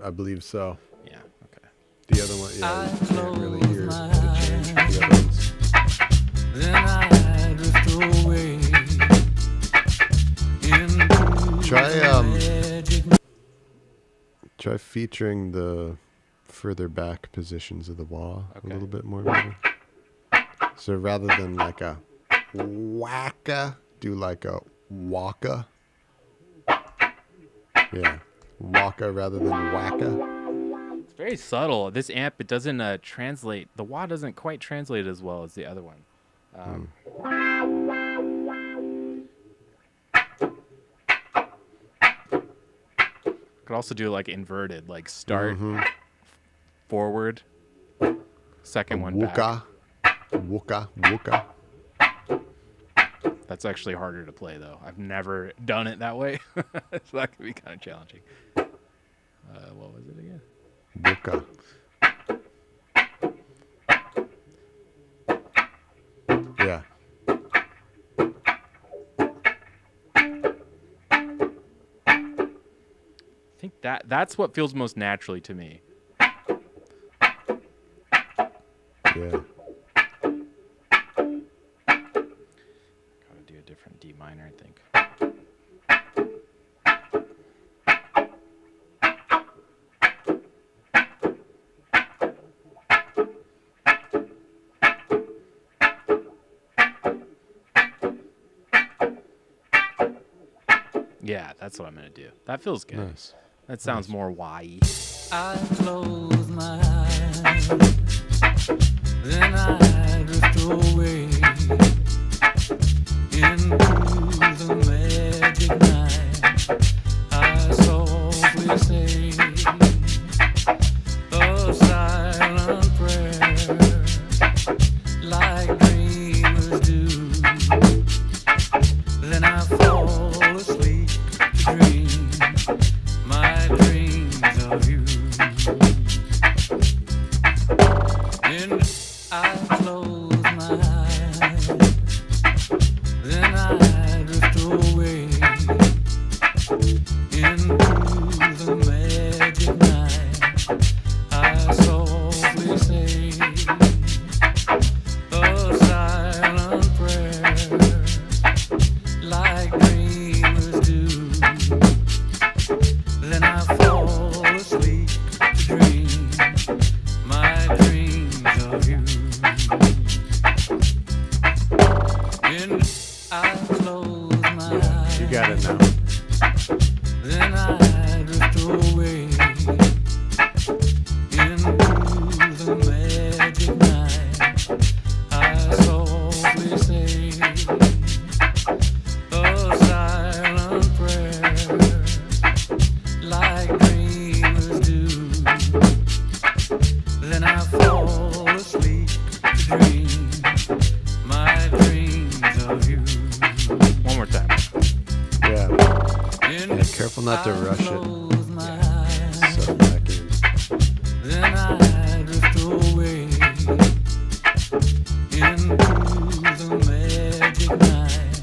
Speaker 2: I believe so.
Speaker 1: Yeah, okay.
Speaker 2: The other one, yeah, you can't really hear the change from the other ones.
Speaker 7: Then I drift away into
Speaker 2: Try featuring the further back positions of the wah a
Speaker 1: Okay.
Speaker 2: little bit more. Maybe. So rather than like a wacka, do like a waka. Yeah, waka rather than wacka.
Speaker 1: It's very subtle. This amp, it doesn't translate. The wah doesn't quite translate as well as the other one. Could also do like inverted, like start forward, second one back.
Speaker 2: Wooka, wooka.
Speaker 1: That's actually harder to play though. I've never done it that way, so that could be kind of challenging. What was it again?
Speaker 2: Wooka. Yeah.
Speaker 1: I think that's what feels most naturally to me.
Speaker 2: Yeah.
Speaker 1: Gotta do a different D minor, I think. Yeah, that's what I'm gonna do. That feels good.
Speaker 2: Nice.
Speaker 1: That sounds more wah-y.
Speaker 7: I close my eyes, then I drift away into the magic night. I softly say a silent prayer, like dreamers do. Then I fall asleep to dream my dreams of you. And I close my eyes, then I drift away into the magic night. I softly say a silent prayer, like dreamers do. Then I fall asleep to dream my dreams of you. And I close my eyes,
Speaker 2: You got it now.
Speaker 7: then I drift away into the magic night. I softly say a silent prayer, like dreamers do. Then I fall asleep to dream my dreams of you.
Speaker 1: One more time.
Speaker 2: Yeah.
Speaker 7: And
Speaker 2: Yeah, careful not to rush it.
Speaker 7: close my eyes,
Speaker 2: Settle back in.
Speaker 7: then I drift away into the magic night.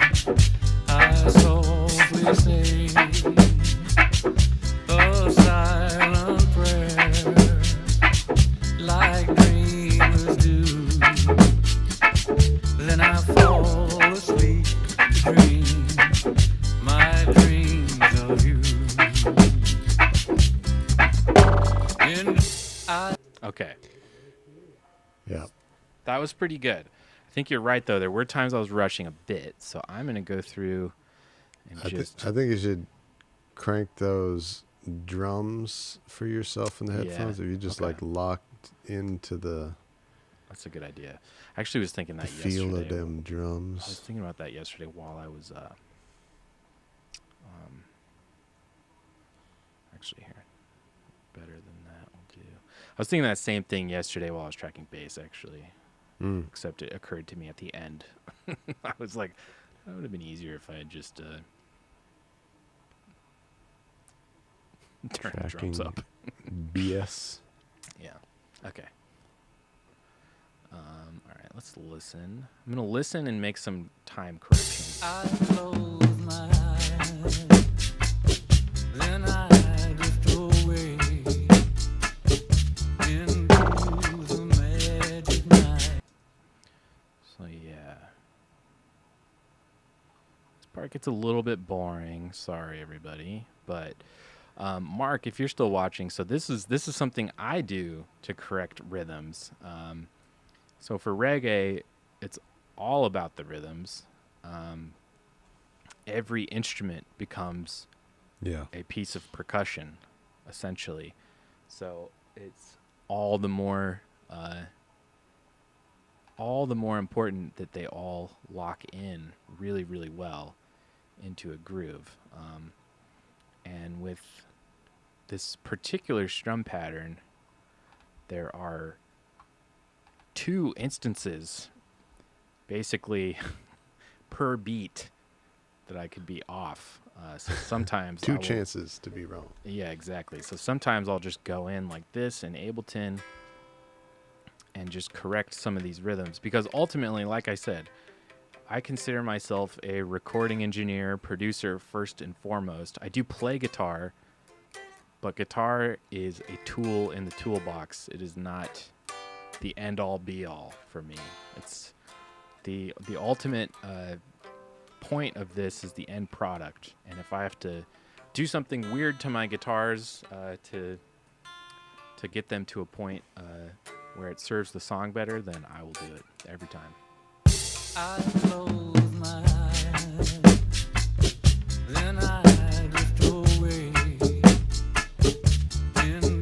Speaker 7: I softly say
Speaker 1: That was pretty good. I think you're right, though. There were times I was rushing a bit, so I'm going to go through and
Speaker 2: I think you should crank those drums for yourself in the headphones. If you just like locked into the...
Speaker 1: That's a good idea. I actually was thinking that yesterday.
Speaker 2: Feel of them
Speaker 1: I
Speaker 2: drums.
Speaker 1: was thinking about that yesterday while I was... actually, here. Better than that will do. I was thinking that same thing yesterday while I was tracking bass, actually. Except it occurred to me at the end. I was like, that would have been easier if I had just turned the drums up.
Speaker 2: BS.
Speaker 1: Yeah. Okay. All right, let's listen. I'm going to listen and make some time corrections.
Speaker 7: I close my eyes, then I drift away into the magic night.
Speaker 1: So yeah, this part gets a little bit boring. Sorry, everybody, but Mark, if you're still watching, so this is something I do to correct rhythms. So for reggae, it's all about the rhythms. Every instrument becomes a piece of percussion, essentially. So it's all the more important that they all lock in really, really well into a groove. And with this particular strum pattern, there are 2 instances basically per beat that I could be off. So sometimes
Speaker 2: 2 chances to be wrong.
Speaker 1: Yeah, exactly. So sometimes I'll just go in like this in Ableton and just correct some of these rhythms, because ultimately, like I said, I consider myself a recording engineer, producer first and foremost. I do play guitar, but guitar is a tool in the toolbox. It is not the end-all be-all for me. It's the ultimate point of this is the end product, and if I have to do something weird to my guitars to get them to a point where it serves the song better, then I will do it every time.
Speaker 7: I close my eyes, then I drift away into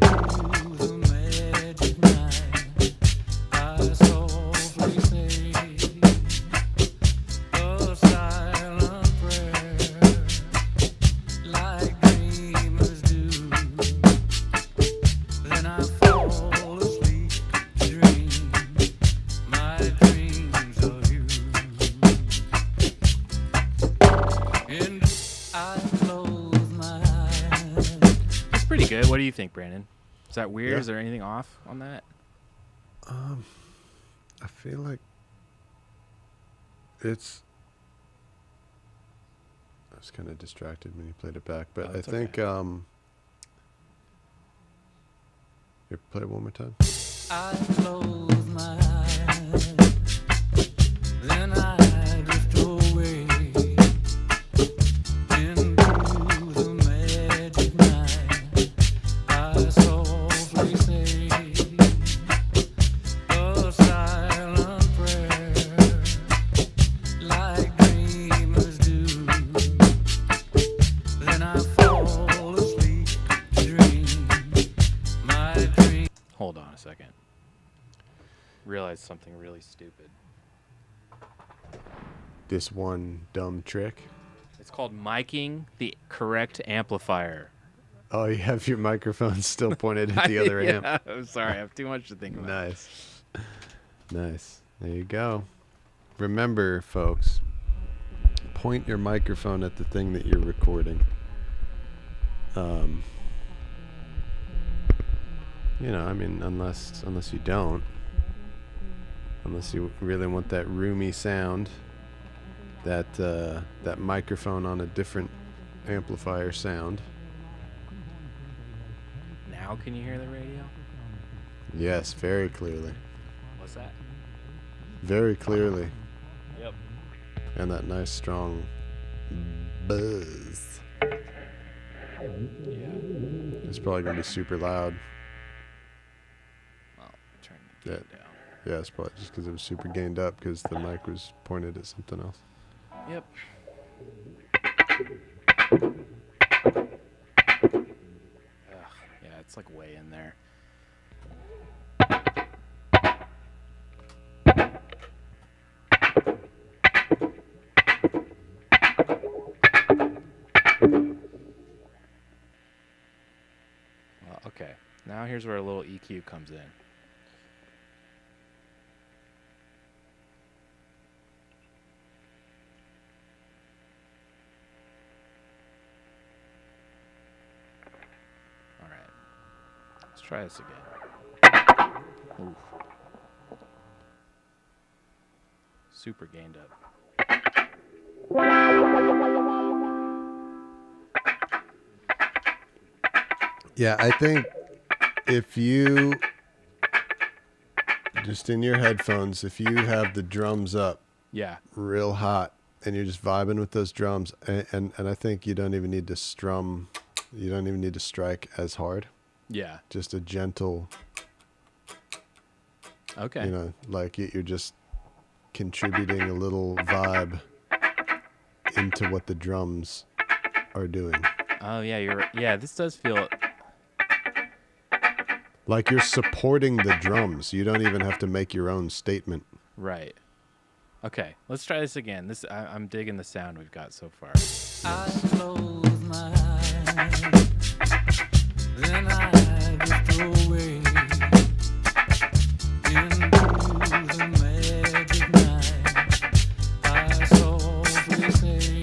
Speaker 7: the magic night. I softly say a silent prayer, like dreamers do. Then I fall asleep to dream my dreams of you. And I close my eyes.
Speaker 1: It's pretty good. What do you think, Brandon? Is that weird?
Speaker 2: Yeah.
Speaker 1: Is there anything off on that?
Speaker 2: I feel like it's... I was kind of distracted when you played it back, but
Speaker 1: Oh,
Speaker 2: I
Speaker 1: it's
Speaker 2: think...
Speaker 1: okay.
Speaker 2: Here, play it one more time.
Speaker 7: I close my eyes, then I drift away into the magic night. I softly say a silent prayer, like dreamers do. Then I fall asleep to dream my dream.
Speaker 1: Hold on a second. Realized something really stupid.
Speaker 2: This one dumb trick.
Speaker 1: It's called miking the correct amplifier.
Speaker 2: Oh, you have your microphone still pointed at the other amp.
Speaker 1: Yeah, I'm sorry. I have too much to think about.
Speaker 2: Nice. Nice. There you go. Remember, folks, point your microphone at the thing that you're recording. You know, I mean, unless you don't. Unless you really want that roomy sound, that microphone on a different amplifier sound.
Speaker 1: Now can you hear the radio?
Speaker 2: Yes, very clearly.
Speaker 1: What's that?
Speaker 2: Very clearly.
Speaker 1: Yep.
Speaker 2: And that nice strong buzz.
Speaker 1: Yeah.
Speaker 2: It's probably going to be super loud.
Speaker 1: Well, turn
Speaker 2: Yeah.
Speaker 1: it down.
Speaker 2: Yeah, it's probably just because it was super gained up because the mic was pointed at something else.
Speaker 1: Yep. Ugh, yeah, it's like way in there. Well, okay. Now here's where a little EQ comes in. All right. Let's try this again. Oof. Super gained up.
Speaker 2: Yeah, I think if you just in your headphones, if you have the drums up
Speaker 1: Yeah.
Speaker 2: real hot and you're just vibing with those drums, and I think you don't even need to strum, you don't even need to strike as hard.
Speaker 1: Yeah.
Speaker 2: Just a gentle,
Speaker 1: Okay.
Speaker 2: you know, like you're just contributing a little vibe into what the drums are doing.
Speaker 1: Oh yeah, you're right. Yeah, this does feel.
Speaker 2: Like you're supporting the drums. You don't even have to make your own statement.
Speaker 1: Right. Okay, let's try this again. I'm digging the sound we've got so far.
Speaker 7: I close my eyes, then I drift away into the magic night. I softly say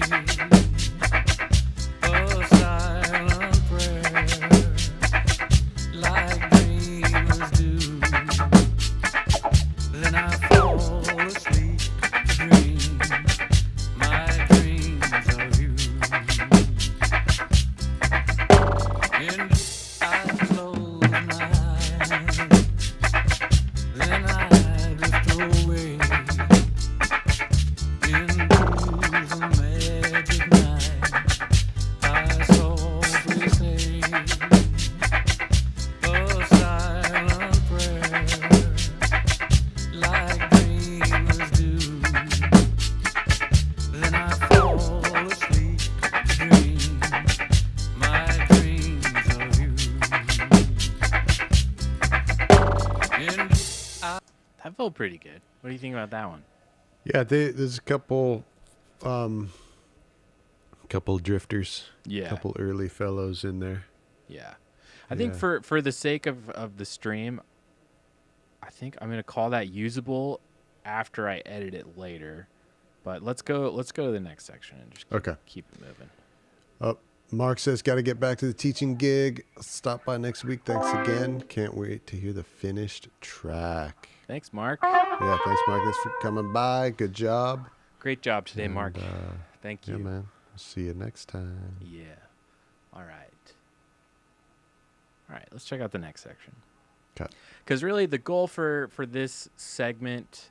Speaker 7: a silent prayer, like dreamers do. Then I fall asleep to dream my dreams of you. And I close my eyes, then I drift away into the magic night. I softly say a silent prayer, like dreamers do. Then I fall asleep to dream my dreams of you. And
Speaker 1: That felt pretty good. What do you think about that one?
Speaker 2: Yeah, there's a couple drifters,
Speaker 1: Yeah.
Speaker 2: couple early fellows in there.
Speaker 1: Yeah. I think
Speaker 2: Yeah.
Speaker 1: for the sake of the stream, I think I'm gonna call that usable after I edit it later. But let's go to the next section and just keep it moving.
Speaker 2: Oh, Mark says, got to get back to the teaching gig. Stop by next week. Thanks again. Can't wait to hear the finished track.
Speaker 1: Thanks, Mark.
Speaker 2: Yeah, thanks, Mark. Thanks for coming by. Good job.
Speaker 1: Great job today, Mark.
Speaker 2: And,
Speaker 1: Thank you.
Speaker 2: Yeah, man. See you next time.
Speaker 1: Yeah. All right. All right, let's check out the next section.
Speaker 2: Cut.
Speaker 1: Because really the goal for this segment,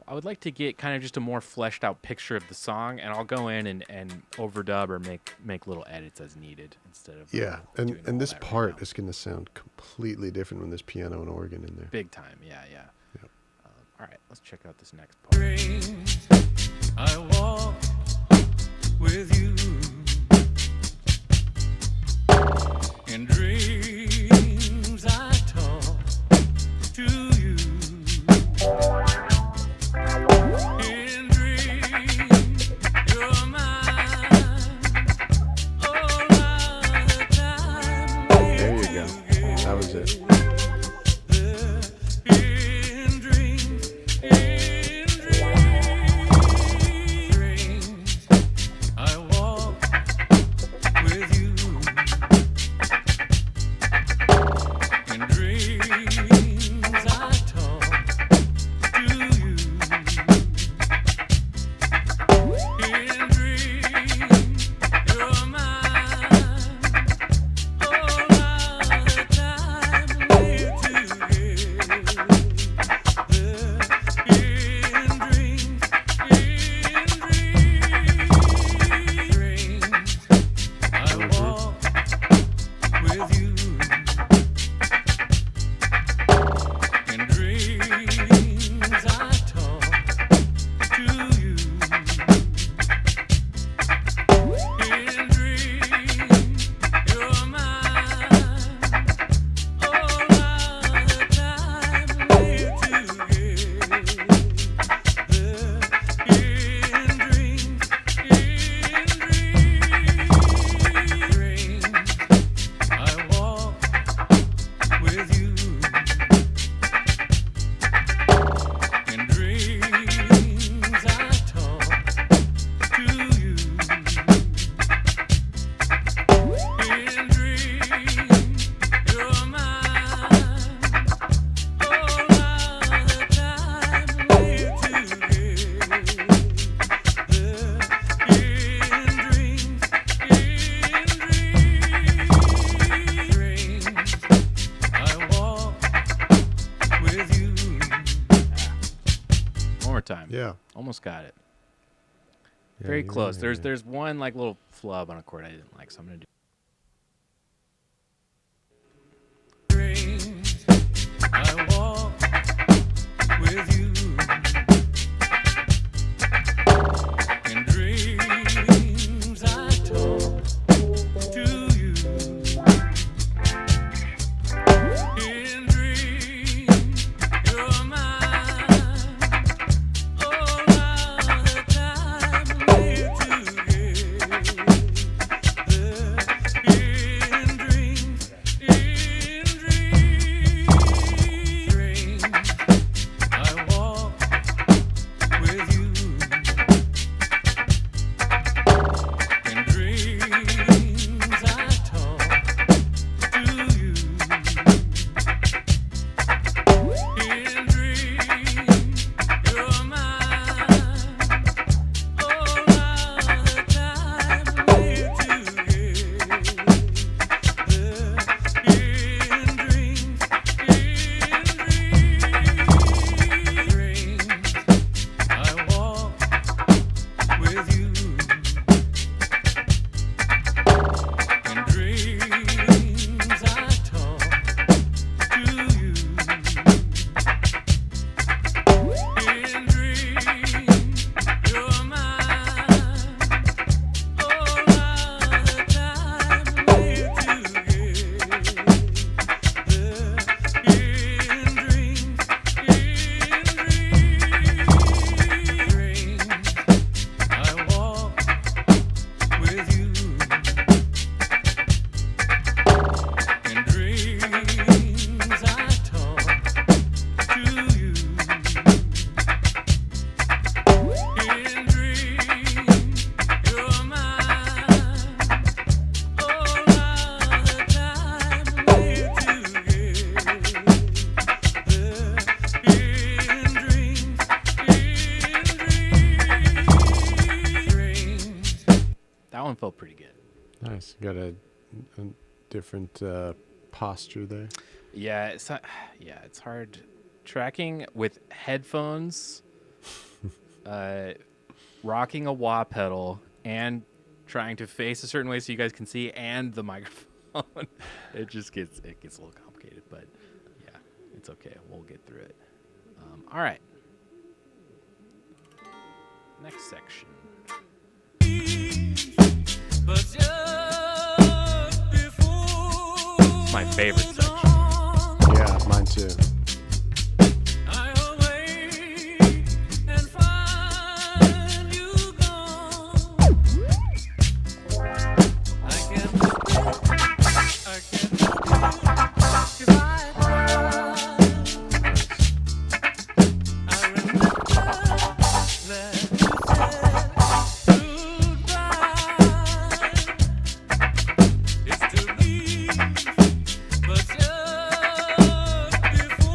Speaker 1: I would like to get kind of just a more fleshed out picture of the song, and I'll go in and overdub or make little edits as needed instead of
Speaker 2: Yeah,
Speaker 1: doing all
Speaker 2: and this
Speaker 1: that
Speaker 2: part
Speaker 1: right now.
Speaker 2: is going to sound completely different when there's piano and organ in there.
Speaker 1: Big time. Yeah.
Speaker 2: Yep.
Speaker 1: All right, let's check out this next part.
Speaker 7: dreams I walk with you. In dreams I talk to you. In dreams you're mine. All of the time.
Speaker 2: There you go. That was it.
Speaker 7: In dreams, I walk with you.
Speaker 1: more time.
Speaker 2: Yeah.
Speaker 1: Almost got it.
Speaker 2: Yeah,
Speaker 1: Very
Speaker 2: yeah,
Speaker 1: close.
Speaker 2: yeah.
Speaker 1: There's one like little flub on a chord I didn't like, so I'm gonna do.
Speaker 7: Dreams, I walk with you. In dreams, I talk to you. In dreams, you're mine. All of the time we're together. In dreams, I walk with you. In dreams, I talk to you. In dreams, you're mine. All of the time we're together. In dreams, I walk with you. In dreams, I talk to you. In dreams, you're mine. All of the time we're together. In dreams, I walk with you. In dreams, I talk to you. In dreams, you're mine. All of the time we're together. In dreams,
Speaker 1: That one felt pretty good.
Speaker 2: Nice. Got a different posture there.
Speaker 1: Yeah, it's hard tracking with headphones, rocking a wah pedal, and trying to face a certain way so you guys can see, and the microphone. It gets a little complicated, but yeah, it's okay. We'll get through it. All right. Next section.
Speaker 7: but just before
Speaker 1: My favorite section.
Speaker 2: Yeah, mine too.
Speaker 7: I awake and find you gone. I can't if I try. I remember that you said goodbye. It's to leave, but just before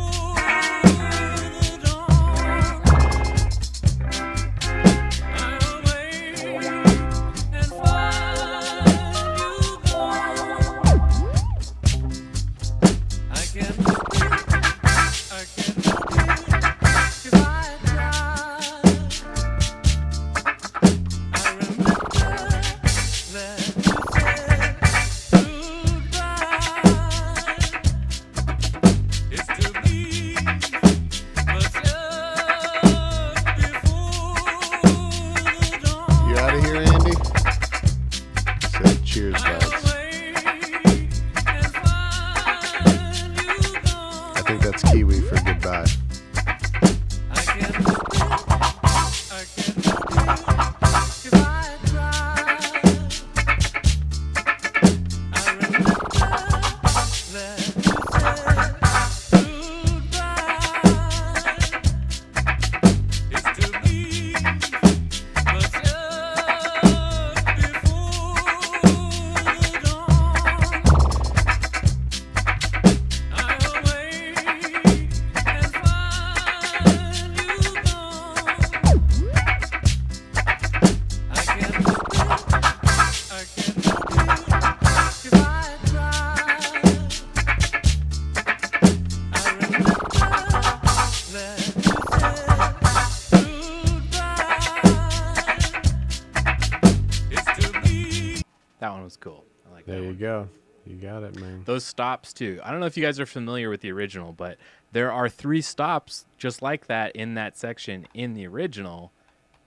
Speaker 1: cool. I like
Speaker 2: There
Speaker 1: that
Speaker 2: you
Speaker 1: one.
Speaker 2: go. You got it, man.
Speaker 1: Those stops too. I don't know if you guys are familiar with the original, but there are 3 stops just like that in that section in the original,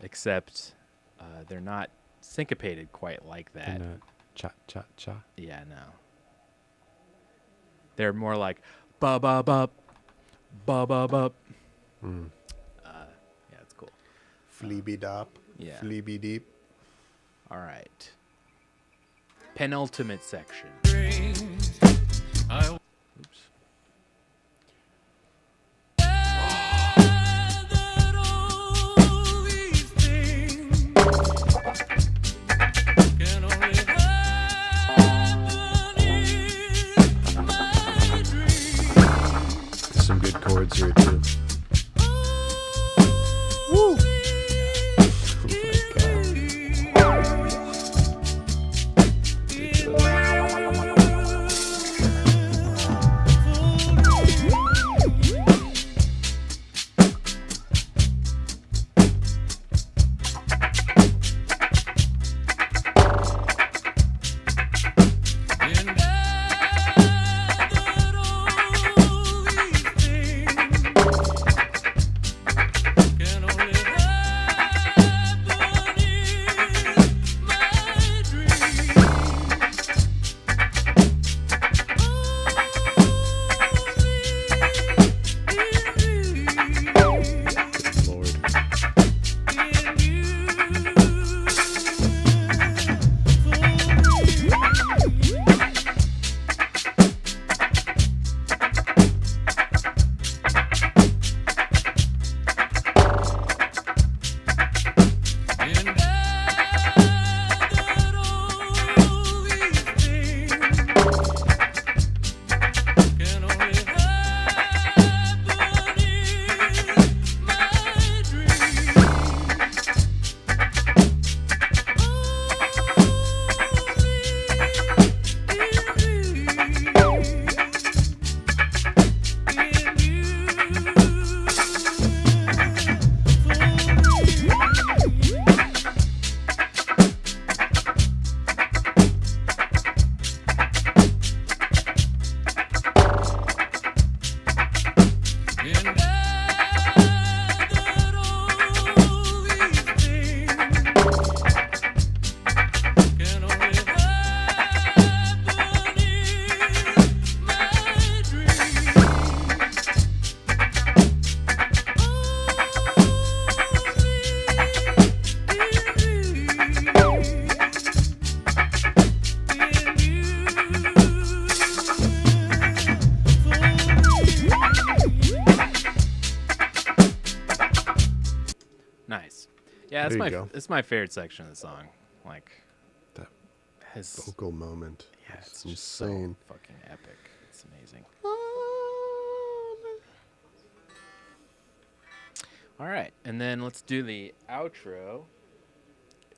Speaker 1: except they're not syncopated quite like that.
Speaker 2: And cha cha cha.
Speaker 1: Yeah, no. They're more like ba ba ba ba ba ba. Yeah, it's cool.
Speaker 2: Fleeby dop.
Speaker 1: Yeah.
Speaker 2: Fleeby deep.
Speaker 1: All right. Penultimate section. Oops.
Speaker 2: Some good chords here too. Woo!
Speaker 1: Yeah,
Speaker 2: There you go.
Speaker 1: it's my favorite section of the song. Like,
Speaker 2: That
Speaker 1: his
Speaker 2: vocal moment.
Speaker 1: yeah,
Speaker 2: is
Speaker 1: it's just so
Speaker 2: insane.
Speaker 1: fucking epic. It's amazing. All right, and then let's do the outro.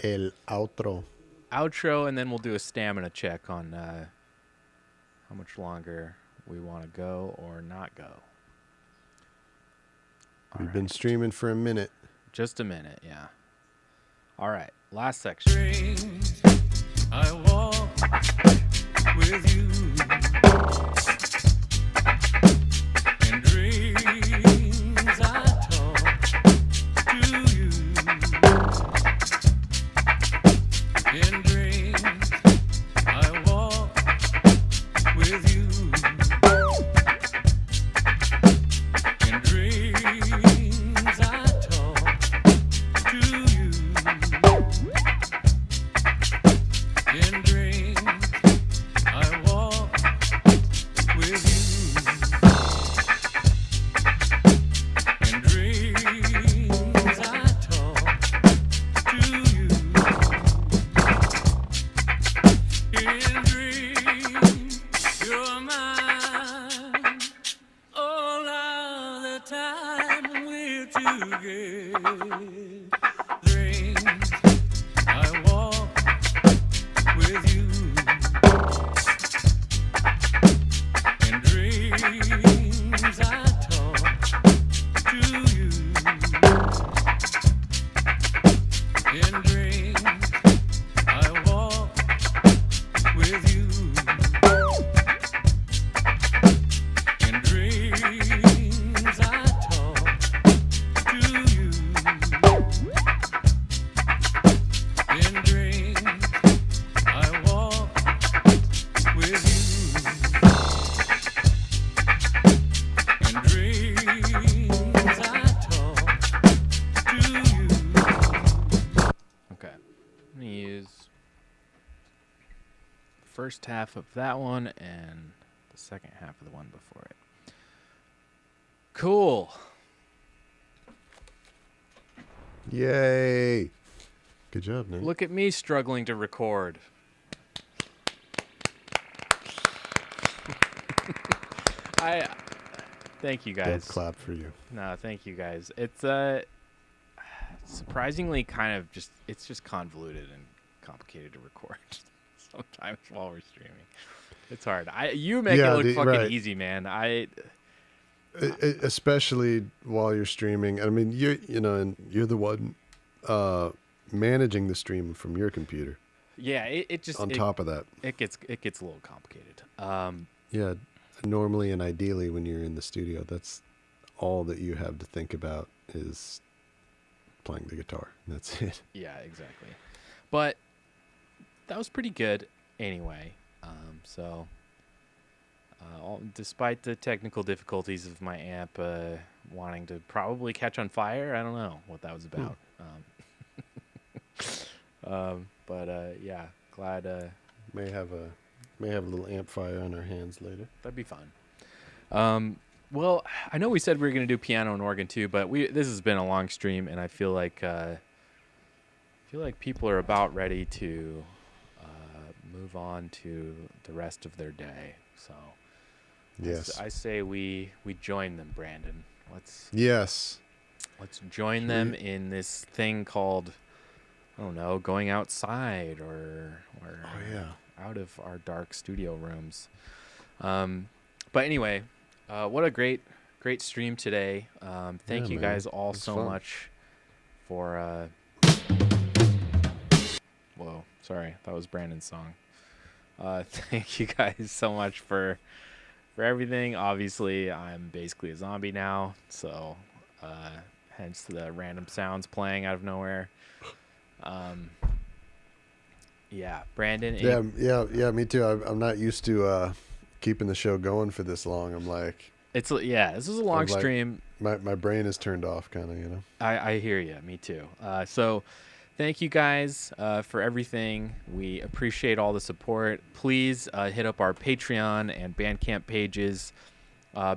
Speaker 2: El outro.
Speaker 1: Outro, and then we'll do a stamina check on how much longer we want to go or not go.
Speaker 2: We've been streaming for a minute.
Speaker 1: Just a minute, yeah. All right, last section.
Speaker 7: I walk with you in dreams. I talk to you in dreams. I walk with you in dreams. I talk to you in dreams. I walk with you in dreams. I talk to you in dreams. You're mine all of the time we're together. Dreams. I walk with you in dreams. I talk to you in dreams. I walk
Speaker 1: first half of that one and the second half of the one before it. Cool.
Speaker 2: Yay. Good job, Nate.
Speaker 1: Look at me struggling to record. Thank you guys.
Speaker 2: Don't clap for you.
Speaker 1: No, thank you guys. It's surprisingly kind of it's just convoluted and complicated to record sometimes while we're streaming. It's hard. You make it look fucking easy, man.
Speaker 2: Especially while you're streaming. I mean, you're the one managing the stream from your computer.
Speaker 1: Yeah, it just
Speaker 2: top of that,
Speaker 1: it gets a little complicated.
Speaker 2: Yeah, normally and ideally when you're in the studio, that's all that you have to think about is playing the guitar. That's it.
Speaker 1: Yeah, exactly. But that was pretty good anyway. Despite the technical difficulties of my amp wanting to probably catch on fire, I don't know what that was about. Yeah, glad.
Speaker 2: May have a little amp fire on our hands later.
Speaker 1: That'd be fun. Well, I know we said we were going to do piano and organ too, but this has been a long stream, and I feel like people are about ready to move on to the rest of their day. So,
Speaker 2: yes,
Speaker 1: I say we join them, Brandon. Let's join them in this thing called, I don't know, going outside or out of our dark studio rooms. But anyway, what a great stream today. Thank you guys all so much for whoa, sorry, that was Brandon's song. Thank you guys so much for everything. Obviously, I'm basically a zombie now, so hence the random sounds playing out of nowhere. Yeah, Brandon.
Speaker 2: Yeah, me too. I'm not used to keeping the show going for this long. I'm like,
Speaker 1: this is a long stream.
Speaker 2: My brain is turned off, kind of,
Speaker 1: I hear you. Me too. So thank you guys for everything. We appreciate all the support. Please hit up our Patreon and Bandcamp pages.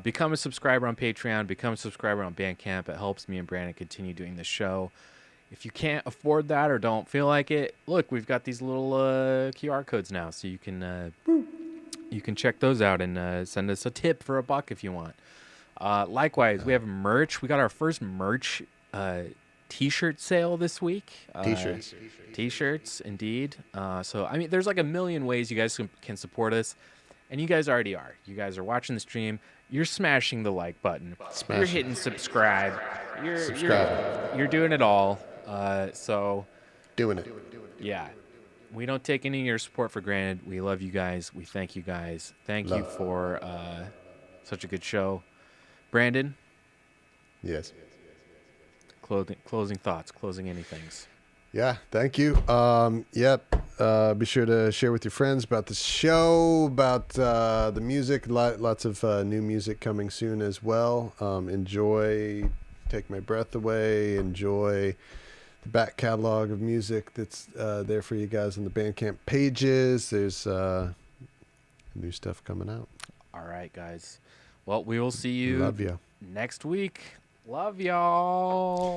Speaker 1: Become a subscriber on Patreon. Become a subscriber on Bandcamp. It helps me and Brandon continue doing this show. If you can't afford that or don't feel like it, look, we've got these little QR codes now, so you can check those out and send us a tip for $1 if you want. Likewise, we have merch. We got our first merch T-shirt sale this week. T-shirts, indeed. So I mean, there's like a million ways you guys can support us, and you guys already are. You guys are watching the stream. You're smashing the like button. You're hitting subscribe. You're doing it all. So
Speaker 2: doing it.
Speaker 1: Yeah. We don't take any of your support for granted. We love you guys. We thank you guys. Thank you for such a good show. Brandon?
Speaker 2: Yes.
Speaker 1: Closing thoughts, closing anythings.
Speaker 2: Yeah, thank you. Be sure to share with your friends about the show, about the music. Lots of new music coming soon as well. Enjoy Take My Breath Away. Enjoy the back catalog of music that's there for you guys on the Bandcamp pages. There's new stuff coming out.
Speaker 1: All right, guys. Well, we will see you
Speaker 2: Love ya.
Speaker 1: next week. Love y'all.